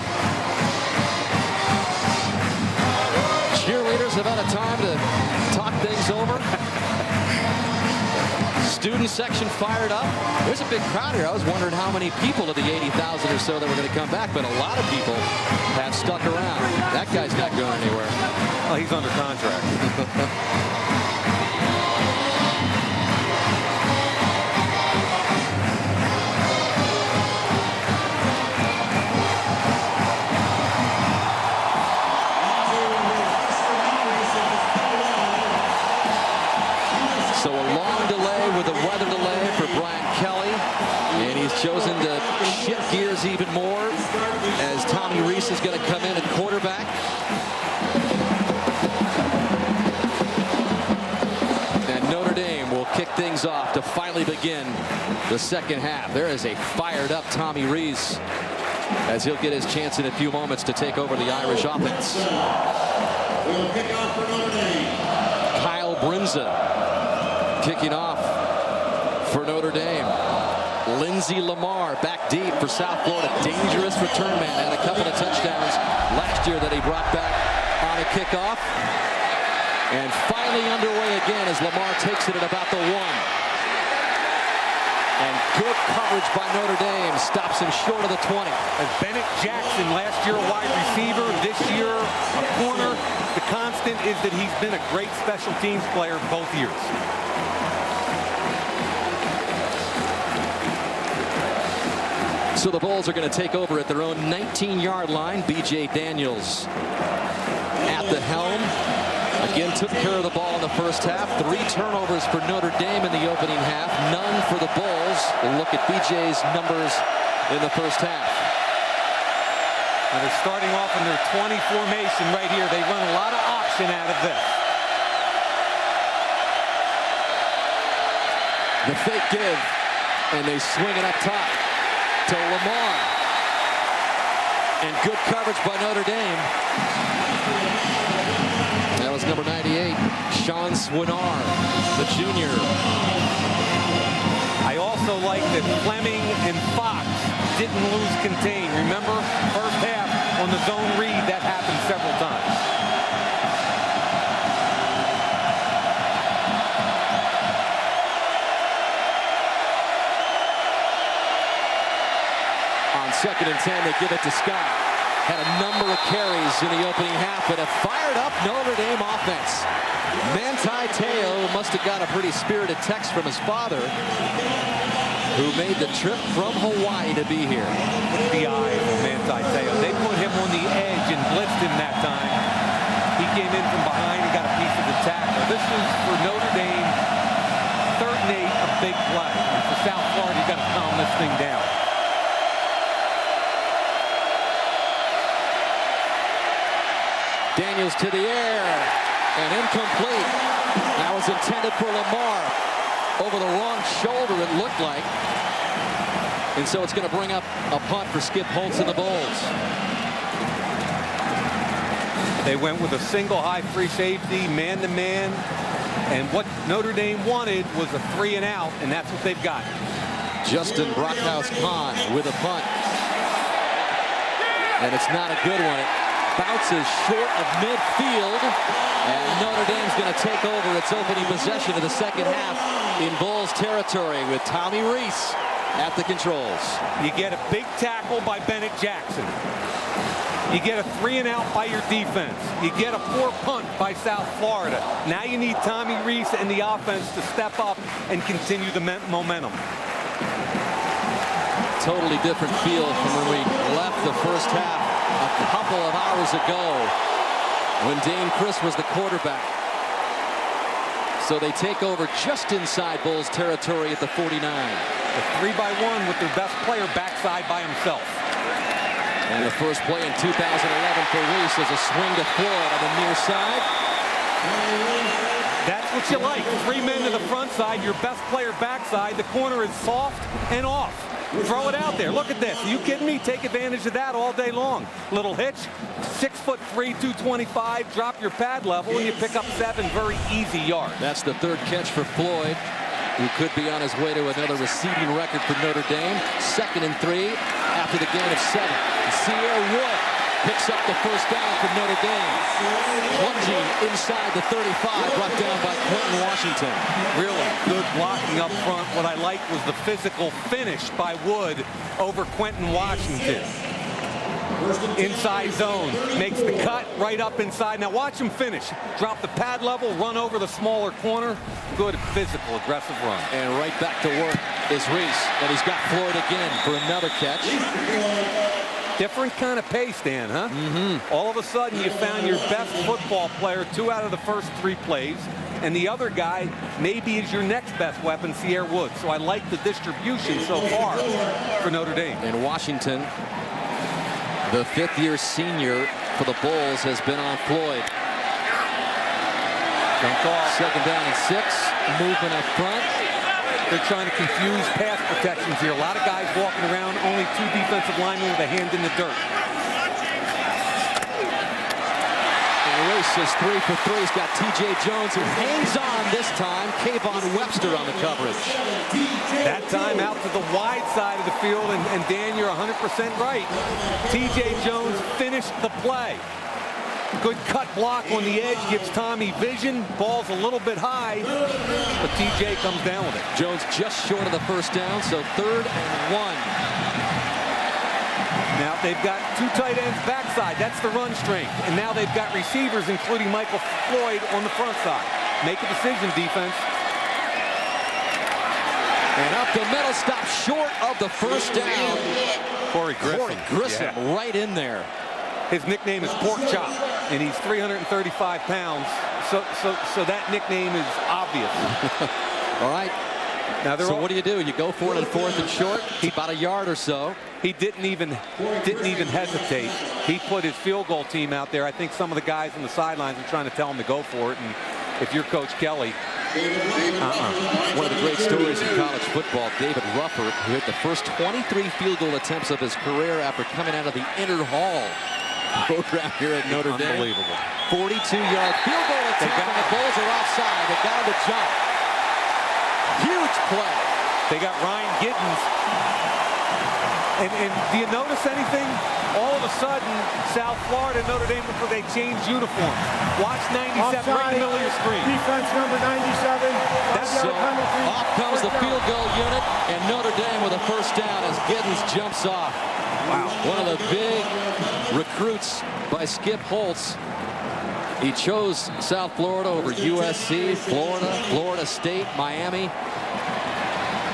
Cheerleaders have had a time to talk things over. Student section fired up. There's a big crowd here. I was wondering how many people of the 80,000 or so that were going to come back, but a lot of people have stuck around. That guy's not going anywhere. Well, he's under contract. So a long delay with a weather delay for Brian Kelly, and he's chosen to shift gears even more as Tommy Reese is going to come in at quarterback. And Notre Dame will kick things off to finally begin the second half. There is a fired up Tommy Reese as he'll get his chance in a few moments to take over the Irish offense. Kyle Brinza kicking off for Notre Dame. Lindsey Lamar back deep for South Florida. Dangerous return man. Had a couple of touchdowns last year that he brought back on a kickoff. And finally underway again as Lamar takes it at about the 1. And good coverage by Notre Dame stops him short of the 20. As Bennett Jackson, last year a wide receiver, this year a corner. The constant is that he's been a great special teams player both years. So the Bulls are going to take over at their own 19-yard line. B.J. Daniels at the helm. Again, took care of the ball in the first half. 3 turnovers for Notre Dame in the opening half. None for the Bulls. We'll look at B.J.'s numbers in the first half. And they're starting off in their 20 formation right here. They run a lot of option out of this. The fake give, and they swing it up top to Lamar. And good coverage by Notre Dame. That was number 98, Sean Swinar, the junior. I also like that Fleming and Fox didn't lose contain. Remember, first half on the zone read, that happened several times. On 2nd and 10, they give it to Scott. Had a number of carries in the opening half, but a fired up Notre Dame offense. Manti Te'o must have got a pretty spirited text from his father, who made the trip from Hawaii to be here. The eye of Manti Te'o. They put him on the edge and blitzed him that time. He came in from behind and got a piece of the tackle. This is for Notre Dame, 3rd and 8, a big play. And for South Florida, you got to calm this thing down. Daniels to the air, and incomplete. That was intended for Lamar. Over the wrong shoulder, it looked like. And so it's going to bring up a punt for Skip Holtz and the Bulls. They went with a single high free safety, man-to-man. And what Notre Dame wanted was a 3 and out, and that's what they've got. Justin Brockhouse-Kahn with a punt. And it's not a good one. It bounces short of midfield, and Notre Dame's going to take over its opening possession of the second half in Bulls territory with Tommy Reese at the controls. You get a big tackle by Bennett Jackson. You get a 3 and out by your defense. You get a poor punt by South Florida. Now you need Tommy Reese and the offense to step up and continue the momentum. Totally different feel from when we left the first half a couple of hours ago when Dane Chris was the quarterback. So they take over just inside Bulls territory at the 49. A 3-by-1 with their best player backside by himself. And the first play in 2011 for Reese is a swing to Floyd on the near side. That's what you like. 3 men to the front side, your best player backside. The corner is soft and off. Throw it out there. Look at this. Are you kidding me? Take advantage of that all day long. Little hitch, 6'3", 225. Drop your pad level, and you pick up 7 very easy yards. That's the 3rd catch for Floyd, who could be on his way to another receiving record for Notre Dame. 2nd and 3 after the gain of 7. Sierra Wood picks up the first down for Notre Dame. Plunging inside the 35, brought down by Quentin Washington. Really good blocking up front. What I liked was the physical finish by Wood over Quentin Washington. Inside zone, makes the cut right up inside. Now watch him finish. Drop the pad level, run over the smaller corner. Good physical, aggressive run. And right back to work is Reese. And he's got Floyd again for another catch. Different kind of pace, Dan, huh? All of a sudden, you found your best football player 2 out of the first 3 plays. And the other guy maybe is your next best weapon, Sierra Wood. So I like the distribution so far for Notre Dame. And Washington, the 5th-year senior for the Bulls, has been on Floyd. Jump off. 2nd down and 6. Movement up front. They're trying to confuse pass protections here. A lot of guys walking around, only 2 defensive linemen with a hand in the dirt. And Reese is 3 for 3. He's got T.J. Jones, who hangs on this time. Kayvon Webster on the coverage. That time out to the wide side of the field, and Dan, you're 100% right. T.J. Jones finished the play. Good cut block on the edge, gives Tommy vision. Ball's a little bit high, but TJ comes down with it. Jones just short of the first down, so 3rd and 1. Now they've got 2 tight ends backside. That's the run strength. And now they've got receivers, including Michael Floyd, on the front side. Make a decision, defense. And up the middle, stop short of the first down. Corey Grissom right in there. His nickname is Pork Chop, and he's 335 pounds, so that nickname is obvious. All right. Now so what do you do? You go for it on 4th and short? About a yard or so. He didn't even hesitate. He put his field goal team out there. I think some of the guys on the sidelines are trying to tell him to go for it, and if you're Coach Kelly, One of the great stories in college football, David Rufford, who hit the first 23 field goal attempts of his career after coming out of the Inter Hall program here at Notre Dame. Unbelievable. 42-yard field goal attempt, and the Bulls are offside. They got him to jump. Huge play. They got Ryan Giddens And do you notice anything? All of a sudden, South Florida and Notre Dame, they changed uniforms. Watch 97 right in the middle of your screen. Defense number 97. So off comes the field goal unit, and Notre Dame with a first down as Giddens jumps off. Wow. One of the big recruits by Skip Holtz. He chose South Florida over USC, Florida State, Miami.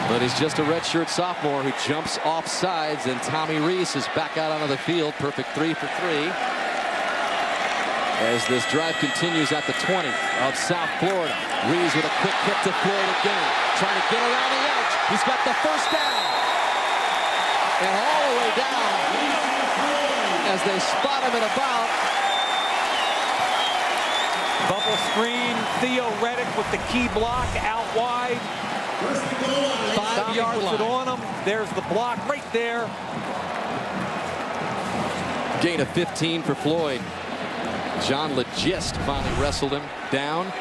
But he's just a redshirt sophomore who jumps off sides, and Tommy Rees is back out onto the field. Perfect 3 for 3. As this drive continues at the 20 of South Florida. Rees with a quick hit to Floyd again. Trying to get around the edge. He's got the first down. And all the way down as they spot him at about. Bubble screen. Theo Reddick with the key block out wide. 5-yard line. It on him. There's the block right there. Gain of 15 for Floyd. John Legist finally wrestled him down.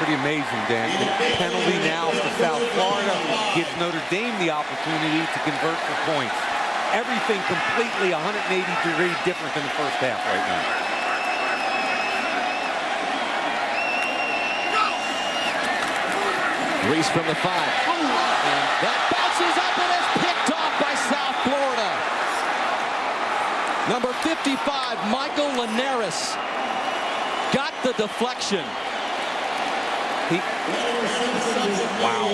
Pretty amazing, Dan. The penalty now for South Florida gives Notre Dame the opportunity to convert for points. Everything completely 180 degrees different than the first half right now. Reese from the 5. And that bounces up and is picked off by South Florida. Number 55, Michael Linares, got the deflection. Wow.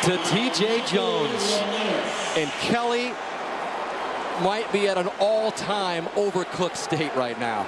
To T.J. Jones. And Kelly might be at an all-time overcooked state right now.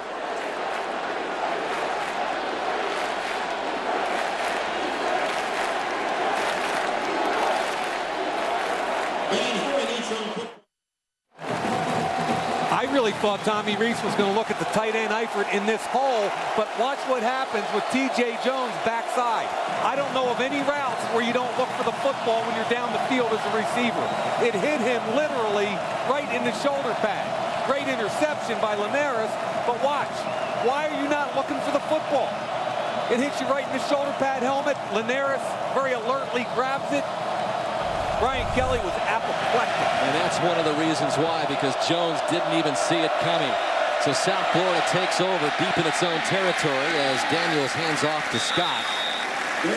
I really thought Tommy Rees was going to look at the tight end Eifert in this hole, but watch what happens with T.J. Jones backside. I don't know of any routes where you don't look for the football when you're down the field as a receiver. It hit him literally right in the shoulder pad. Great interception by Linares, but watch. Why are you not looking for the football? It hits you right in the shoulder pad helmet. Linares very alertly grabs it. Brian Kelly was apoplectic. And that's one of the reasons why, because Jones didn't even see it coming. So South Florida takes over deep in its own territory as Daniels hands off to Scott.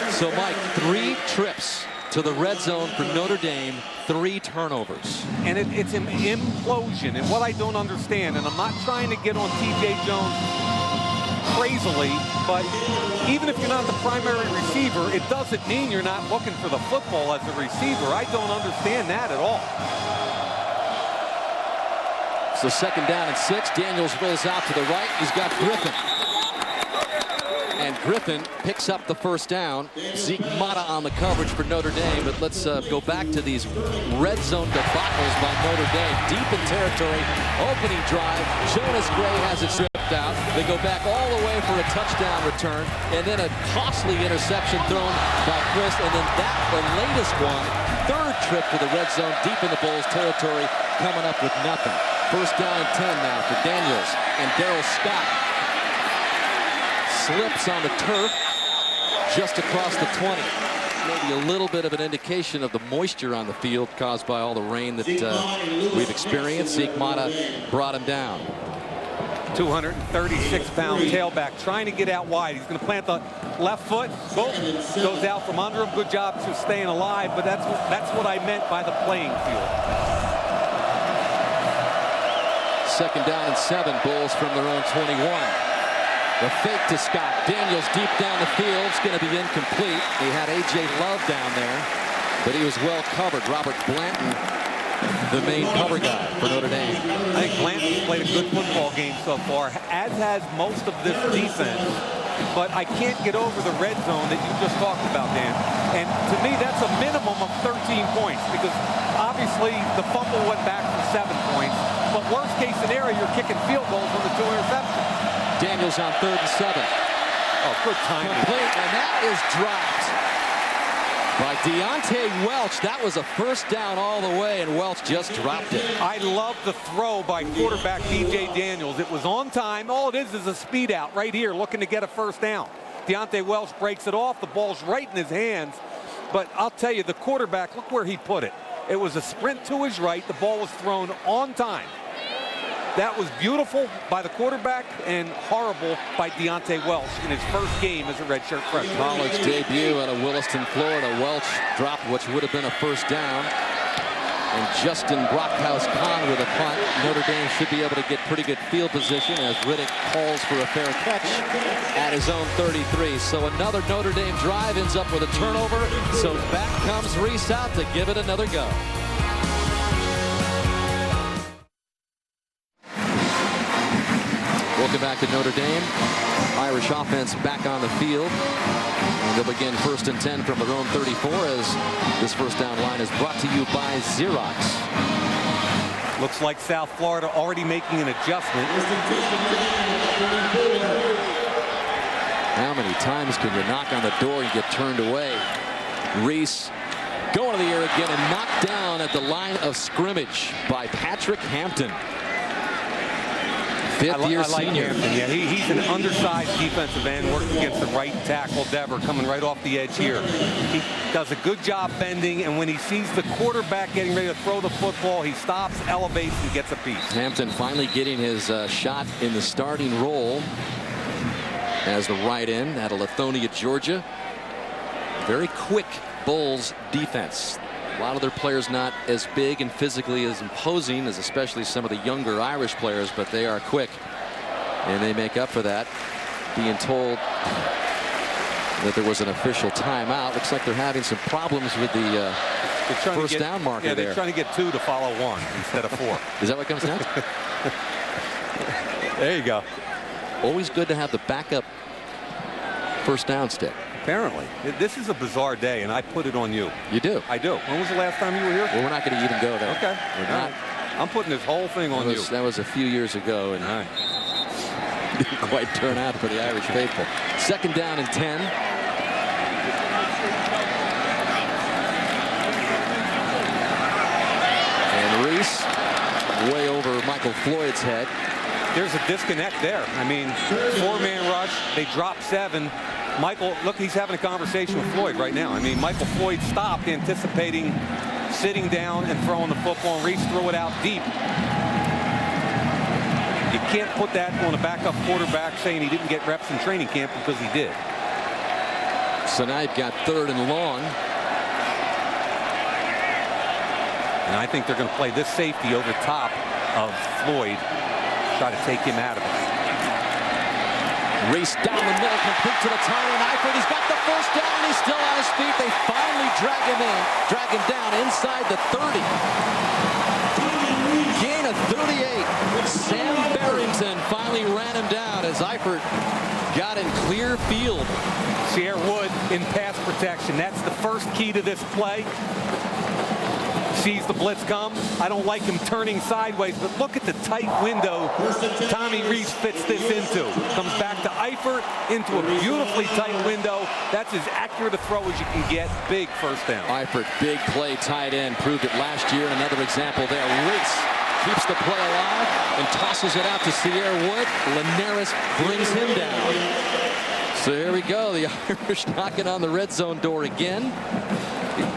So, Mike, 3 trips to the red zone for Notre Dame, 3 turnovers. And it's an implosion. And what I don't understand, and I'm not trying to get on T.J. Jones crazily, but even if you're not the primary receiver, it doesn't mean you're not looking for the football as a receiver. I don't understand that at all. So 2nd down and 6. Daniels rolls out to the right. He's got Griffin. And Griffin picks up the first down. Zeke Mata on the coverage for Notre Dame. But let's go back to these red zone debacles by Notre Dame. Deep in territory. Opening drive. Jonas Gray has it stripped out. They go back all the way for a touchdown return. And then a costly interception thrown by Chris. And then the latest one. 3rd trip to the red zone. Deep in the Bulls territory. Coming up with nothing. First down and 10 now for Daniels and Darryl Scott. Slips on the turf just across the 20. Maybe a little bit of an indication of the moisture on the field caused by all the rain that we've experienced. Zeke Mata brought him down. 236-pound tailback trying to get out wide. He's going to plant the left foot. Boom. Goes out from under him. Good job to staying alive, but that's what I meant by the playing field. 2nd down and 7. Bulls from their own 21. The fake to Scott. Daniels deep down the field. It's going to be incomplete. He had A.J. Love down there, but he was well covered. Robert Blanton, the main cover guy for Notre Dame. I think Blanton's played a good football game so far, as has most of this defense. But I can't get over the red zone that you just talked about, Dan. And to me, that's a minimum of 13 points because obviously the fumble went back for 7 points. But worst case scenario, you're kicking field goals on the 2 interceptions. Daniels on 3rd and 7. Oh, good timing. Complete, and that is dropped by Deontay Welch. That was a first down all the way, and Welch just dropped it. I love the throw by quarterback D.J. Daniels. It was on time. All it is a speed out right here, looking to get a first down. Deontay Welch breaks it off. The ball's right in his hands. But I'll tell you, the quarterback, look where he put it. It was a sprint to his right. The ball was thrown on time. That was beautiful by the quarterback and horrible by Deontay Welch in his first game as a redshirt freshman. College debut out of Williston, Florida. Welch dropped what would have been a first down. And Justin Brockhouse-Kahn with a punt. Notre Dame should be able to get pretty good field position as Riddick calls for a fair catch at his own 33. So another Notre Dame drive ends up with a turnover. So back comes Reese out to give it another go. Welcome back to Notre Dame. Irish offense back on the field. And they'll begin 1st and 10 from their own 34 as this first down line is brought to you by Xerox. Looks like South Florida already making an adjustment. How many times can you knock on the door and get turned away? Reese going to the air again and knocked down at the line of scrimmage by Patrick Hampton. Fifth-year senior. Hampton. Yeah, he's an undersized defensive end working against the right tackle, Dever, coming right off the edge here. He does a good job bending, and when he sees the quarterback getting ready to throw the football, he stops, elevates, and gets a piece. Hampton finally getting his shot in the starting role as the right end out of Lithonia, Georgia. Very quick Bulls defense. A lot of their players not as big and physically as imposing as especially some of the younger Irish players, but they are quick. And they make up for that. Being told that there was an official timeout. Looks like they're having some problems with the first down marker there. They're trying to get 2 to follow 1 instead of 4. Is that what comes next? There you go. Always good to have the backup first down stick. Apparently. This is a bizarre day, and I put it on you. You do? I do. When was the last time you were here? Well, we're not going to even go there. Okay. We're not. Right. I'm putting this whole thing on you. That was a few years ago, and didn't quite turn out for the Irish faithful. 2nd down and 10. And Reese way over Michael Floyd's head. There's a disconnect there. I mean, 4-man rush. They drop 7. Michael, look, he's having a conversation with Floyd right now. I mean, Michael Floyd stopped anticipating sitting down and throwing the football, and Reese threw it out deep. You can't put that on a backup quarterback saying he didn't get reps in training camp, because he did. So now you've got 3rd and long. And I think they're going to play this safety over top of Floyd, try to take him out of it. Reese down the middle, complete to the tight end. Eifert, he's got the first down, and he's still on his feet. They finally drag him down inside the 30. Gain of 38. Sam Barrington finally ran him down as Eifert got in clear field. Sierra Wood in pass protection. That's the first key to this play. Sees the blitz come. I don't like him turning sideways, but look at the tight window Tommy Reese fits this into. Comes back to Eifert into a beautifully tight window. That's as accurate a throw as you can get. Big first down. Eifert, big play, tight end. Proved it last year. Another example there. Reese keeps the play alive and tosses it out to Sierra Wood. Linares brings him down. So here we go. The Irish knocking on the red zone door again.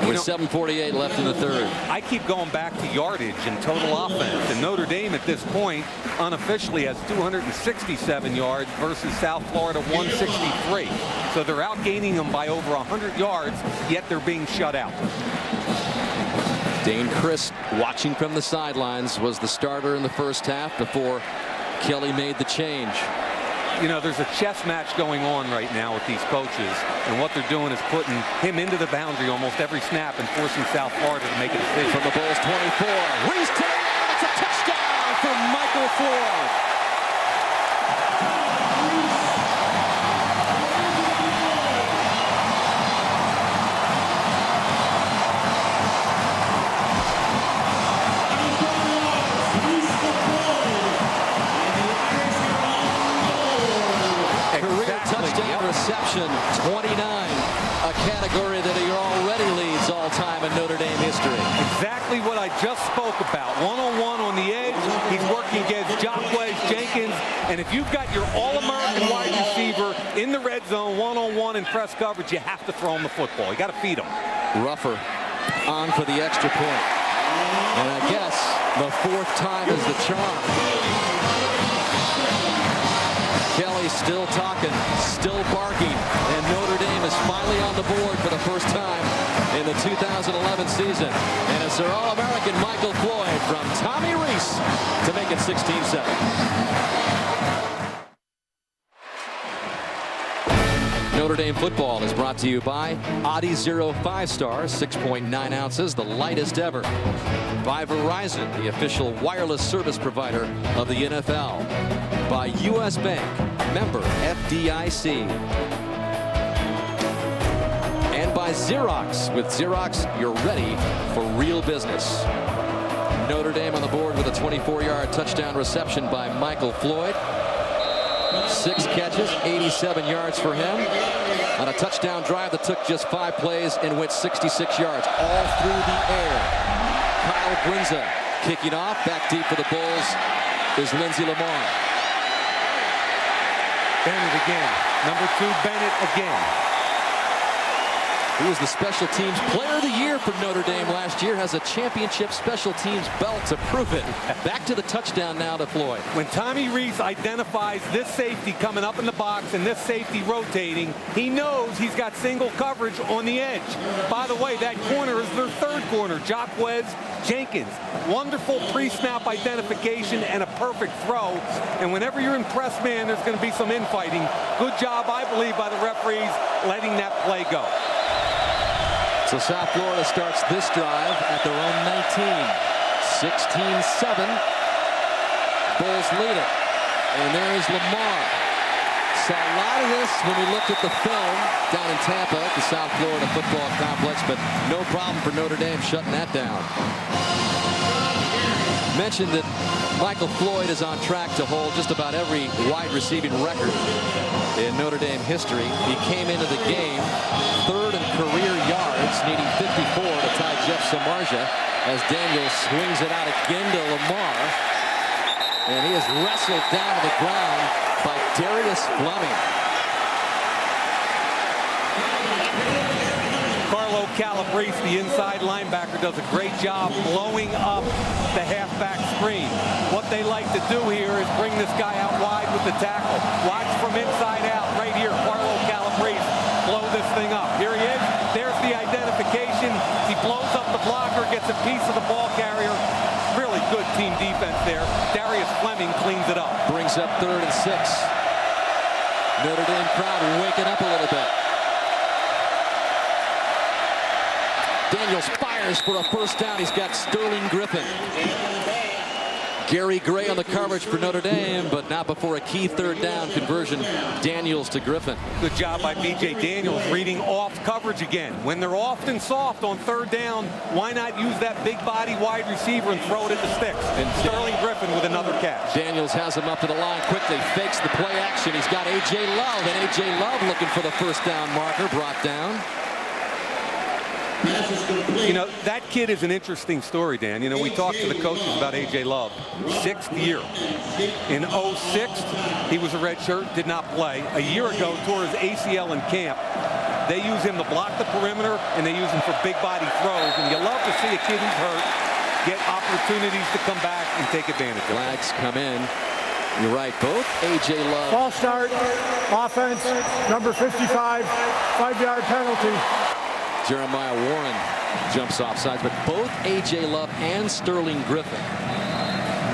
With 7:48 left in the 3rd. I keep going back to yardage and total offense. And Notre Dame at this point unofficially has 267 yards versus South Florida 163. So they're outgaining them by over 100 yards, yet they're being shut out. Dane Christ, watching from the sidelines, was the starter in the first half before Kelly made the change. You know, there's a chess match going on right now with these coaches, and what they're doing is putting him into the boundary almost every snap and forcing South Florida to make a decision. From the Bulls 24, Reese to the air, it's a touchdown for Michael Floyd. Reception 29, a category that he already leads all-time in Notre Dame history. Exactly what I just spoke about. One-on-one on the edge. He's working against Jacquez Jenkins. And if you've got your all-American wide receiver in the red zone, one-on-one in press coverage, you have to throw him the football. You got to feed him. Ruffer on for the extra point. And I guess the fourth time is the charm. Kelly still talking, still barking, and Notre Dame is finally on the board for the first time in the 2011 season. And it's their All-American Michael Floyd from Tommy Rees to make it 16-7. Notre Dame football is brought to you by Audi Zero 5-Star, 6.9 ounces, the lightest ever. By Verizon, the official wireless service provider of the NFL. By U.S. Bank, member FDIC. And by Xerox. With Xerox, you're ready for real business. Notre Dame on the board with a 24-yard touchdown reception by Michael Floyd. 6 catches, 87 yards for him on a touchdown drive that took just 5 plays and went 66 yards all through the air. Kyle Brinza kicking off. Back deep for the Bulls is Lindsey Lamar. Bennett again. Number 2, Bennett again. He was the special teams player of the year for Notre Dame last year. Has a championship special teams belt to prove it. Back to the touchdown now to Floyd. When Tommy Rees identifies this safety coming up in the box and this safety rotating, he knows he's got single coverage on the edge. By the way, that corner is their third corner, Jacquez Jenkins. Wonderful pre-snap identification and a perfect throw. And whenever you're in press man, there's going to be some infighting. Good job, I believe, by the referees letting that play go. So South Florida starts this drive at their own 19. 16-7. Bulls lead it. And there is Lamar. Saw a lot of this when we looked at the film down in Tampa at the South Florida Football Complex, but no problem for Notre Dame shutting that down. Mentioned that Michael Floyd is on track to hold just about every wide receiving record in Notre Dame history. He came into the game third in career yards, needing 54 to tie Jeff Samardzija as Daniels swings it out again to Lamar. And he is wrestled down to the ground by Darius Fleming. Carlo Calabrese, the inside linebacker, does a great job blowing up the halfback screen. What they like to do here is bring this guy out wide with the tackle. Watch from inside out right here. Carlo Calabrese blow this thing up. Here he is. There's the identification. He blows up the blocker, gets a piece of the ball carrier. Really good team defense there. Darius Fleming cleans it up. Brings up 3rd and 6. Notre Dame crowd waking up a little bit. Daniels fires for a first down. He's got Sterling Griffin. Gary Gray on the coverage for Notre Dame, but not before a key 3rd down conversion. Daniels to Griffin. Good job by B.J. Daniels reading off coverage again. When they're often soft on 3rd down, why not use that big body wide receiver and throw it at the sticks? And Sterling Griffin with another catch. Daniels has him up to the line quickly, fakes the play action. He's got A.J. Love, and A.J. Love looking for the first down marker, brought down. You know, that kid is an interesting story, Dan. You know, we talked to the coaches about A.J. Love. 6th year. In 06, he was a red shirt, did not play. A year ago, tore his ACL in camp. They use him to block the perimeter, and they use him for big body throws. And you love to see a kid who's hurt get opportunities to come back and take advantage of it. Flags come in. You're right, both A.J. Love. False start, offense, number 55, 5-yard penalty. Jeremiah Warren jumps off sides, but both A.J. Love and Sterling Griffin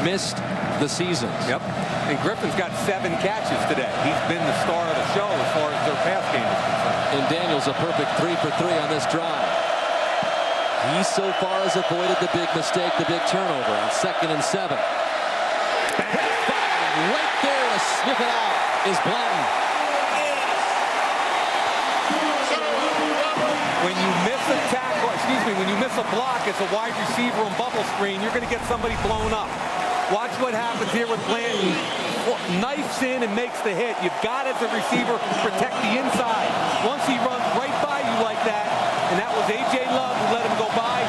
missed the season. Yep. And Griffin's got 7 catches today. He's been the star of the show as far as their pass game is concerned. And Daniels a perfect 3 for 3 on this drive. He so far has avoided the big mistake, the big turnover on 2nd and 7. Right there to sniff it out is Blanton. When you miss a tackle, when you miss a block as a wide receiver on bubble screen, you're going to get somebody blown up. Watch what happens here with Blanton. Knifes in and makes the hit. You've got, as a receiver, protect the inside. Once he runs right by you like that, and that was A.J. Love who let him go by.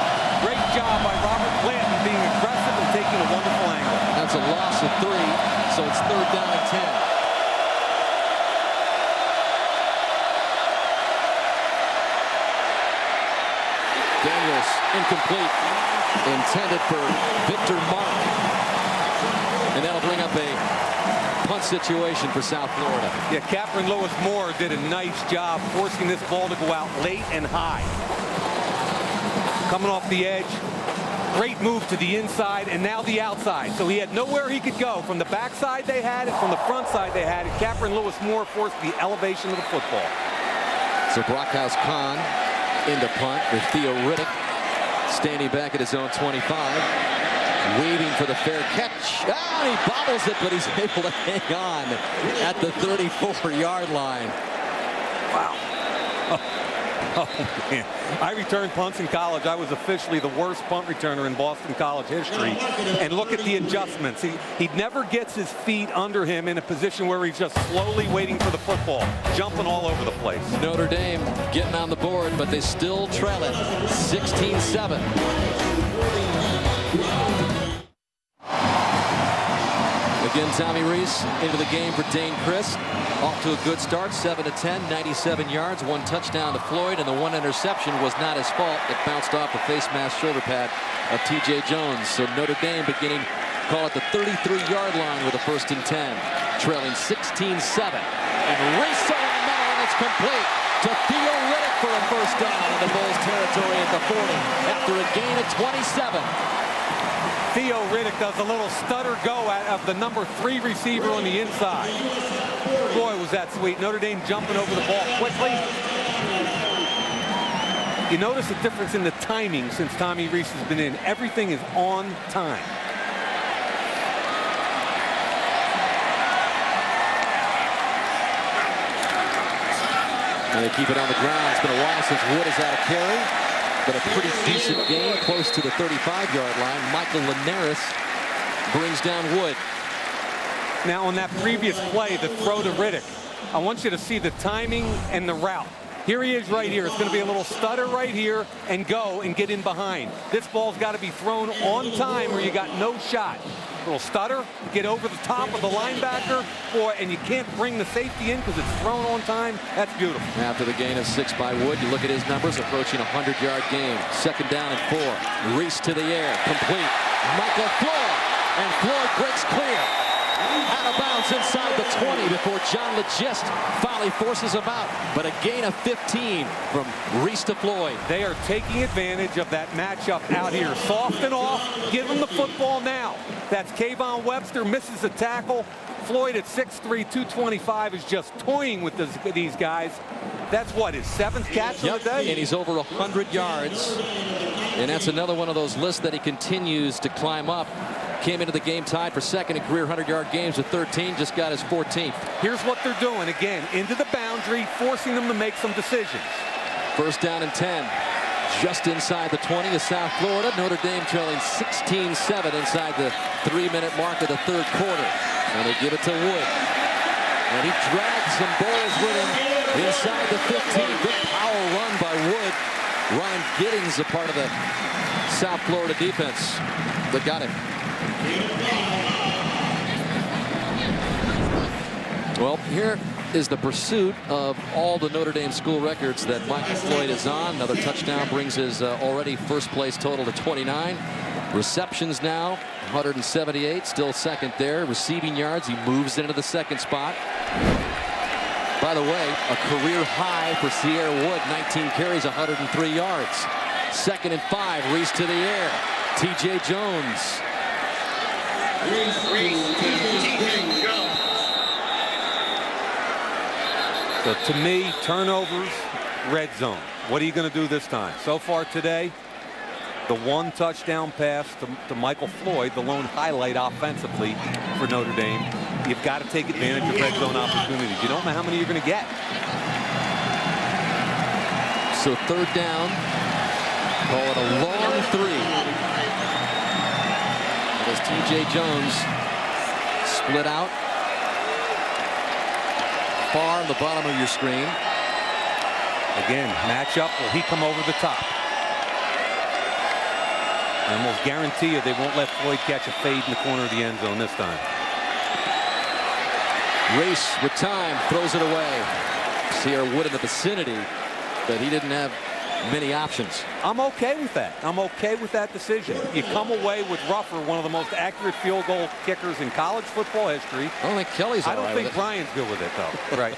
Great job by Robert Blanton being aggressive and taking a wonderful angle. That's a loss of 3, so it's 3rd down and 10. Daniels, incomplete. Intended for Victor Mark. And that'll bring up a punt situation for South Florida. Yeah, Catherine Lewis-Moore did a nice job forcing this ball to go out late and high. Coming off the edge. Great move to the inside and now the outside. So he had nowhere he could go. From the backside they had it, from the front side they had it. Catherine Lewis-Moore forced the elevation of the football. So Brockhouse Khan in the punt with Theo Riddick standing back at his own 25. Waiting for the fair catch. Ah, he bobbles it, but he's able to hang on at the 34-yard line. Wow. Oh, man. I returned punts in college. I was officially the worst punt returner in Boston College history. And look at the adjustments. He never gets his feet under him in a position where he's just slowly waiting for the football, jumping all over the place. Notre Dame getting on the board, but they still trail it 16-7. Again, Tommy Reese into the game for Dane Christ. Off to a good start, 7-10, 97 yards, 1 touchdown to Floyd, and the 1 interception was not his fault. It bounced off the face mask shoulder pad of T.J. Jones. So Notre Dame beginning, call it the 33-yard line with a 1st and 10, trailing 16-7. And Reese on the middle, and it's complete to Theo Riddick for a 1st down in the Bulls territory at the 40 after a gain of 27. Theo Riddick does a little stutter go of the number 3 receiver on the inside. Boy, was that sweet. Notre Dame jumping over the ball quickly. You notice the difference in the timing since Tommy Reese has been in. Everything is on time. And they keep it on the ground. It's been a while since Wood has had a carry. But a pretty decent game close to the 35-yard line. Michael Linares brings down Wood. Now on that previous play, the throw to Riddick, I want you to see the timing and the route. Here he is right here. It's going to be a little stutter right here and go and get in behind. This ball's got to be thrown on time or you got no shot. A little stutter, get over the top of the linebacker, boy, and you can't bring the safety in because it's thrown on time. That's beautiful. After the gain of 6 by Wood, you look at his numbers, approaching a 100-yard game. 2nd down and 4. Reese to the air, complete. Michael Floyd, and Floyd breaks clear. Out of bounds inside the 20 before John Legist finally forces him out. But a gain of 15 from Reese to Floyd. They are taking advantage of that matchup out here. Soft and off. Give him the football now. That's Kayvon Webster, misses the tackle. Floyd at 6'3", 225 is just toying with these guys. That's what, his 7th catch of the day? And he's over 100 yards. And that's another one of those lists that he continues to climb up. Came into the game tied for 2nd in career 100-yard games with 13, just got his 14th. Here's what they're doing, again, into the boundary, forcing them to make some decisions. 1st down and 10. Just inside the 20 of South Florida. Notre Dame trailing 16-7 inside the 3-minute mark of the 3rd quarter. And they give it to Wood. And he drags some balls with him inside the 15. Good power run by Wood. Ryan Giddings, a part of the South Florida defense that got him. Well, here is the pursuit of all the Notre Dame school records that Michael Floyd is on. Another touchdown brings his already 1st place total to 29. Receptions now, 178, still 2nd there. Receiving yards, he moves into the 2nd spot. By the way, a career high for Sierra Wood, 19 carries, 103 yards. 2nd and 5, Reese to the air. T.J. Jones. So to me, turnovers, red zone. What are you going to do this time? So far today, the 1 touchdown pass to Michael Floyd, the lone highlight offensively for Notre Dame. You've got to take advantage of red zone opportunities. You don't know how many you're going to get. So 3rd down, call it a long 3. As T.J. Jones split out far on the bottom of your screen. Again, matchup. Will he come over the top? I almost guarantee you they won't let Floyd catch a fade in the corner of the end zone this time. Reese with time throws it away. Sierra Wood in the vicinity, but he didn't have many options. I'm okay with that. I'm okay with that decision. You come away with Ruffer, one of the most accurate field goal kickers in college football history. I don't think Kelly's all I don't right think with it. Brian's good with it, though. Right.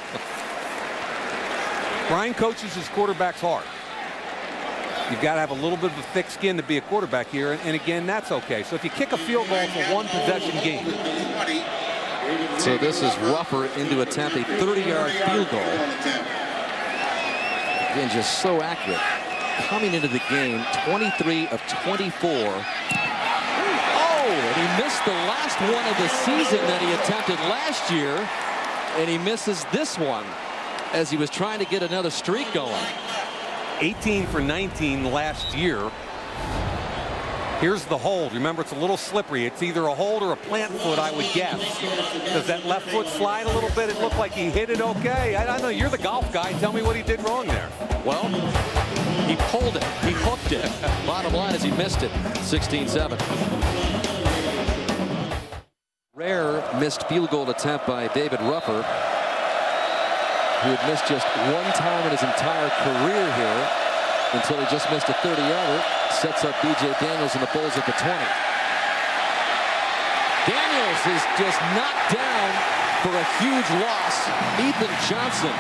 Brian coaches his quarterbacks hard. You've got to have a little bit of a thick skin to be a quarterback here, and again, that's okay. So if you kick a field goal, it's a one-possession game. So this is Ruffer into attempt a 30-yard field goal. Again, just so accurate. Coming into the game, 23 of 24. Oh, and he missed the last one of the season that he attempted last year, and he misses this one as he was trying to get another streak going. 18 for 19 last year. Here's the hold. Remember, it's a little slippery. It's either a hold or a plant foot, I would guess. Does that left foot slide a little bit? It looked like he hit it okay. I don't know. You're the golf guy. Tell me what he did wrong there. Well, he pulled it. He hooked it. Bottom line is he missed it. 16-7. Rare missed field goal attempt by David Ruffer, who had missed just one time in his entire career here until he just missed a 30-yarder. Sets up B.J. Daniels and the Bulls at the 20. Daniels is just knocked down for a huge loss. Ethan Johnson,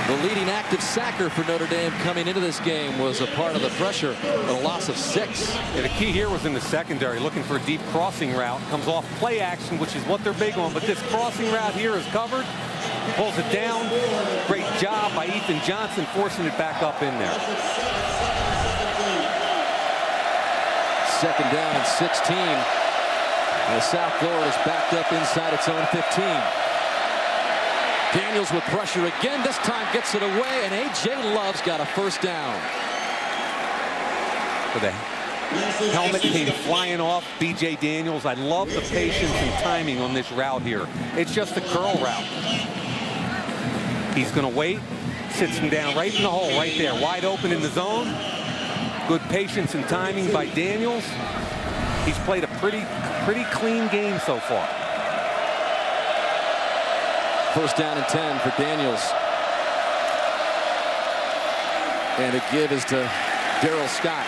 the leading active sacker for Notre Dame coming into this game, was a part of the pressure, but a loss of 6. Yeah, the key here was in the secondary, looking for a deep crossing route. Comes off play action, which is what they're big on, but this crossing route here is covered. Pulls it down. Great job by Ethan Johnson forcing it back up in there. Second down and 16. And South Florida is backed up inside its own 15. Daniels with pressure again. This time gets it away, and A.J. Love's got a first down. For the helmet came flying off B.J. Daniels. I love the patience and timing on this route here. It's just a curl route. He's going to wait. Sits him down right in the hole right there. Wide open in the zone. Good patience and timing by Daniels. He's played a pretty clean game so far. First down and 10 for Daniels. And a give is to Darrell Scott.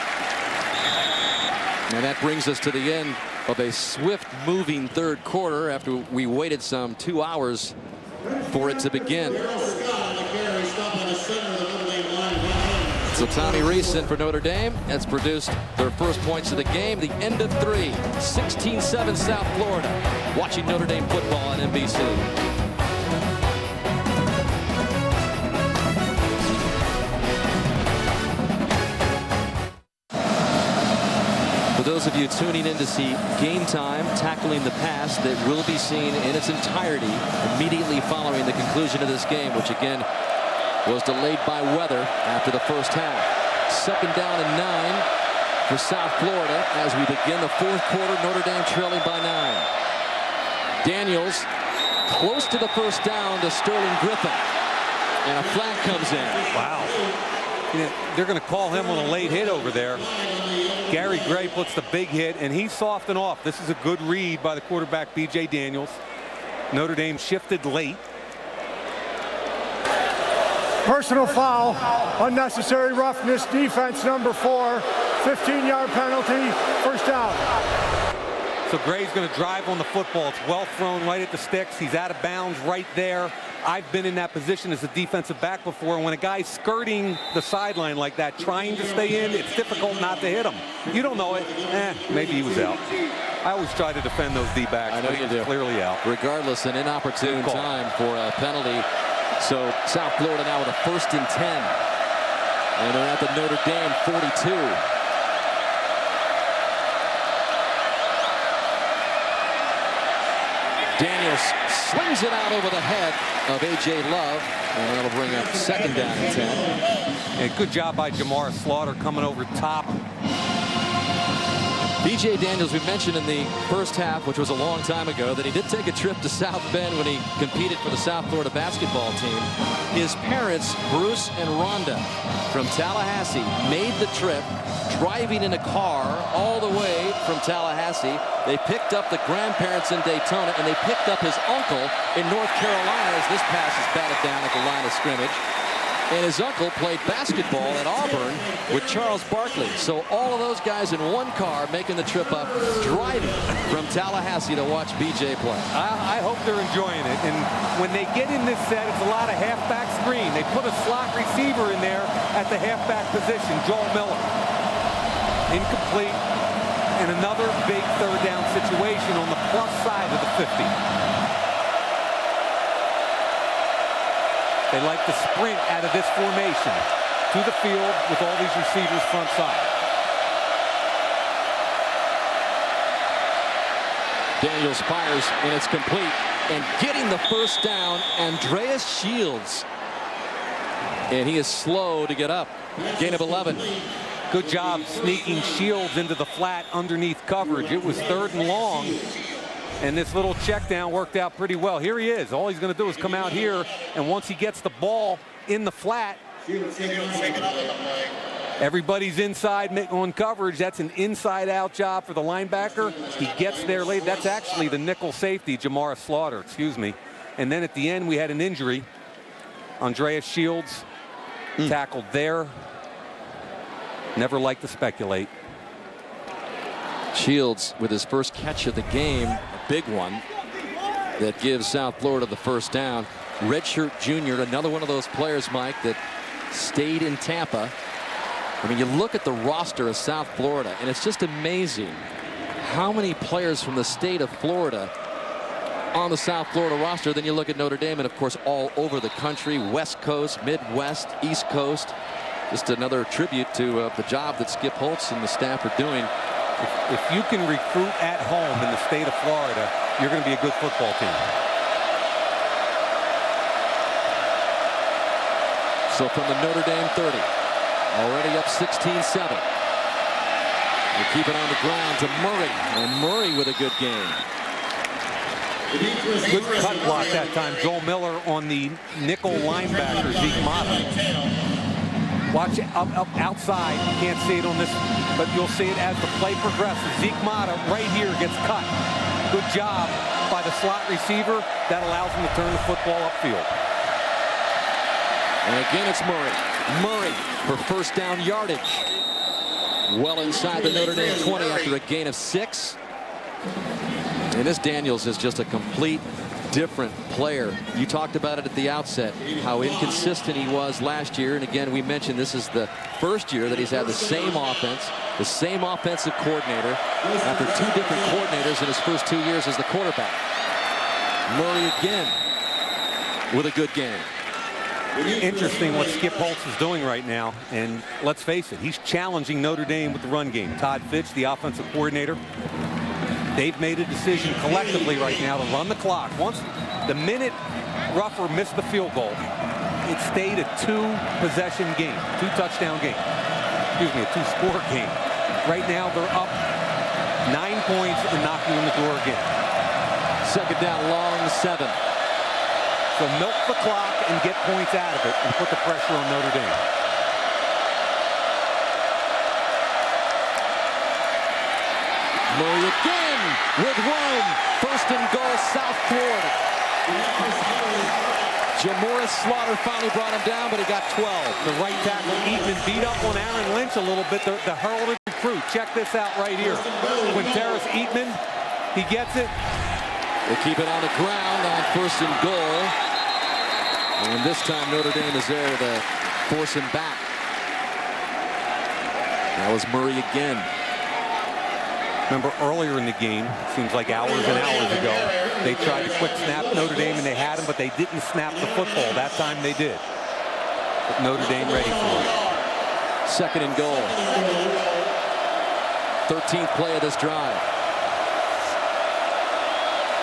And that brings us to the end of a swift moving third quarter after we waited some 2 hours for it to begin. So Tommy Reese in for Notre Dame has produced their first points of the game. The end of 3, 16-7 South Florida. Watching Notre Dame football on NBC. For those of you tuning in to see Game Time Tackling the Pass, that will be seen in its entirety immediately following the conclusion of this game, which again was delayed by weather after the first half. Second down and 9 for South Florida as we begin the fourth quarter. Notre Dame trailing by 9. Daniels close to the first down to Sterling Griffin, and a flag comes in. Wow. They're going to call him on a late hit over there. Gary Gray puts the big hit, and he's softened off. This is a good read by the quarterback, B.J. Daniels. Notre Dame shifted late. Personal foul, unnecessary roughness, defense number 4, 15-yard penalty, first down. So Gray's going to drive on the football. It's well thrown right at the sticks. He's out of bounds right there. I've been in that position as a defensive back before. When a guy's skirting the sideline like that, trying to stay in, it's difficult not to hit him. You don't know it. Maybe he was out. I always try to defend those D-backs. I know you do. Clearly out. Regardless, an inopportune time for a penalty. So South Florida now with a 1st and 10. And they're at the Notre Dame 42. Daniels slings it out over the head of A.J. Love. And that'll bring up second down and 10. Yeah, good job by Jamar Slaughter coming over top. B.J. Daniels, we mentioned in the first half, which was a long time ago, that he did take a trip to South Bend when he competed for the South Florida basketball team. His parents, Bruce and Rhonda, from Tallahassee, made the trip, driving in a car all the way from Tallahassee. They picked up the grandparents in Daytona, and they picked up his uncle in North Carolina as this pass is batted down at the line of scrimmage. And his uncle played basketball at Auburn with Charles Barkley. So all of those guys in one car making the trip up, driving from Tallahassee to watch BJ play. I hope they're enjoying it. And when they get in this set, it's a lot of halfback screen. They put a slot receiver in there at the halfback position, Joel Miller. Incomplete. And another big third down situation on the plus side of the 50. They like to sprint out of this formation to the field with all these receivers front side. Daniels fires, and it's complete. And getting the first down, Andreas Shields. And he is slow to get up. Gain of 11. Good job sneaking Shields into the flat underneath coverage. It was 3rd and long. And this little check down worked out pretty well. Here he is. All he's going to do is come out here. And once he gets the ball in the flat, everybody's inside on coverage. That's an inside-out job for the linebacker. He gets there late. That's actually the nickel safety, Jamara Slaughter, excuse me. And then at the end, we had an injury. Andreas Shields tackled there. Never like to speculate. Shields with his first catch of the game, a big one that gives South Florida the first down. Redshirt junior, another one of those players, Mike, that stayed in Tampa. I mean, you look at the roster of South Florida, and it's just amazing how many players from the state of Florida on the South Florida roster. Then you look at Notre Dame, and of course all over the country, West Coast, Midwest, East Coast. Just another tribute to the job that Skip Holtz and the staff are doing. If you can recruit at home in the state of Florida, you're going to be a good football team. So from the Notre Dame 30, already up 16-7. They keep it on the ground to Murray, and Murray with a good game. Good cut block that time. Joel Miller on the nickel linebacker, Zeke Mata. Watch it up outside. You can't see it on this, but you'll see it as the play progresses. Zeke Mata right here gets cut. Good job by the slot receiver. That allows him to turn the football upfield. And again, it's Murray. Murray for first down yardage. Well inside the Notre Dame 20 after a gain of 6. And this Daniels is just a complete different player. You talked about it at the outset, how inconsistent he was last year. And again, we mentioned this is the first year that he's had the same offense, the same offensive coordinator after 2 different coordinators in his first 2 years as the quarterback. Murray again with a good game. Interesting what Skip Holtz is doing right now. And let's face it, he's challenging Notre Dame with the run game. Todd Fitch, the offensive coordinator, they've made a decision collectively right now to run the clock. Once the minute Ruffer missed the field goal, it stayed a 2-possession game, 2-touchdown game. Excuse me, a 2-score game. Right now they're up 9 points and knocking on the door again. Second down, long 7. So milk the clock and get points out of it and put the pressure on Notre Dame. Murray again with room. First and goal, South Florida. Jamora Slaughter finally brought him down, but he got 12. The right tackle, Eatman, beat up on Aaron Lynch a little bit. The heralded recruit. Check this out right here. Quinteris Eatman, he gets it. They keep it on the ground on first and goal. And this time Notre Dame is there to force him back. That was Murray again. Remember earlier in the game, seems like hours and hours ago, they tried to quick snap Notre Dame and they had him, but they didn't snap the football. That time they did. But Notre Dame ready for it. Second and goal. 13th play of this drive.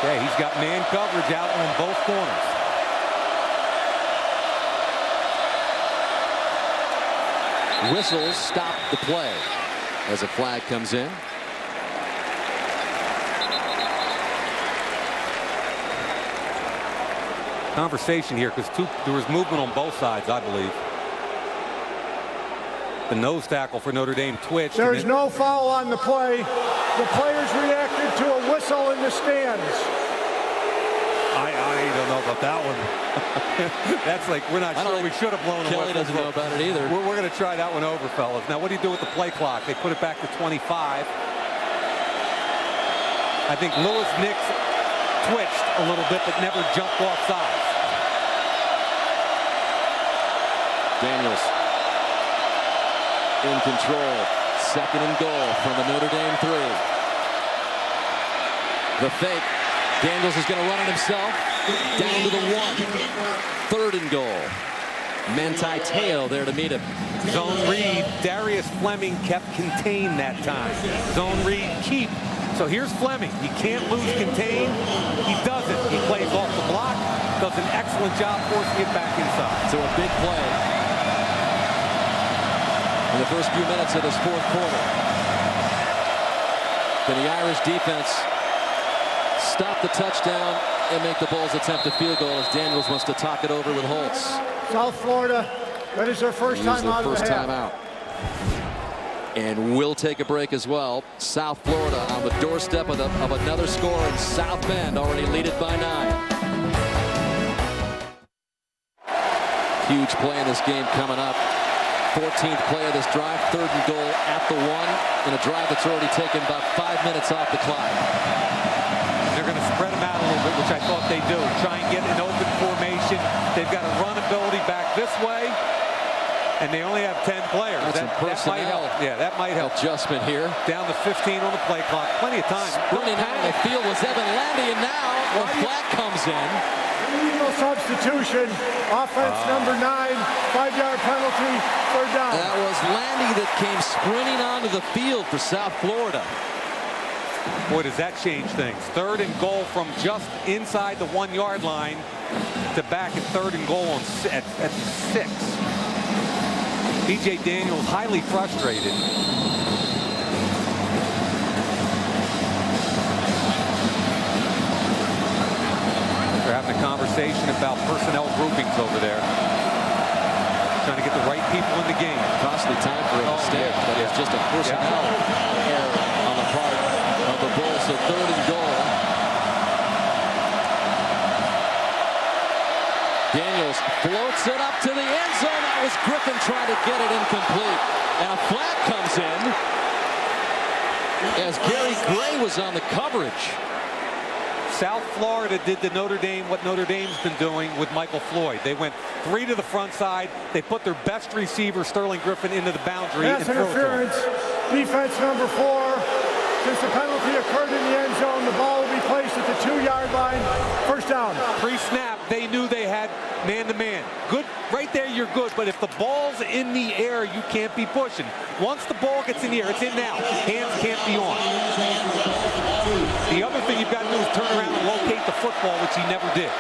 Okay, he's got man coverage out on both corners. Whistles stop the play as a flag comes in. Conversation here because there was movement on both sides, I believe. The nose tackle for Notre Dame twitched. There's no foul on the play. The players reacted to a whistle in the stands. I don't know about that one. That's like, we're not sure. We should have blown the whistle. Kelly doesn't know about it either. We're going to try that one over, fellas. Now, what do you do with the play clock? They put it back to 25. I think Lewis Nix twitched a little bit, but never jumped off sides. Daniels in control. Second and goal from the Notre Dame 3. The fake. Daniels is going to run it himself. Down to the 1. Third and goal. Manti Te'o there to meet him. Zone read. Darius Fleming kept contained that time. Zone read, keep. So here's Fleming. You can't lose contain. He doesn't. He plays off the block. Does an excellent job forcing it back inside. So a big play in the first few minutes of this fourth quarter. Can the Irish defense stop the touchdown and make the Bulls attempt a field goal as Daniels wants to talk it over with Holtz? South Florida, that is their first time out of the half. And we'll take a break as well. South Florida on the doorstep of another score in South Bend, already lead it by 9. Huge play in this game coming up. 14th play of this drive, third and goal at the 1 in a drive that's already taken about 5 minutes off the clock. They're going to spread them out a little bit, which I thought they do. Try and get an open formation. They've got a run ability back this way, and they only have 10 players. That might help. Yeah, that might help. Adjustment here. Down to 15 on the play clock. Plenty of time. Running out of the field was Evan Landy, and now a flag comes in. Illegal substitution. Offense number 9. 5-yard penalty. Third down. That was Landy that came sprinting onto the field for South Florida. Boy, does that change things. Third and goal from just inside the 1-yard line to back at third and goal at 6. B.J. Daniels highly frustrated. They're having a conversation about personnel groupings over there. Trying to get the right people in the game. Costly time for a mistake, but it's just a personnel error on the part of the Bulls. So third and goal. Daniels floats it up to the end zone. That was Griffin trying to get it incomplete. And a flag comes in as Gary Gray was on the coverage. South Florida did to Notre Dame what Notre Dame's been doing with Michael Floyd. They went 3 to the front side. They put their best receiver, Sterling Griffin, into the boundary. Pass interference. Defense number 4. Since the penalty occurred in the end zone, the ball will be placed at the 2-yard line. First down. Pre-snap, they knew they had man-to-man. Good. Right there, you're good. But if the ball's in the air, you can't be pushing. Once the ball gets in the air, it's in now. Hands can't be on. The other thing you've got to do is turn around and locate the football, which he never did.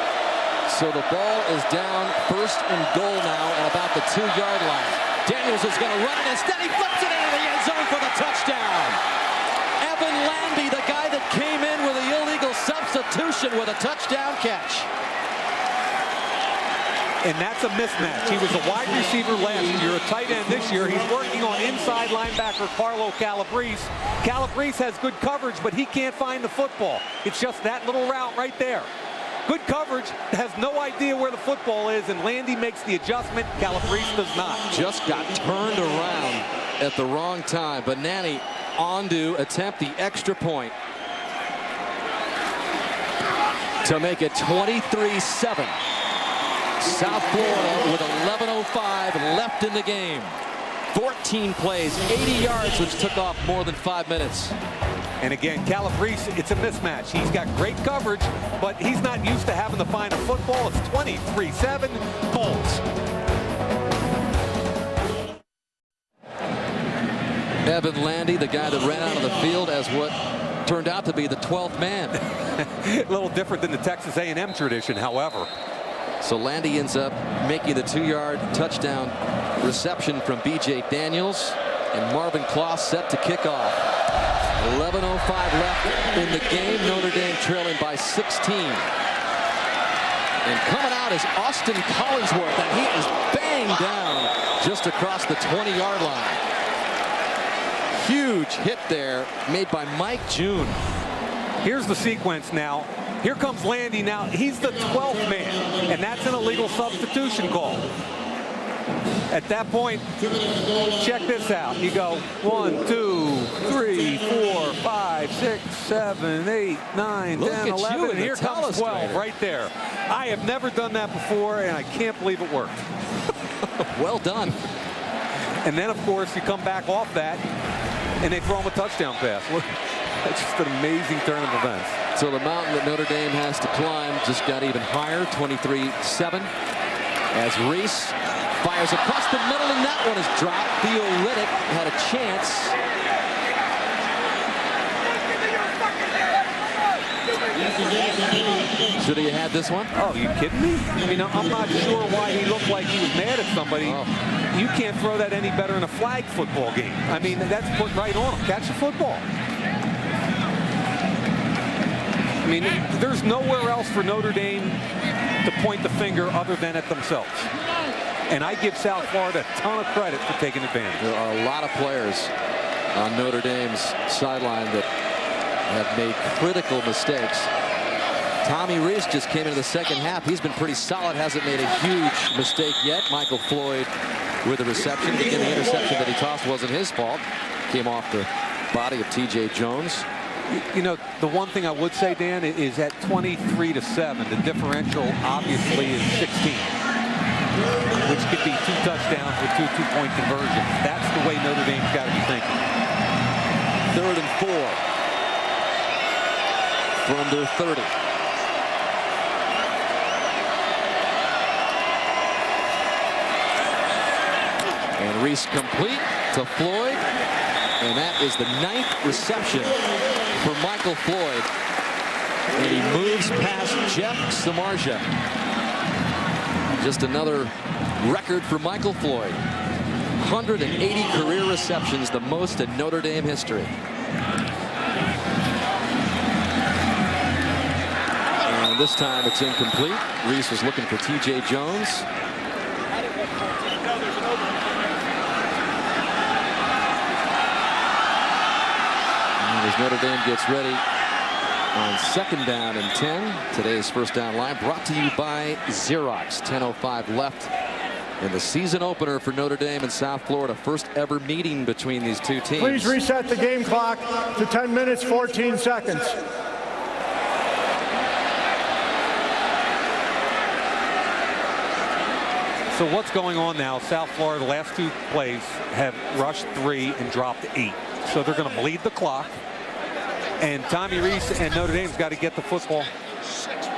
So the ball is down, first and goal now at about the 2-yard line. Daniels is going to run it. Instead, he flips it into the end zone for the touchdown. Evan Landy, the guy that came in with the illegal substitution with a touchdown catch. And that's a mismatch. He was a wide receiver last year, a tight end this year. He's working on inside linebacker Carlo Calabrese. Calabrese has good coverage, but he can't find the football. It's just that little route right there. Good coverage, has no idea where the football is, and Landy makes the adjustment. Calabrese does not. Just got turned around at the wrong time. But Nanny on to attempt the extra point to make it 23-7. South Florida with 11:05 left in the game. 14 plays, 80 yards, which took off more than 5 minutes. And again, Calabrese, it's a mismatch. He's got great coverage, but he's not used to having to find a football. It's 23-7 Bulls. Evan Landy, the guy that ran out of the field as what turned out to be the 12th man. A little different than the Texas A&M tradition, however. So Landy ends up making the 2-yard touchdown reception from B.J. Daniels, and Marvin Kloss set to kick off. 11:05 left in the game. Notre Dame trailing by 16. And coming out is Austin Collinsworth, and he is banged down just across the 20-yard line. Huge hit there made by Mike June. Here's the sequence now. Here comes Landy now. He's the 12th man, and that's an illegal substitution call. At that point, check this out. You go 1, 2, 3, 4, 5, 6, 7, 8, 9, 10, 11, and here comes 12 right there. I have never done that before, and I can't believe it worked. Well done. And then, of course, you come back off that, and they throw him a touchdown pass. That's just an amazing turn of events. So the mountain that Notre Dame has to climb just got even higher, 23-7, as Reese fires across the middle, and that one is dropped. Theo Riddick had a chance. Should he have had this one? Oh, are you kidding me? I mean, I'm not sure why he looked like he was mad at somebody. Oh. You can't throw that any better in a flag football game. I mean, that's put right on him. Catch the football. I mean, there's nowhere else for Notre Dame to point the finger other than at themselves. And I give South Florida a ton of credit for taking advantage. There are a lot of players on Notre Dame's sideline that have made critical mistakes. Tommy Reese just came into the second half. He's been pretty solid, hasn't made a huge mistake yet. Michael Floyd with the reception. Again, the interception that he tossed wasn't his fault. Came off the body of T.J. Jones. You know, the one thing I would say, Dan, is at 23-7, the differential obviously is 16. Which could be 2 touchdowns with 2 two-point conversions. That's the way Notre Dame's got to be thinking. 3rd and 4 from their 30. And Reese complete to Floyd. And that is the 9th reception for Michael Floyd. And he moves past Jeff Samardzija. Just another record for Michael Floyd. 180 career receptions, the most in Notre Dame history. And this time it's incomplete. Reese was looking for T.J. Jones. And as Notre Dame gets ready on 2nd down and 10. Today's first down line brought to you by Xerox. 10:05 left in the season opener for Notre Dame and South Florida. First ever meeting between these two teams. Please reset the game clock to 10 minutes, 14 seconds. So what's going on now? South Florida, the last 2 plays have rushed 3 and dropped 8. So they're going to bleed the clock. And Tommy Reese and Notre Dame's got to get the football.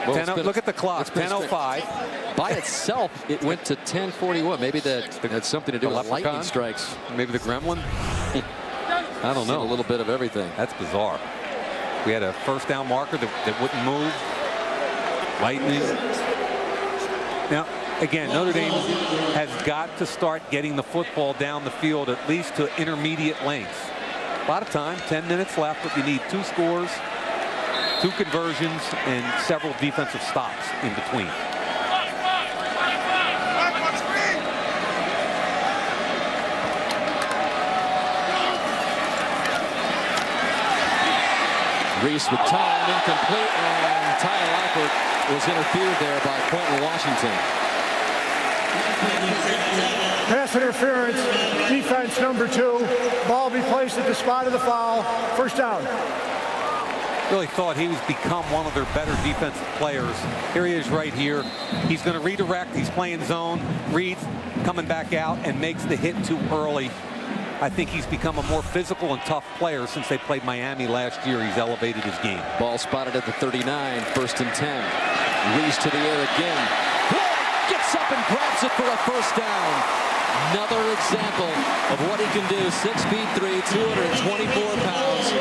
Well, look at the clock, 10:05. By itself, it went to 10:41. Maybe that had something to do with lightning strikes. Maybe the gremlin. I don't know. A little bit of everything. That's bizarre. We had a first down marker that wouldn't move. Lightning. Now, again, Notre Dame has got to start getting the football down the field at least to intermediate length. A lot of time, 10 minutes left, but you need 2 scores, 2 conversions, and several defensive stops in between. Reese with time, incomplete, and Tyler Eifert was interfered there by Quentin Washington. Pass interference, defense number 2. Ball be placed at the spot of the foul. First down. Really thought he was become one of their better defensive players. Here he is right here. He's going to redirect. He's playing zone. Reed coming back out and makes the hit too early. I think he's become a more physical and tough player since they played Miami last year. He's elevated his game. Ball spotted at the 39, 1st and 10. Reese to the air again. Gets up and grabs it for a first down. Another example of what he can do. 6 feet 3, 224 pounds.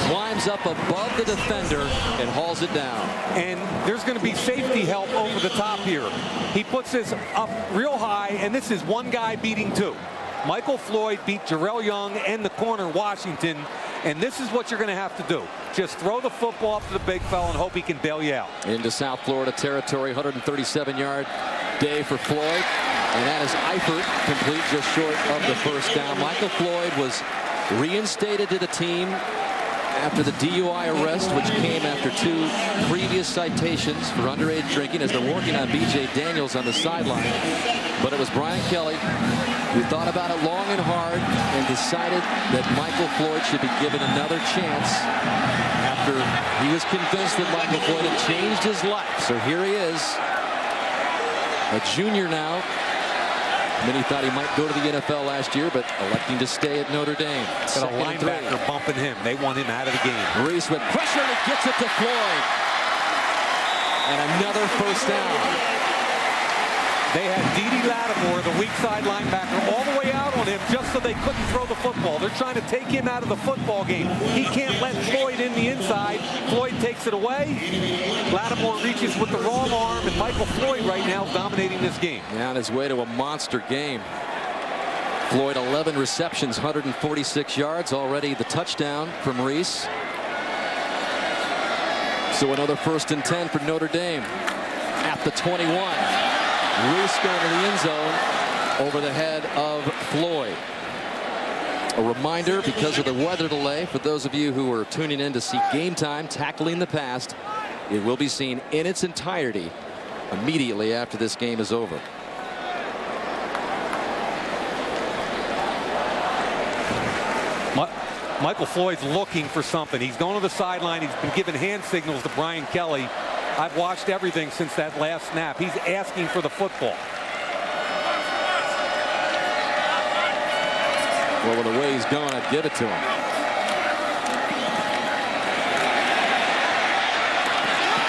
Climbs up above the defender and hauls it down. And there's going to be safety help over the top here. He puts this up real high, and this is one guy beating 2. Michael Floyd beat Jarrell Young and the corner Washington, and this is what you're going to have to do. Just throw the football up to the big fella and hope he can bail you out. Into South Florida territory, 137-yard day for Floyd, and that is Eifert, complete just short of the first down. Michael Floyd was reinstated to the team after the DUI arrest, which came after 2 previous citations for underage drinking as they're working on B.J. Daniels on the sideline. But it was Brian Kelly who thought about it long and hard and decided that Michael Floyd should be given another chance after he was convinced that Michael Floyd had changed his life. So here he is, a junior now. Many thought he might go to the NFL last year, but electing to stay at Notre Dame. Got a linebacker bumping him. They want him out of the game. Reese with pressure, and he gets it to Floyd. And another first down. They had Dede Lattimore, the weak side linebacker, all the way out on him just so they couldn't throw the football. They're trying to take him out of the football game. He can't let Floyd in the inside. Floyd takes it away. Lattimore reaches with the wrong arm, and Michael Floyd right now is dominating this game. Yeah, on his way to a monster game. Floyd, 11 receptions, 146 yards. Already the touchdown from Reese. So another 1st and 10 for Notre Dame at the 21. Reese going to the end zone over the head of Floyd. A reminder, because of the weather delay, for those of you who are tuning in to see Game Time Tackling the Past, it will be seen in its entirety immediately after this game is over. Michael Floyd's looking for something. He's going to the sideline. He's been giving hand signals to Brian Kelly. I've watched everything since that last snap. He's asking for the football. Well, with the way he's going, I'd give it to him.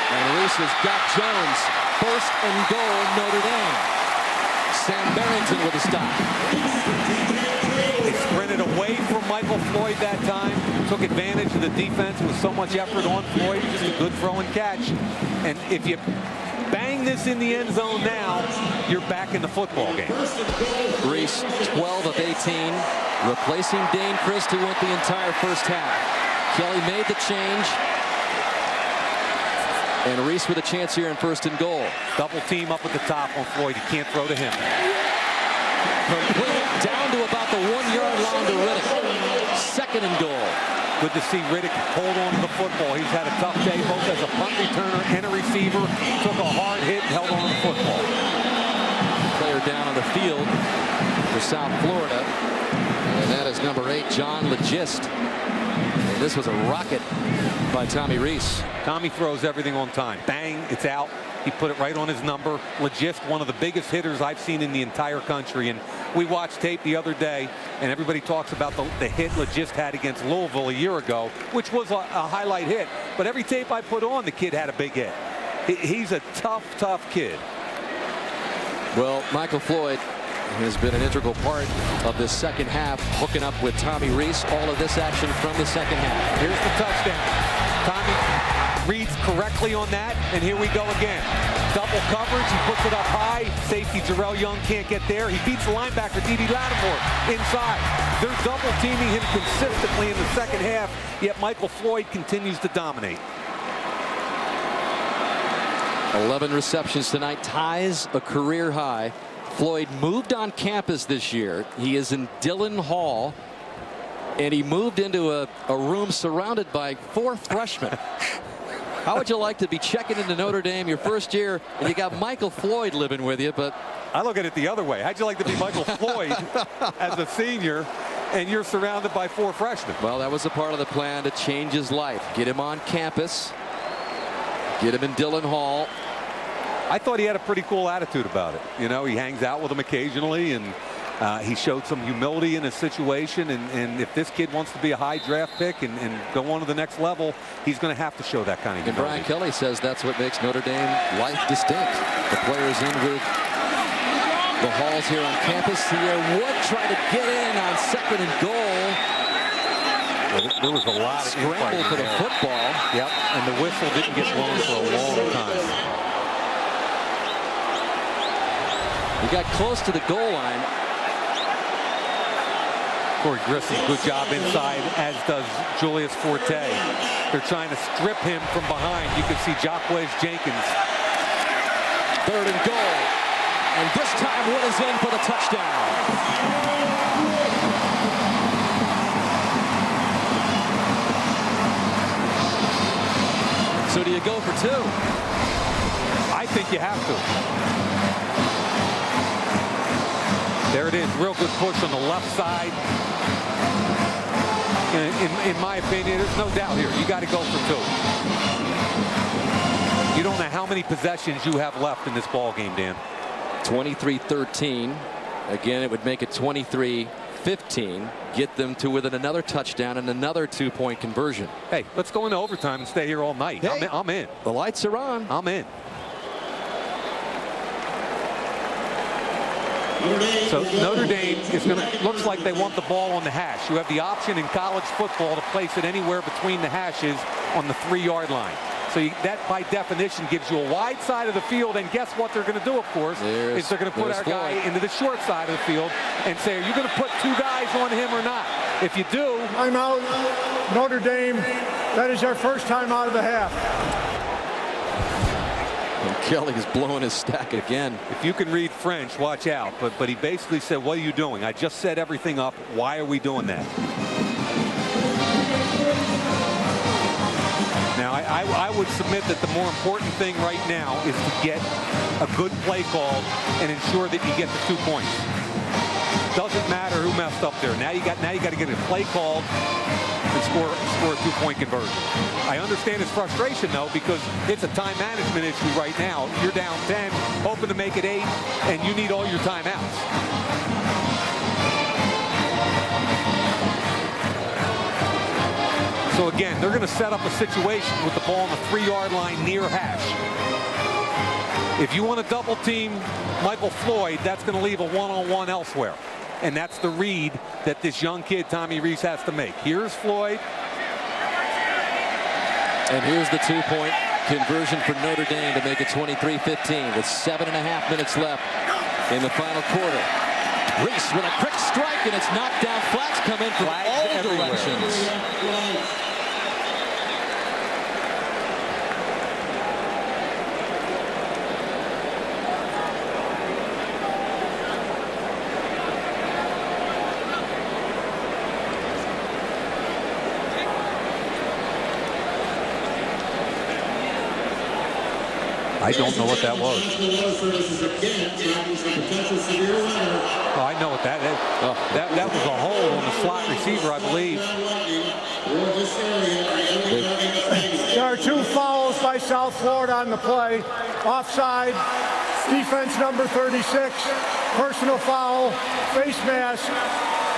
And Reese has got Jones. 1st and goal, Notre Dame. Sam Barrington with a stop. They sprinted away from Michael Floyd that time. Took advantage of the defense with so much effort on Floyd. Just a good throw and catch. And if you bang this in the end zone now, you're back in the football game. Reese, 12 of 18, replacing Dane Christ, who went the entire first half. Kelly made the change. And Reese with a chance here in 1st and goal. Double team up at the top on Floyd. You can't throw to him. Complete down to about the 1-yard line to Riddick. 2nd and goal. Good to see Riddick hold on to the football. He's had a tough day both as a punt returner and a receiver. Took a hard hit and held on to the football. Player down on the field for South Florida. And that is number 8, John Legist. And this was a rocket by Tommy Reese. Tommy throws everything on time. Bang, it's out. He put it right on his number. Legist, one of the biggest hitters I've seen in the entire country. And we watched tape the other day, and everybody talks about the hit Legist had against Louisville a year ago, which was a highlight hit. But every tape I put on, the kid had a big hit. He's a tough, tough kid. Well, Michael Floyd has been an integral part of this second half, hooking up with Tommy Reese. All of this action from the second half. Here's the touchdown. Tommy reads correctly on that, and here we go again. Double coverage, he puts it up high. Safety Jarrell Young can't get there. He beats the linebacker, Dede Lattimore, inside. They're double teaming him consistently in the second half, yet Michael Floyd continues to dominate. 11 receptions tonight, ties a career high. Floyd moved on campus this year. He is in Dillon Hall, and he moved into a room surrounded by 4 freshmen. How would you like to be checking into Notre Dame your first year, and you got Michael Floyd living with you? But I look at it the other way. How'd you like to be Michael Floyd as a senior, and you're surrounded by 4 freshmen? Well, that was a part of the plan to change his life. Get him on campus. Get him in Dillon Hall. I thought he had a pretty cool attitude about it. You know, he hangs out with them occasionally, and he showed some humility in his situation. And if this kid wants to be a high draft pick and go on to the next level, he's going to have to show that kind of humility. And Brian Kelly says that's what makes Notre Dame life distinct. The players in with the Halls here on campus. Here Wood trying to get in on 2nd and goal. There was a lot of scramble for the football. Yep, and the whistle didn't get blown for a long time. He got close to the goal line. Corey Grissom, good job inside, as does Julius Forte. They're trying to strip him from behind. You can see Jacquez Jenkins. 3rd and goal. And this time Wood is in for the touchdown. So do you go for 2? I think you have to. There it is. Real good push on the left side. In my opinion, there's no doubt here. You got to go for 2. You don't know how many possessions you have left in this ball game, Dan. 23-13. Again, it would make it 23-15. Get them to within another touchdown and another 2-point conversion. Hey, let's go into overtime and stay here all night. Hey, I'm in. The lights are on. I'm in. So Notre Dame is going to, looks like they want the ball on the hash. You have the option in college football to place it anywhere between the hashes on the 3-yard line. So that, by definition, gives you a wide side of the field. And guess what they're going to do, of course, is they're going to put our guy into the short side of the field and say, are you going to put 2 guys on him or not? If you do. I'm out. Notre Dame, that is our first time out of the half. And Kelly is blowing his stack again. If you can read French, watch out. But he basically said, what are you doing? I just set everything up. Why are we doing that? Now, I would submit that the more important thing right now is to get a good play called and ensure that you get the 2 points. Doesn't matter who messed up there. Now you got to get a play called and score a 2-point conversion. I understand his frustration, though, because it's a time management issue right now. You're down 10, hoping to make it 8, and you need all your timeouts. So again, they're going to set up a situation with the ball on the 3-yard line near hash. If you want to double team Michael Floyd, that's going to leave a one-on-one elsewhere. And that's the read that this young kid, Tommy Rees, has to make. Here's Floyd. And here's the 2-point conversion for Notre Dame to make it 23-15 with 7.5 minutes left in the final quarter. Rees with a quick strike, and it's knocked down. Flags come in from all directions. I don't know what that was. Oh, I know what that is. Oh, that was a hold on the slot receiver, I believe. There are 2 fouls by South Florida on the play. Offside, defense number 36, personal foul, face mask,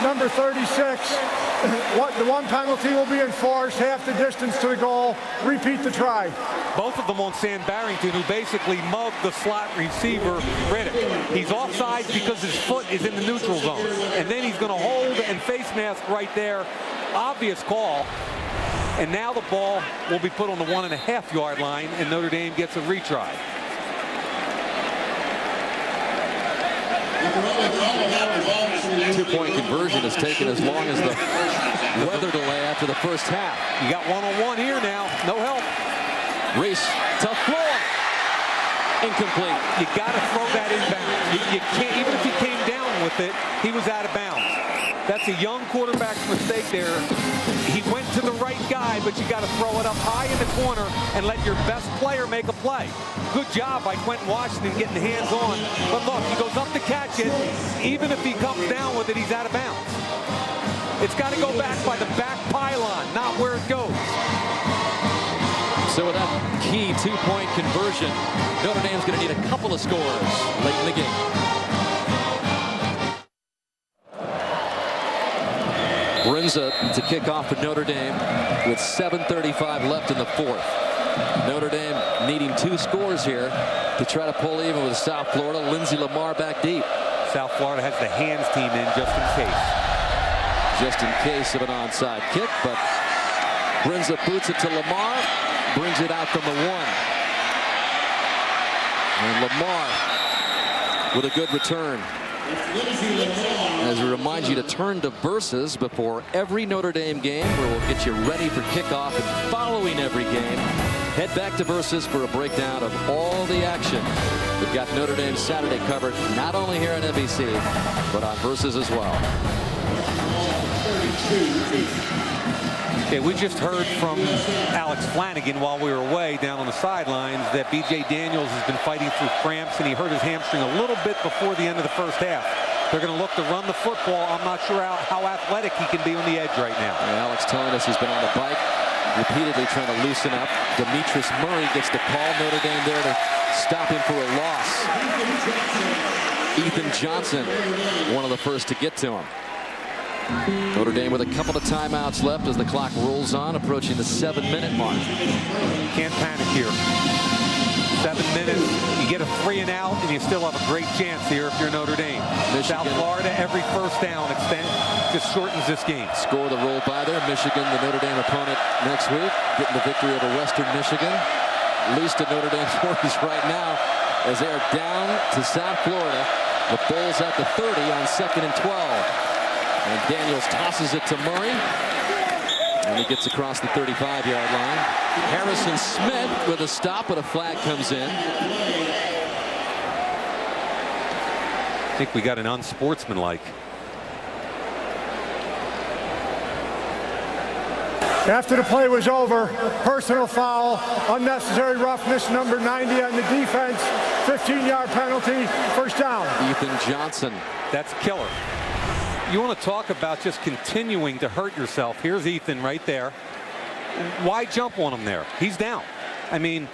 number 36. The 1 penalty will be enforced, half the distance to the goal. Repeat the try. Both of them on Sam Barrington, who basically mugged the slot receiver, Riddick. He's offside because his foot is in the neutral zone. And then he's going to hold and face mask right there. Obvious call. And now the ball will be put on the 1.5-yard line, and Notre Dame gets a retry. Two-point conversion has taken as long as the weather delay after the first half. You got one-on-one here now. No help. Rees to Floyd. Incomplete. You got to throw that inbound. You can't, even if he came down with it, he was out of bounds. That's a young quarterback's mistake there. He went to the right guy, but you got to throw it up high in the corner and let your best player make a play. Good job by Quentin Washington getting the hands on. But look, he goes up to catch it. Even if he comes down with it, he's out of bounds. It's got to go back by the back pylon, not where it goes. So with that key 2-point conversion, Notre Dame's going to need a couple of scores late in the game. Brinza to kick off for Notre Dame with 7:35 left in the fourth. Notre Dame needing 2 scores here to try to pull even with South Florida. Lindsey Lamar back deep. South Florida has the hands team in just in case. Just in case of an onside kick, but Brinza boots it to Lamar, brings it out from the 1. And Lamar with a good return. As we remind you to turn to Versus before every Notre Dame game, where we'll get you ready for kickoff, and following every game, head back to Versus for a breakdown of all the action. We've got Notre Dame Saturday covered not only here on NBC, but on Versus as well. Okay, we just heard from Alex Flanagan while we were away down on the sidelines that B.J. Daniels has been fighting through cramps, and he hurt his hamstring a little bit before the end of the first half. They're going to look to run the football. I'm not sure how athletic he can be on the edge right now. And Alex telling us he's been on the bike, repeatedly trying to loosen up. Demetrius Murray gets the call. Notre Dame there to stop him for a loss. Ethan Johnson, one of the first to get to him. Notre Dame with a couple of timeouts left as the clock rolls on, approaching the 7-minute mark. Can't panic here. 7 minutes, you get a 3 and out, and you still have a great chance here if you're Notre Dame. South Florida, every first down just shortens this game. Score the roll by there. Michigan, the Notre Dame opponent next week, getting the victory over Western Michigan. Least to Notre Dame's 40s right now as they are down to South Florida. The Bulls at the 30 on 2nd and 12. And Daniels tosses it to Murray. And he gets across the 35-yard line. Harrison Smith with a stop, but a flag comes in. I think we got an unsportsmanlike. After the play was over, personal foul, unnecessary roughness, number 90 on the defense, 15-yard penalty, first down. Ethan Johnson. That's killer. You want to talk about just continuing to hurt yourself. Here's Ethan right there. Why jump on him there? He's down. I mean,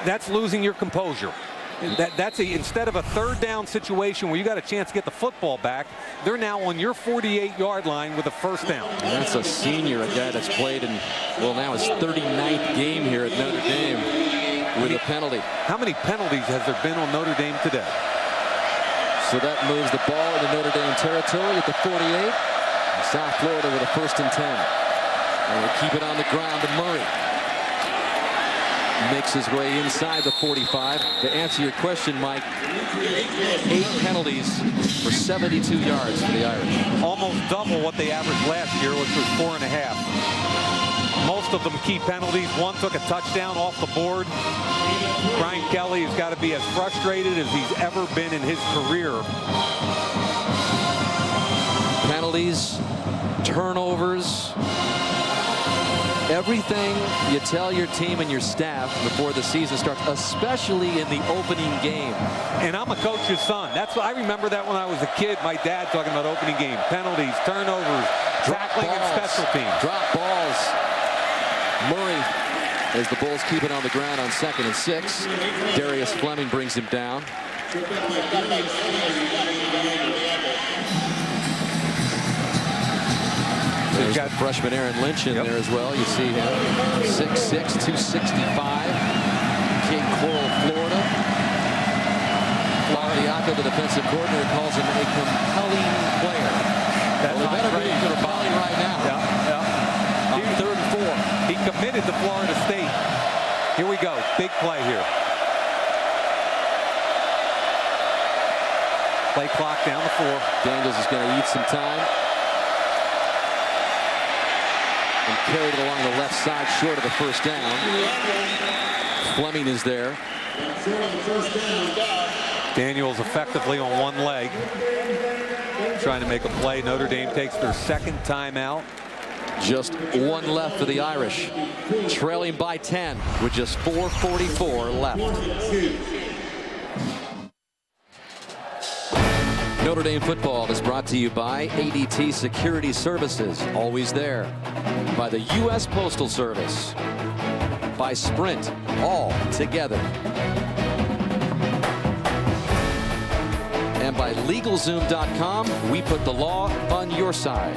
that's losing your composure. Instead of a third down situation where you got a chance to get the football back, they're now on your 48-yard line with a first down. And that's a senior, a guy that's played in, well, now his 39th game here at Notre Dame with a penalty. How many penalties has there been on Notre Dame today? So that moves the ball into Notre Dame territory at the 48. South Florida with a 1st and 10. And they keep it on the ground to Murray. Makes his way inside the 45. To answer your question, Mike, 8 penalties for 72 yards for the Irish. Almost double what they averaged last year, which was 4.5. Most of them key penalties. One took a touchdown off the board. Brian Kelly has got to be as frustrated as he's ever been in his career. Penalties, turnovers, everything you tell your team and your staff before the season starts, especially in the opening game. And I'm a coach's son. That's what I remember that when I was a kid. My dad talking about opening game. Penalties, turnovers, tackling and special teams. Drop balls. Murray, as the Bulls keep it on the ground on 2nd and 6. Darius Fleming brings him down. There's got freshman Aaron Lynch in there as well. You see him, 6'6", 265. King Coral, Florida. Floridiaco, the defensive coordinator, calls him a compelling player. That's well, better be compelling right now. Yeah. 3rd and 4. He committed to Florida State. Here we go. Big play here. Play clock down to 4. Daniels is going to eat some time. And carried it along the left side short of the first down. Fleming is there. Daniels effectively on one leg. Trying to make a play. Notre Dame takes their 2nd timeout. Just 1 left for the Irish. Trailing by 10 with just 4:44 left. Notre Dame football is brought to you by ADT Security Services, always there. By the U.S. Postal Service. By Sprint, all together. And by LegalZoom.com, we put the law on your side.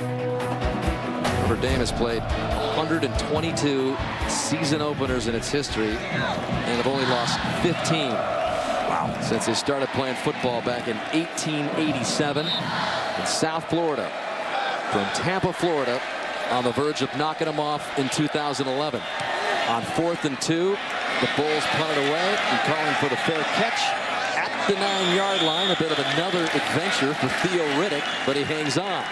Notre Dame has played 122 season openers in its history and have only lost 15. Wow. Since they started playing football back in 1887 in South Florida. From Tampa, Florida, on the verge of knocking them off in 2011. On 4th and 2, the Bulls punt it away and calling for the fair catch at the 9-yard line. A bit of another adventure for Theo Riddick, but he hangs on.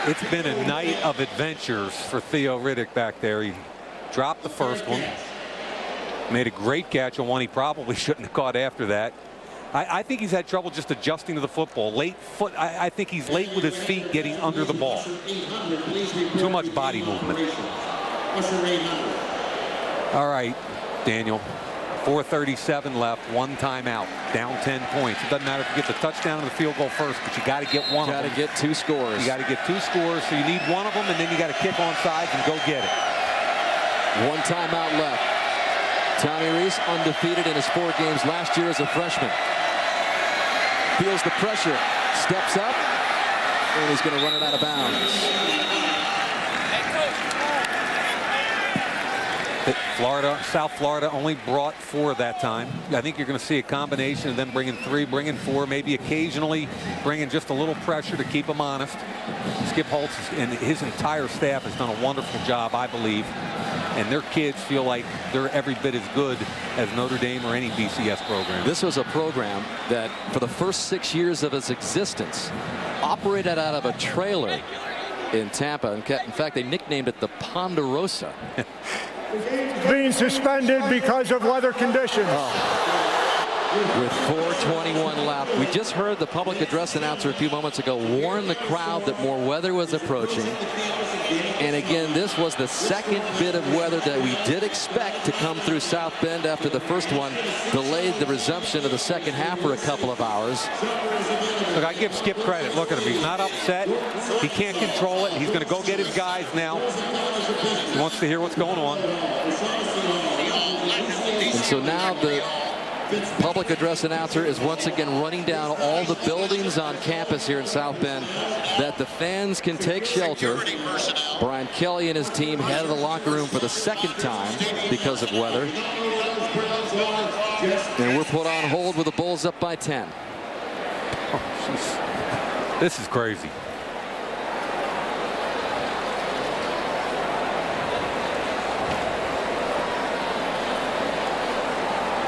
It's been a night of adventures for Theo Riddick back there. He dropped the first one. Made a great catch on one he probably shouldn't have caught after that. I think he's had trouble just adjusting to the football. I think he's late with his feet getting under the ball. Too much body movement. All right, Daniel. 4:37 left, one timeout, down 10 points. It doesn't matter if you get the touchdown or the field goal first, but you got to get one of them. Got to get 2 scores. You got to get 2 scores, so you need one of them, and then you got to kick on sides and go get it. One timeout left. Tommy Rees undefeated in his 4 games last year as a freshman. Feels the pressure, steps up, and he's going to run it out of bounds. South Florida only brought 4 that time. I think you're going to see a combination of them bringing 3, bringing 4, maybe occasionally bringing just a little pressure to keep them honest. Skip Holtz and his entire staff has done a wonderful job, I believe. And their kids feel like they're every bit as good as Notre Dame or any BCS program. This was a program that, for the first 6 years of its existence, operated out of a trailer in Tampa. In fact, they nicknamed it the Ponderosa. Being suspended because of weather conditions. With 4:21 left, we just heard the public address announcer a few moments ago warn the crowd that more weather was approaching. And again, this was the second bit of weather that we did expect to come through South Bend after the first one delayed the resumption of the second half for a couple of hours. Look, I give Skip credit. Look at him. He's not upset. He can't control it. He's going to go get his guys now. He wants to hear what's going on. And so now the public address announcer is once again running down all the buildings on campus here in South Bend that the fans can take shelter. Brian Kelly and his team head of the locker room for the second time because of weather. And we're put on hold with the Bulls up by 10. Oh, this is crazy.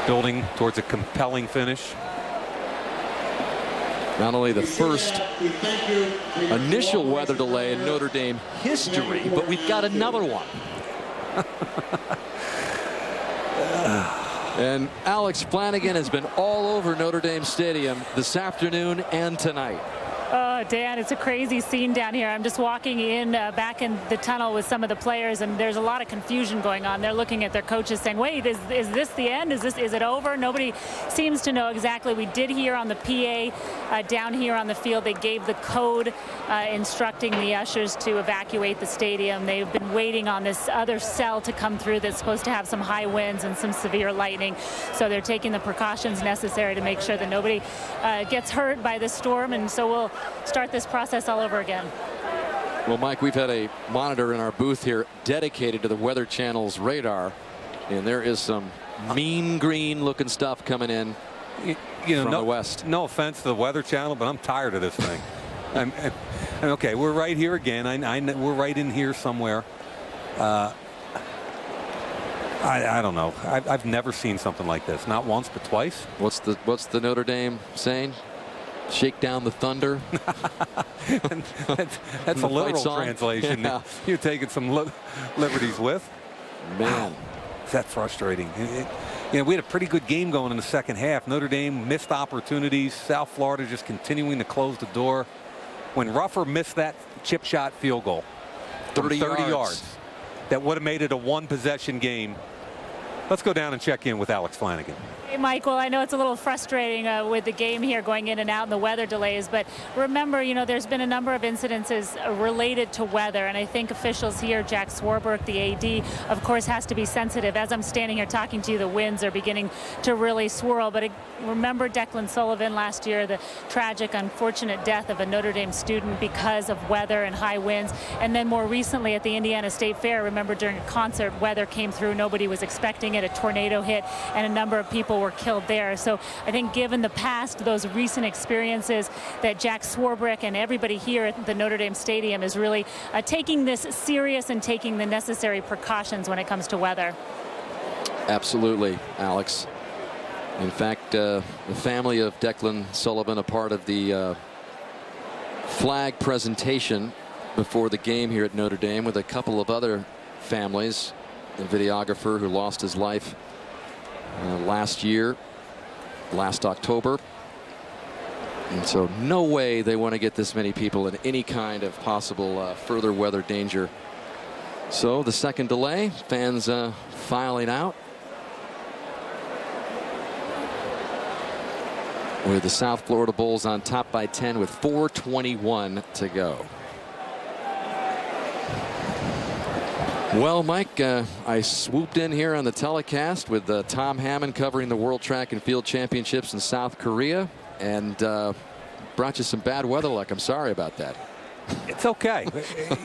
Building towards a compelling finish. Not only the first initial weather delay in Notre Dame history, but we've got another one. And Alex Flanagan has been all over Notre Dame Stadium this afternoon and tonight. Dan, it's a crazy scene down here. I'm just walking in back in the tunnel with some of the players, and there's a lot of confusion going on. They're looking at their coaches saying, wait, is this the end? Is it over? Nobody seems to know exactly. We did hear on the PA down here on the field, they gave the code instructing the ushers to evacuate the stadium. They've been waiting on this other cell to come through that's supposed to have some high winds and some severe lightning. So they're taking the precautions necessary to make sure that nobody gets hurt by this storm, and so we'll start this process all over again. Well, Mike, we've had a monitor in our booth here dedicated to the Weather Channel's radar, and there is some mean green looking stuff coming in from the west. No offense to the Weather Channel, but I'm tired of this thing. Okay, we're right here again. We're right in here somewhere. I don't know. I've never seen something like this. Not once, but twice. What's the Notre Dame saying? Shake down the thunder. That's a literal translation. Yeah. You're taking some liberties with. Man, is that frustrating? We had a pretty good game going in the second half. Notre Dame missed opportunities. South Florida just continuing to close the door. When Ruffer missed that chip shot field goal, 30 yards, that would have made it a 1-possession game. Let's go down and check in with Alex Flanagan. Hey, Mike, well, I know it's a little frustrating with the game here going in and out and the weather delays, but remember, there's been a number of incidences related to weather, and I think officials here, Jack Swarbrick, the AD, of course, has to be sensitive. As I'm standing here talking to you, the winds are beginning to really swirl, but remember Declan Sullivan last year, the tragic, unfortunate death of a Notre Dame student because of weather and high winds, and then more recently at the Indiana State Fair, remember during a concert, weather came through, nobody was expecting it, a tornado hit, and a number of people were killed there. So I think given the past, those recent experiences, that Jack Swarbrick and everybody here at the Notre Dame Stadium is really taking this serious and taking the necessary precautions when it comes to weather. Absolutely, Alex. In fact, the family of Declan Sullivan, a part of the flag presentation before the game here at Notre Dame with a couple of other families. The videographer who lost his life last year last October. And so no way they want to get this many people in any kind of possible further weather danger. So the second delay, fans filing out. With the South Florida Bulls on top by 10 with 4:21 to go. Well, Mike, I swooped in here on the telecast with Tom Hammond covering the World Track and Field Championships in South Korea, and brought you some bad weather luck. I'm sorry about that. It's okay.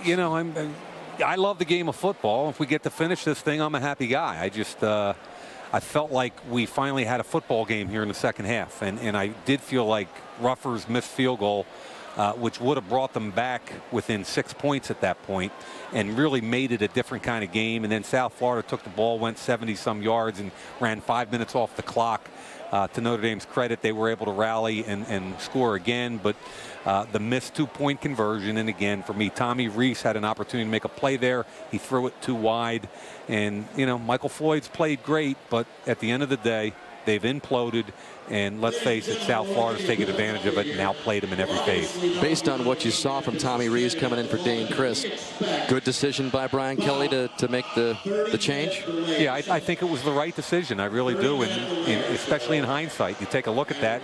You know, I love the game of football. If we get to finish this thing, I'm a happy guy. I just I felt like we finally had a football game here in the second half, and I did feel like Ruffers' missed field goal, which would have brought them back within 6 points at that point and really made it a different kind of game. And then South Florida took the ball, went 70-some yards, and ran 5 minutes off the clock. To Notre Dame's credit, they were able to rally and score again, but the missed 2-point conversion, and again, for me, Tommy Rees had an opportunity to make a play there. He threw it too wide, and, you know, Michael Floyd's played great, but at the end of the day, they've imploded, and let's face it, South Florida's taken advantage of it and outplayed them in every phase. Based on what you saw from Tommy Rees coming in for Dane Christ, good decision by Brian Kelly to make the change? Yeah, I think it was the right decision. I really do, and especially in hindsight. You take a look at that.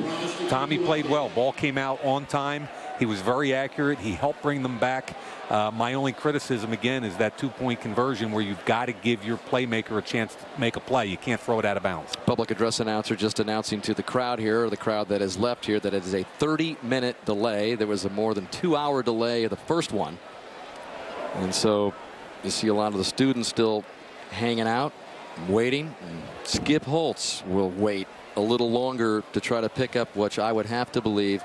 Tommy played well. Ball came out on time. He was very accurate. He helped bring them back. My only criticism, again, is that 2-point conversion where you've got to give your playmaker a chance to make a play. You can't throw it out of bounds. Public address announcer just announcing to the crowd here, or the crowd that has left here, that it is a 30-minute delay. There was a more than 2-hour delay of the first one. And so you see a lot of the students still hanging out, waiting. And Skip Holtz will wait a little longer to try to pick up what I would have to believe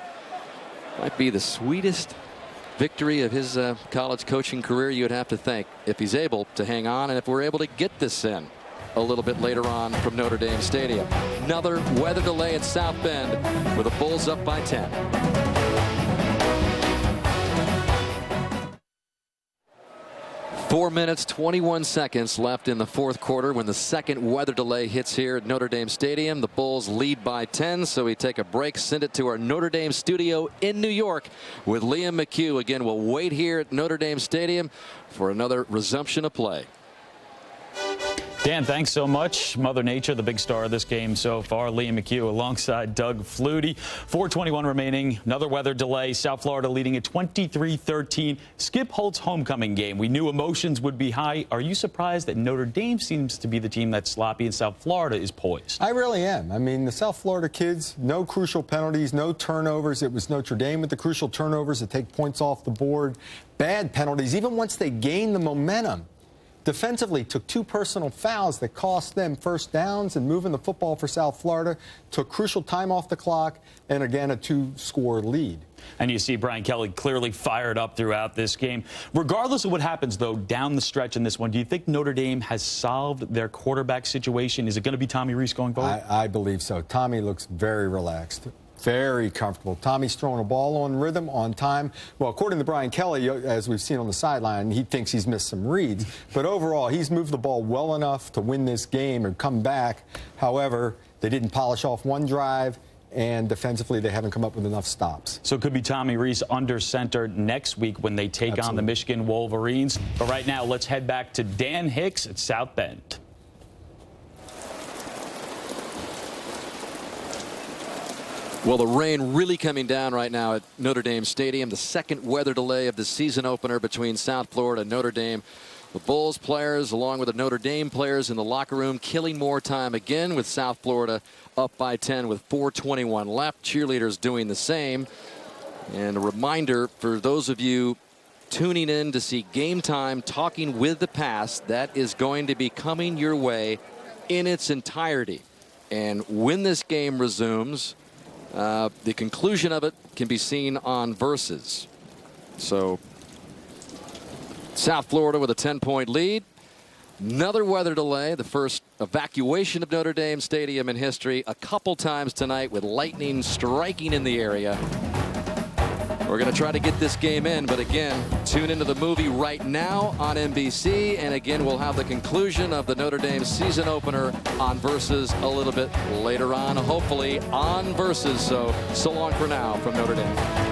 might be the sweetest victory of his college coaching career, you would have to think, if he's able to hang on and if we're able to get this in a little bit later on from Notre Dame Stadium. Another weather delay at South Bend with the Bulls up by 10. 4 minutes, 21 seconds left in the fourth quarter when the second weather delay hits here at Notre Dame Stadium. The Bulls lead by 10, so we take a break, send it to our Notre Dame studio in New York with Liam McHugh. Again, we'll wait here at Notre Dame Stadium for another resumption of play. Dan, thanks so much. Mother Nature, the big star of this game so far. Liam McHugh alongside Doug Flutie. 4:21 remaining. Another weather delay. South Florida leading at 23-13. Skip Holtz homecoming game. We knew emotions would be high. Are you surprised that Notre Dame seems to be the team that's sloppy and South Florida is poised? I really am. I mean, the South Florida kids, no crucial penalties, no turnovers. It was Notre Dame with the crucial turnovers that take points off the board. Bad penalties, even once they gained the momentum. Defensively, took 2 personal fouls that cost them first downs, and moving the football for South Florida took crucial time off the clock, and again, a 2-score lead. And you see Brian Kelly clearly fired up throughout this game. Regardless of what happens, though, down the stretch in this one, do you think Notre Dame has solved their quarterback situation? Is it going to be Tommy Rees going forward? I believe so. Tommy looks very relaxed. Very comfortable. Tommy's throwing a ball on rhythm, on time. Well, according to Brian Kelly, as we've seen on the sideline, he thinks he's missed some reads. But overall, he's moved the ball well enough to win this game and come back. However, they didn't polish off one drive, and defensively, they haven't come up with enough stops. So it could be Tommy Rees under center next week when they take on the Michigan Wolverines. But right now, let's head back to Dan Hicks at South Bend. Well, the rain really coming down right now at Notre Dame Stadium. The second weather delay of the season opener between South Florida and Notre Dame. The Bulls players, along with the Notre Dame players in the locker room, killing more time again with South Florida up by 10 with 4:21 left. Cheerleaders doing the same. And a reminder for those of you tuning in to see Game Time Talking with the Past, that is going to be coming your way in its entirety. And when this game resumes, the conclusion of it can be seen on Versus. So South Florida with a 10-point lead. Another weather delay, the first evacuation of Notre Dame Stadium in history, a couple times tonight with lightning striking in the area. We're going to try to get this game in, but again, tune into the movie right now on NBC, and again, we'll have the conclusion of the Notre Dame season opener on Versus a little bit later on, hopefully on Versus. So long for now from Notre Dame.